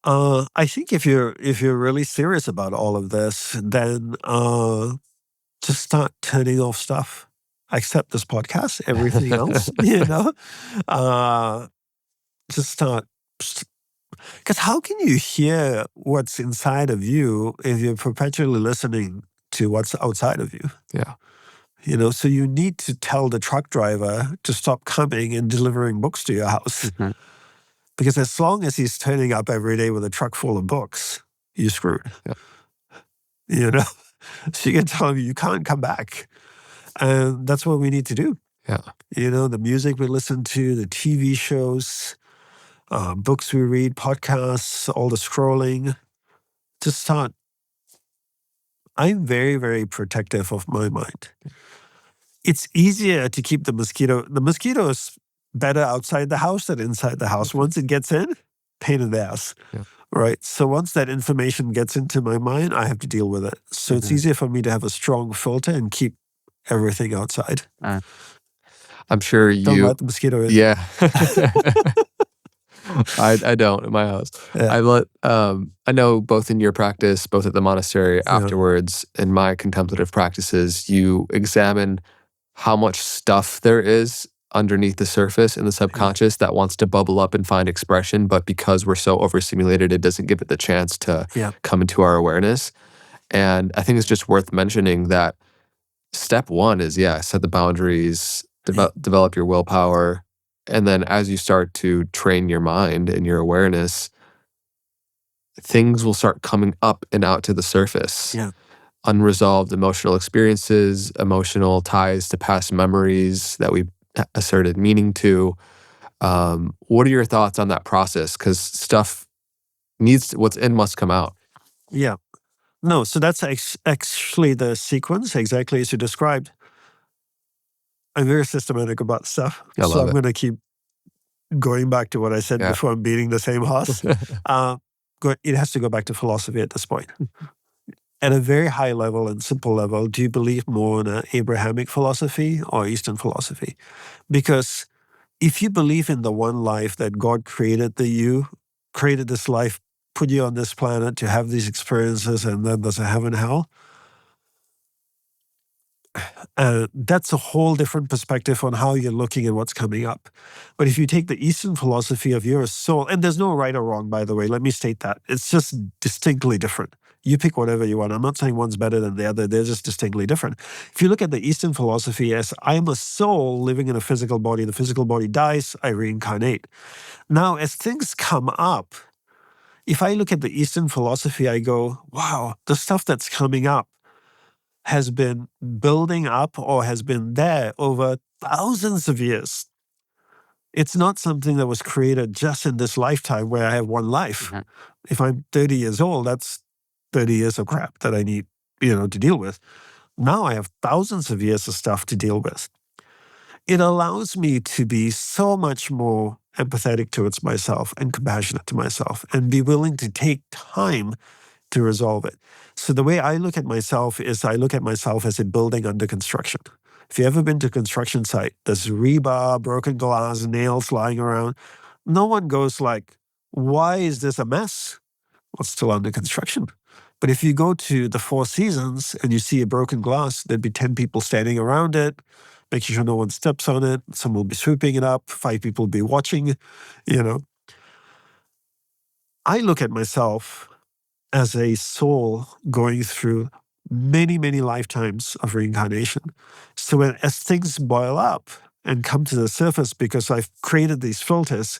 I think if you're really serious about all of this, then just start turning off stuff. Except this podcast, everything else, just start. Because how can you hear what's inside of you if you're perpetually listening to what's outside of you? Yeah. So you need to tell the truck driver to stop coming and delivering books to your house. Mm-hmm. Because as long as he's turning up every day with a truck full of books, you're screwed. Yeah. So you can tell him you can't come back. And that's what we need to do. Yeah. The music we listen to, the TV shows, books we read, podcasts, all the scrolling. Just start. I'm very, very protective of my mind. It's easier to keep the mosquito. The mosquito is better outside the house than inside the house. Once it gets in, pain in the ass. Yeah. Right? So once that information gets into my mind, I have to deal with it. So it's easier for me to have a strong filter and keep everything outside. I'm sure Don't let the mosquito in. Yeah. I don't in my house. Yeah. I know both in your practice, both at the monastery afterwards, in my contemplative practices, you examine how much stuff there is underneath the surface in the subconscious that wants to bubble up and find expression, but because we're so overstimulated, it doesn't give it the chance to come into our awareness. And I think it's just worth mentioning that step one is, set the boundaries, develop your willpower. And then as you start to train your mind and your awareness, things will start coming up and out to the surface. Yeah. Unresolved emotional experiences, emotional ties to past memories that we asserted meaning to. What are your thoughts on that process? Because stuff what's in must come out. Yeah. No, so that's actually the sequence, exactly as you described. I'm very systematic about stuff. So I'm going to keep going back to what I said before. I'm beating the same horse. It has to go back to philosophy at this point. At a very high level and simple level, do you believe more in an Abrahamic philosophy or Eastern philosophy? Because if you believe in the one life that God created created this life, put you on this planet to have these experiences, and then there's a heaven, hell, that's a whole different perspective on how you're looking at what's coming up. But if you take the Eastern philosophy of your soul, and there's no right or wrong, by the way, let me state that. It's just distinctly different. You pick whatever you want. I'm not saying one's better than the other. They're just distinctly different. If you look at the Eastern philosophy as I'm a soul living in a physical body, the physical body dies, I reincarnate. Now, as things come up, if I look at the Eastern philosophy, I go, wow, the stuff that's coming up, has been building up or has been there over thousands of years. It's not something that was created just in this lifetime where I have one life. Mhm. If I'm 30 years old, that's 30 years of crap that I need, to deal with. Now I have thousands of years of stuff to deal with. It allows me to be so much more empathetic towards myself and compassionate to myself and be willing to take time to resolve it. So the way I look at myself is I look at myself as a building under construction. If you've ever been to a construction site, there's rebar, broken glass, nails lying around. No one goes like, why is this a mess? Well, it's still under construction. But if you go to the Four Seasons and you see a broken glass, there'd be 10 people standing around it, making sure no one steps on it. Some will be sweeping it up. 5 people will be watching, I look at myself as a soul going through many, many lifetimes of reincarnation. So as things boil up and come to the surface because I've created these filters,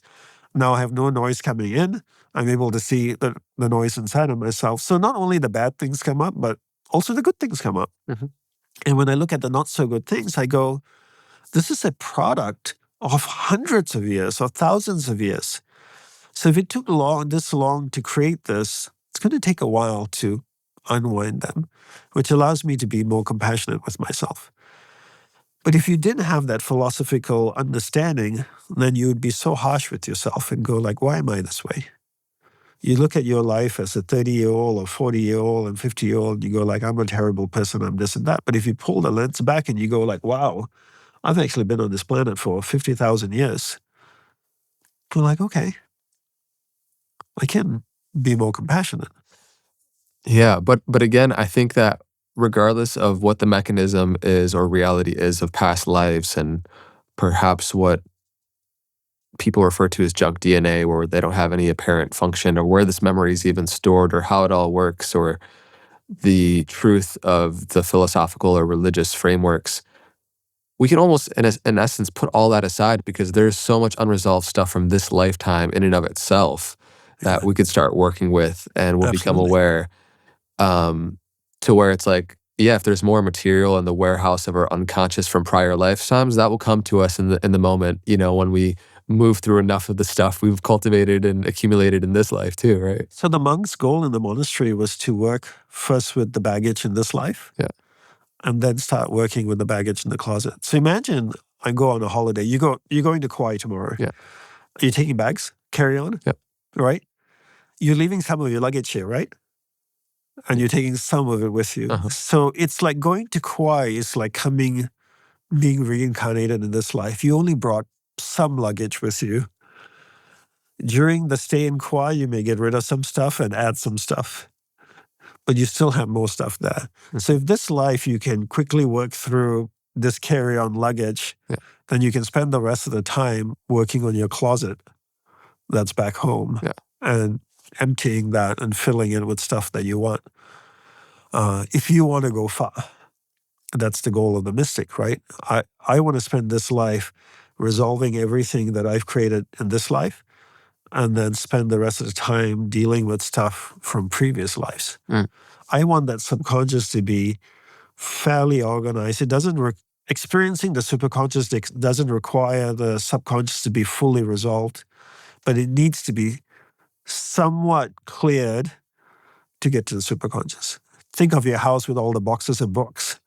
now I have no noise coming in. I'm able to see the noise inside of myself. So not only the bad things come up, but also the good things come up. Mhm. And when I look at the not so good things, I go, this is a product of hundreds of years or thousands of years. So if it took this long to create this, it's going to take a while to unwind them, which allows me to be more compassionate with myself. But if you didn't have that philosophical understanding, then you would be so harsh with yourself and go like, why am I this way? You look at your life as a 30-year-old or 40-year-old and 50-year-old, you go like, I'm a terrible person, I'm this and that. But if you pull the lens back and you go like, wow, I've actually been on this planet for 50,000 years. You're like, okay, I can be more compassionate. Yeah, but again, I think that regardless of what the mechanism is or reality is of past lives and perhaps what people refer to as junk DNA, where they don't have any apparent function, or where this memory is even stored, or how it all works, or the truth of the philosophical or religious frameworks, we can almost, in essence, put all that aside because there's so much unresolved stuff from this lifetime in and of itself that Yeah. we could start working with, and we'll become Absolutely. aware, to where it's like, yeah, if there's more material in the warehouse of our unconscious from prior lifetimes, that will come to us in the moment, when we move through enough of the stuff we've cultivated and accumulated in this life too, right? So the monk's goal in the monastery was to work first with the baggage in this life, Yeah. and then start working with the baggage in the closet. So imagine I go on a holiday. You're going to Kauai tomorrow. Yeah. Are you taking bags? Carry on? Yep. Right? You're leaving some of your luggage here, right? And you're taking some of it with you. Uh-huh. So it's like going to Kauai is like being reincarnated in this life. You only brought some luggage with you. During the stay in Kauai, you may get rid of some stuff and add some stuff, but you still have more stuff there. So if this life you can quickly work through this carry-on luggage, Yeah. then you can spend the rest of the time working on your closet that's back home Yeah. and emptying that and filling it with stuff that you want. If you want to go far, that's the goal of the mystic, right? I want to spend this life resolving everything that I've created in this life, and then spend the rest of the time dealing with stuff from previous lives. Mm. I want that subconscious to be fairly organized. It doesn't experiencing the superconscious doesn't require the subconscious to be fully resolved, but it needs to be somewhat cleared to get to the superconscious. Think of your house with all the boxes of books.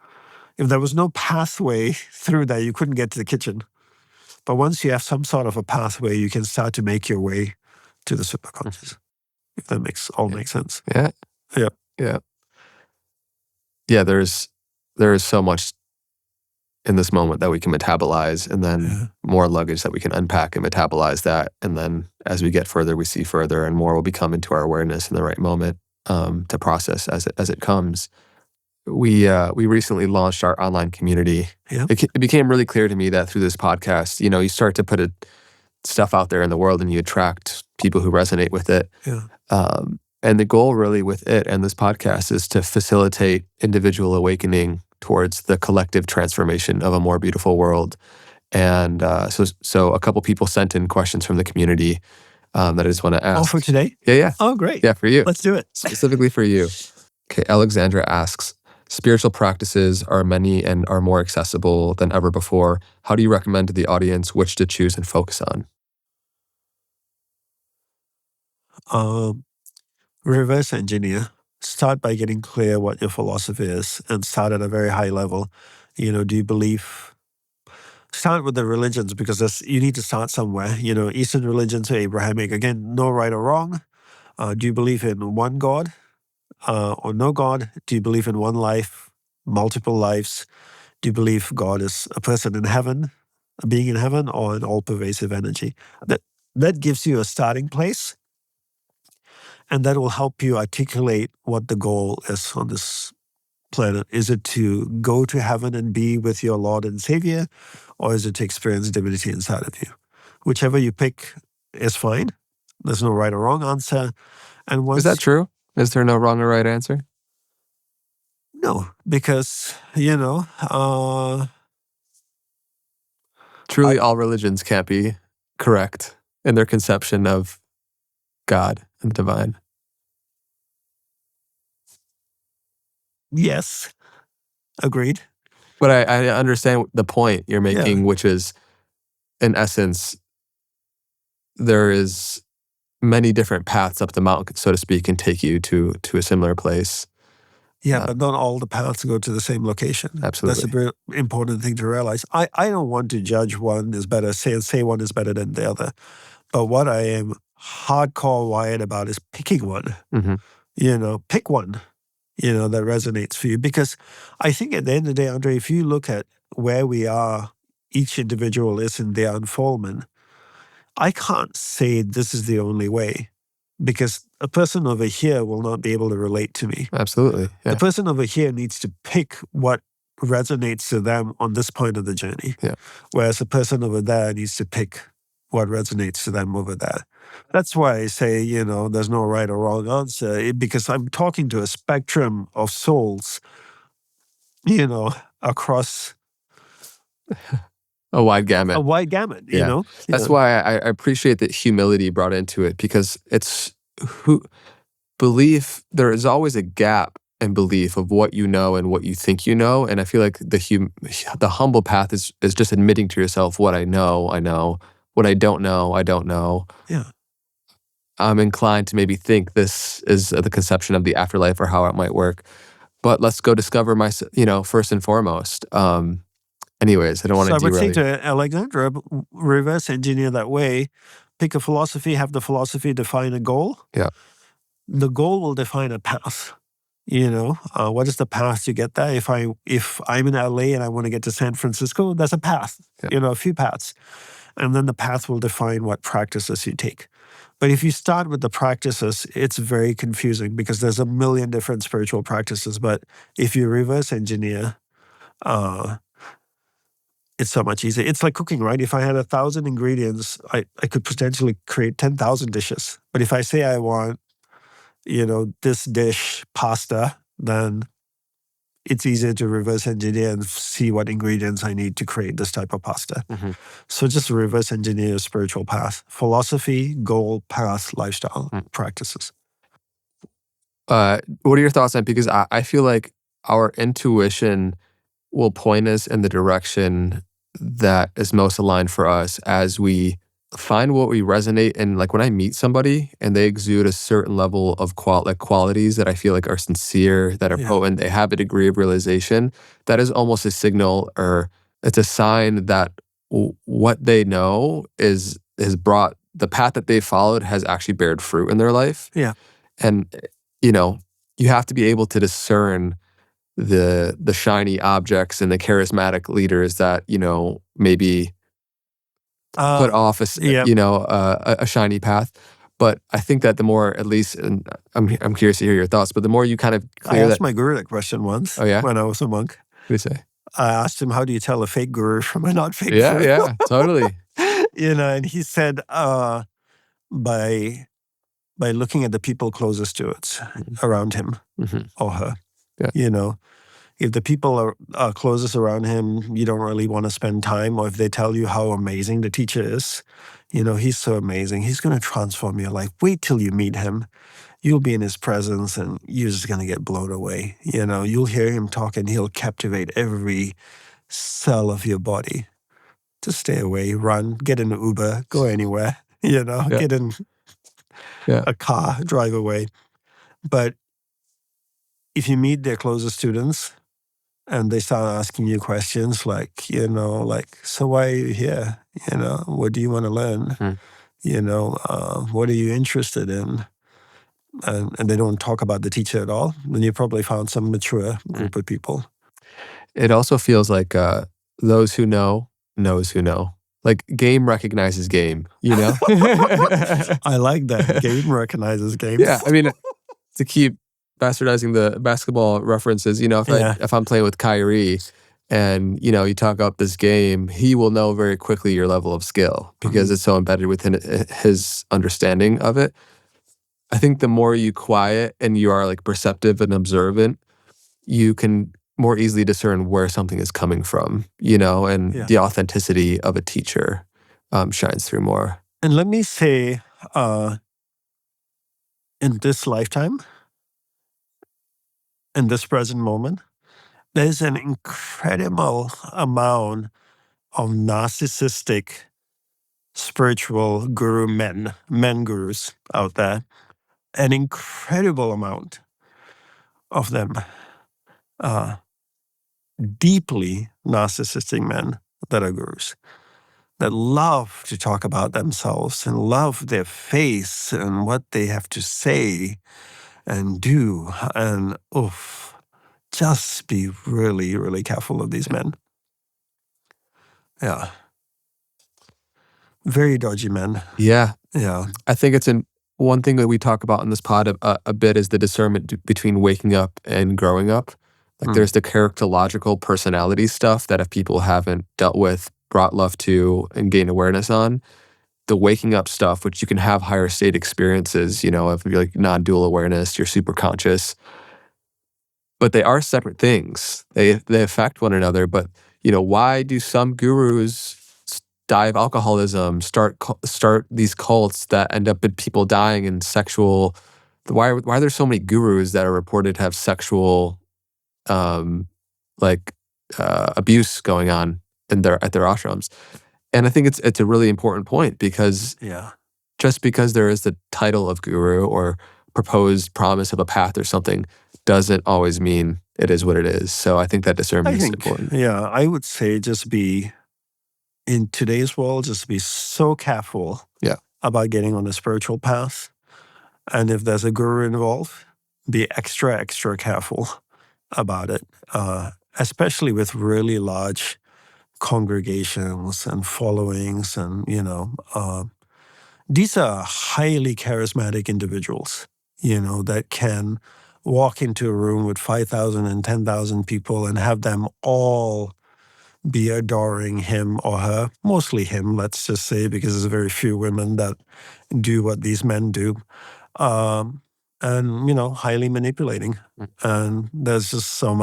If there was no pathway through there, you couldn't get to the kitchen. But once you have some sort of a pathway, you can start to make your way to the superconscious. If that makes sense. Yeah. Yeah. Yeah. Yeah, there is so much in this moment that we can metabolize, and then more luggage that we can unpack and metabolize that. And then as we get further, we see further, and more will be coming to our awareness in the right moment to process as it comes. We recently launched our online community. Yeah. It became really clear to me that through this podcast, you start to put stuff out there in the world, and you attract people who resonate with it. Yeah. And the goal really with it and this podcast is to facilitate individual awakening towards the collective transformation of a more beautiful world. And so a couple people sent in questions from the community that I just want to ask. Oh, for today? Yeah. Oh, great. Yeah, for you. Let's do it. Specifically for you. Okay, Alexandra asks, Spiritual practices are many and are more accessible than ever before. How do you recommend to the audience which to choose and focus on? Reverse engineer. Start by getting clear what your philosophy is and start at a very high level. Do you believe? Start with the religions because you need to start somewhere. Eastern religions are Abrahamic. Again, no right or wrong. Do you believe in one God or no God? Do you believe in one life, multiple lives? Do you believe God is a person in heaven, a being in heaven, or an all-pervasive energy? That gives you a starting place, and that will help you articulate what the goal is on this planet. Is it to go to heaven and be with your Lord and Savior, or is it to experience divinity inside of you? Whichever you pick is fine. There's no right or wrong answer. And Is that once, true? Is there no wrong or right answer? no, because, Truly, all religions can't be correct in their conception of God and the divine. yes, agreed. But I understand the point you're Yeah. making, which is, in essence, there is many different paths up the mountain, so to speak, and take you to a similar place. Yeah, but not all the paths go to the same location. That's a Absolutely. very important thing to realize. I don't want to judge one is better, say one is better than the other. But what I am hardcore wired about is picking one. Mm-hmm. Pick one, that resonates for you. Because I think at the end of the day, Andre, if you look at where we are, each individual is in their unfoldment, I can't say this is the only way because a person over here will not be able to relate to me. Absolutely. The Yeah. person over here needs to pick what resonates to them on this point of the journey. Yeah. Whereas the person over there needs to pick what resonates to them over there. That's why I say, there's no right or wrong answer because I'm talking to a spectrum of souls, across A wide a gamut. wide gamut, Yeah. That's why I appreciate that humility brought into it, because it's belief. There is always a gap in belief of what you know and what you think you know. And I feel like the humble path is just admitting to yourself, what I know, I know. What I don't know, I don't know. Yeah. I'm inclined to maybe think this is the conception of the afterlife or how it might work. But let's go discover first and foremost. Anyways, I don't want So to I would say derail you. to Alexandra, reverse engineer that way, pick a philosophy, have the philosophy define a goal. Yeah. The goal will define a path. What is the path to get there? If I'm in LA and I want to get to San Francisco, there's a path. Yeah. A few paths, and then the path will define what practices you take. But if you start with the practices, it's very confusing because there's a million different spiritual practices. But if you reverse engineer, it's so much easier. It's like cooking, right? If I had 1,000 ingredients, I could potentially create 10,000 dishes. But if I say I want, this dish, pasta, then it's easier to reverse engineer and see what ingredients I need to create this type of pasta. Mm-hmm. So just reverse engineer your spiritual path, philosophy, goal, path, lifestyle, practices. What are your thoughts on it? Because I feel like our intuition will point us in the direction that is most aligned for us as we find what we resonate in. Like when I meet somebody and they exude a certain level of qualities that I feel like are sincere, that are potent, they have a degree of realization, that is almost a signal, or it's a sign that what they know has brought, the path that they followed has actually bared fruit in their life. Yeah. And you have to be able to discern the shiny objects and the charismatic leaders that maybe put off a shiny path. But I think that the more, at least, and I'm curious to hear your thoughts, but the more you kind of I clear asked that. my guru that question once. Oh yeah, when I was a monk. what do you say? I asked him, "How do you tell a fake guru from a not fake Yeah, guru?" yeah, totally. And he said, by looking at the people closest to it, around him or her. Yeah. If the people are closest around him, you don't really want to spend time, or if they tell you how amazing the teacher is, he's so amazing, he's going to transform your life. Wait till you meet him. you'll be in his presence and you're just going to get blown away. You'll hear him talk and he'll captivate every cell of your body. Just stay away, run, get in an Uber, go anywhere, get in a car, drive away. But if you meet their closest students and they start asking you questions like, so why are you here? What do you want to learn? What are you interested in? And they don't talk about the teacher at all, then you probably found some mature group of people. It also feels like those who know knows who know. Like game recognizes game, I like that. Game recognizes game. Yeah, I mean, to keep bastardizing the basketball references, if I'm playing with Kyrie and, you talk up this game, he will know very quickly your level of skill because it's so embedded within his understanding of it. I think the more you quiet and you are like perceptive and observant, you can more easily discern where something is coming from, and the authenticity of a teacher shines through more. And let me say, in this lifetime, in this present moment, there's an incredible amount of narcissistic spiritual guru men gurus out there. An incredible amount of them. Deeply narcissistic men that are gurus, that love to talk about themselves and love their face and what they have to say and do. And just be really, really careful of these men. Yeah. Very dodgy men. Yeah. Yeah. I think it's one thing that we talk about in this pod a bit is the discernment between waking up and growing up. Like there's the characterological personality stuff that if people haven't dealt with, brought love to, and gained awareness on, the waking up stuff, which you can have higher state experiences, if you're like non-dual awareness, you're super conscious. But they are separate things. They affect one another. But, why do some gurus die of alcoholism, start these cults that end up with people dying in sexual... Why are there so many gurus that are reported to have sexual abuse going on at their ashrams? And I think it's a really important point because just because there is the title of guru or proposed promise of a path or something doesn't always mean it is what it is. So I think that discernment is important. Yeah, I would say in today's world, just be so careful about getting on the spiritual path. And if there's a guru involved, be extra, extra careful about it, especially with really large congregations and followings. And, these are highly charismatic individuals, that can walk into a room with 5,000 and 10,000 people and have them all be adoring him or her, mostly him, let's just say, because there's very few women that do what these men do. And, highly manipulating. And there's just so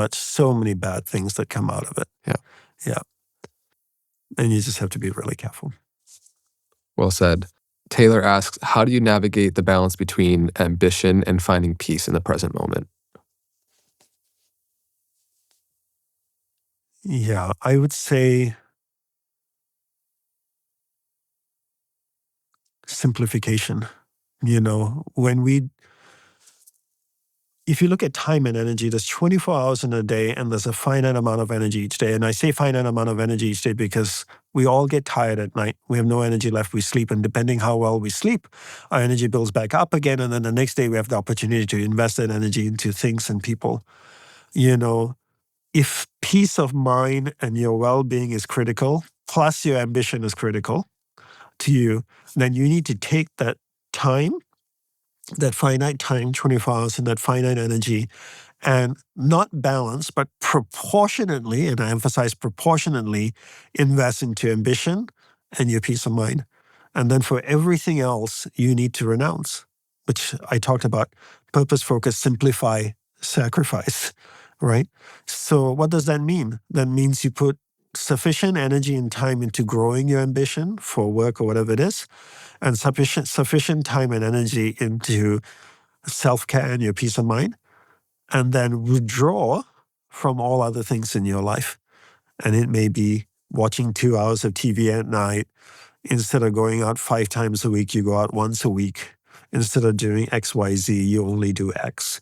many bad things that come out of it. Yeah. And you just have to be really careful. Well said. Taylor asks, how do you navigate the balance between ambition and finding peace in the present moment? Yeah, I would say simplification. If you look at time and energy, there's 24 hours in a day and there's a finite amount of energy each day. And I say finite amount of energy each day because we all get tired at night. We have no energy left. We sleep. And depending how well we sleep, our energy builds back up again. And then the next day we have the opportunity to invest that energy into things and people. If peace of mind and your well-being is critical, plus your ambition is critical to you, then you need to take that time, that finite time, 24 hours, and that finite energy, and not balance, but proportionately, and I emphasize proportionately, invest into ambition and your peace of mind. And then for everything else, you need to renounce, which I talked about: purpose, focus, simplify, sacrifice, right? So what does that mean? That means you put sufficient energy and time into growing your ambition for work or whatever it is, and sufficient time and energy into self-care and your peace of mind, and then withdraw from all other things in your life. And it may be watching 2 hours of TV at night. Instead of going out 5 times a week, you go out once a week. Instead of doing X, Y, Z, you only do X.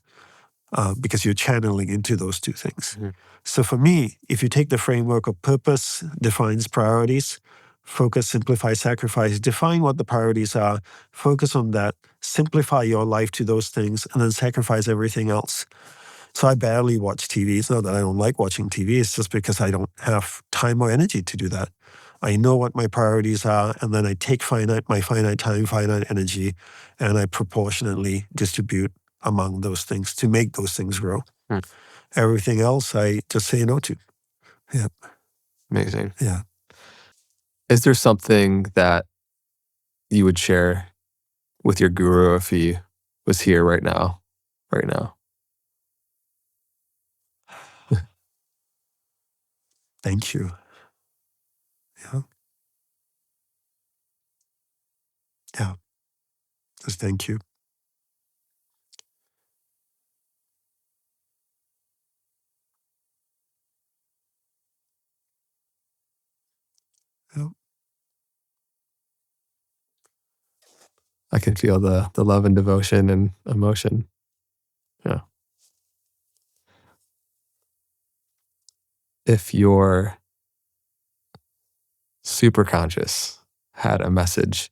Because you're channeling into those two things. Mm-hmm. So for me, if you take the framework of purpose, defines priorities, focus, simplify, sacrifice, define what the priorities are, focus on that, simplify your life to those things, and then sacrifice everything else. So I barely watch TV. It's not that I don't like watching TV. It's just because I don't have time or energy to do that. I know what my priorities are, and then I take my finite time, finite energy, and I proportionately distribute among those things to make those things grow. Everything else, I just say no to. Yeah. Amazing. Yeah. Is there something that you would share with your guru if he was here right now? Right now. Thank you. Yeah. Yeah. Just thank you. Yeah. I can feel the love and devotion and emotion. Yeah. If your superconscious had a message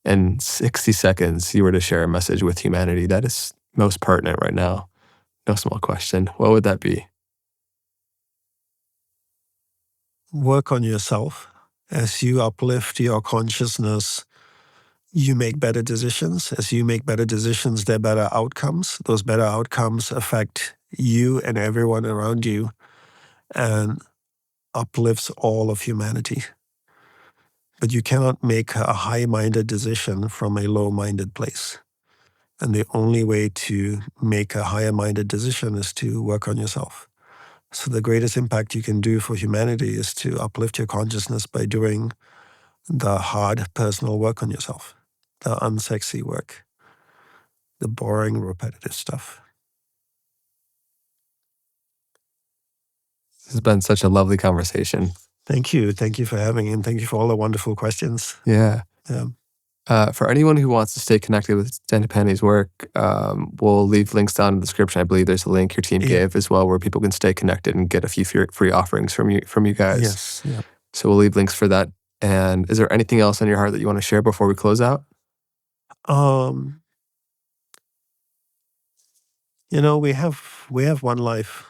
in 60 seconds, you were to share a message with humanity that is most pertinent right now, no small question, what would that be? Work on yourself. As you uplift your consciousness, you make better decisions. As you make better decisions, there are better outcomes. Those better outcomes affect you and everyone around you and uplifts all of humanity. But you cannot make a high-minded decision from a low-minded place. And the only way to make a higher-minded decision is to work on yourself. So the greatest impact you can do for humanity is to uplift your consciousness by doing the hard personal work on yourself, the unsexy work, the boring, repetitive stuff. This has been such a lovely conversation. Thank you. Thank you for having me, and thank you for all the wonderful questions. Yeah. Yeah. For anyone who wants to stay connected with Dandapani's work, we'll leave links down in the description. I believe there's a link your team gave as well where people can stay connected and get a few free offerings from you guys. Yes. Yeah. So we'll leave links for that. And is there anything else on your heart that you want to share before we close out? We have one life,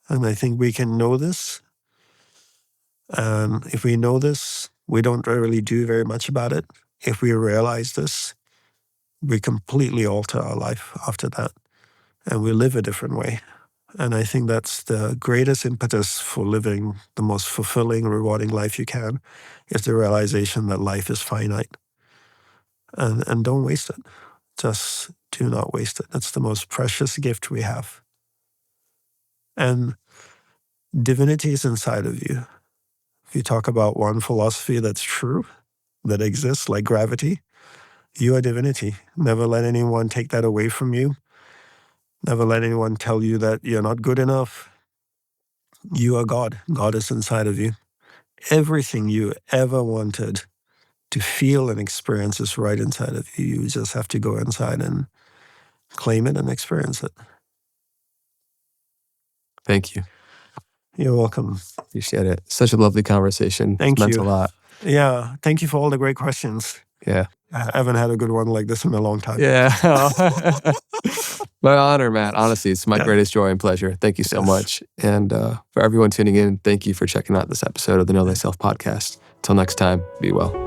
and I think we can know this. And if we know this, we don't really do very much about it. If we realize this, we completely alter our life after that, and we live a different way. And I think that's the greatest impetus for living the most fulfilling, rewarding life you can, is the realization that life is finite. And don't waste it. Just do not waste it. That's the most precious gift we have. And divinity is inside of you. If you talk about one philosophy that's true, that exists, like gravity, you are divinity. Never let anyone take that away from you. Never let anyone tell you that you're not good enough. You are God. God is inside of you. Everything you ever wanted to feel and experience is right inside of you. You just have to go inside and claim it and experience it. Thank you. You're welcome. Appreciate it. Such a lovely conversation. Thank It meant you. a lot. Yeah. Thank you for all the great questions. Yeah. I haven't had a good one like this in a long time. Yeah. My honor, Matt. Honestly, it's my greatest joy and pleasure. Thank you so much. And for everyone tuning in, thank you for checking out this episode of the Know Thyself podcast. Until next time, be well.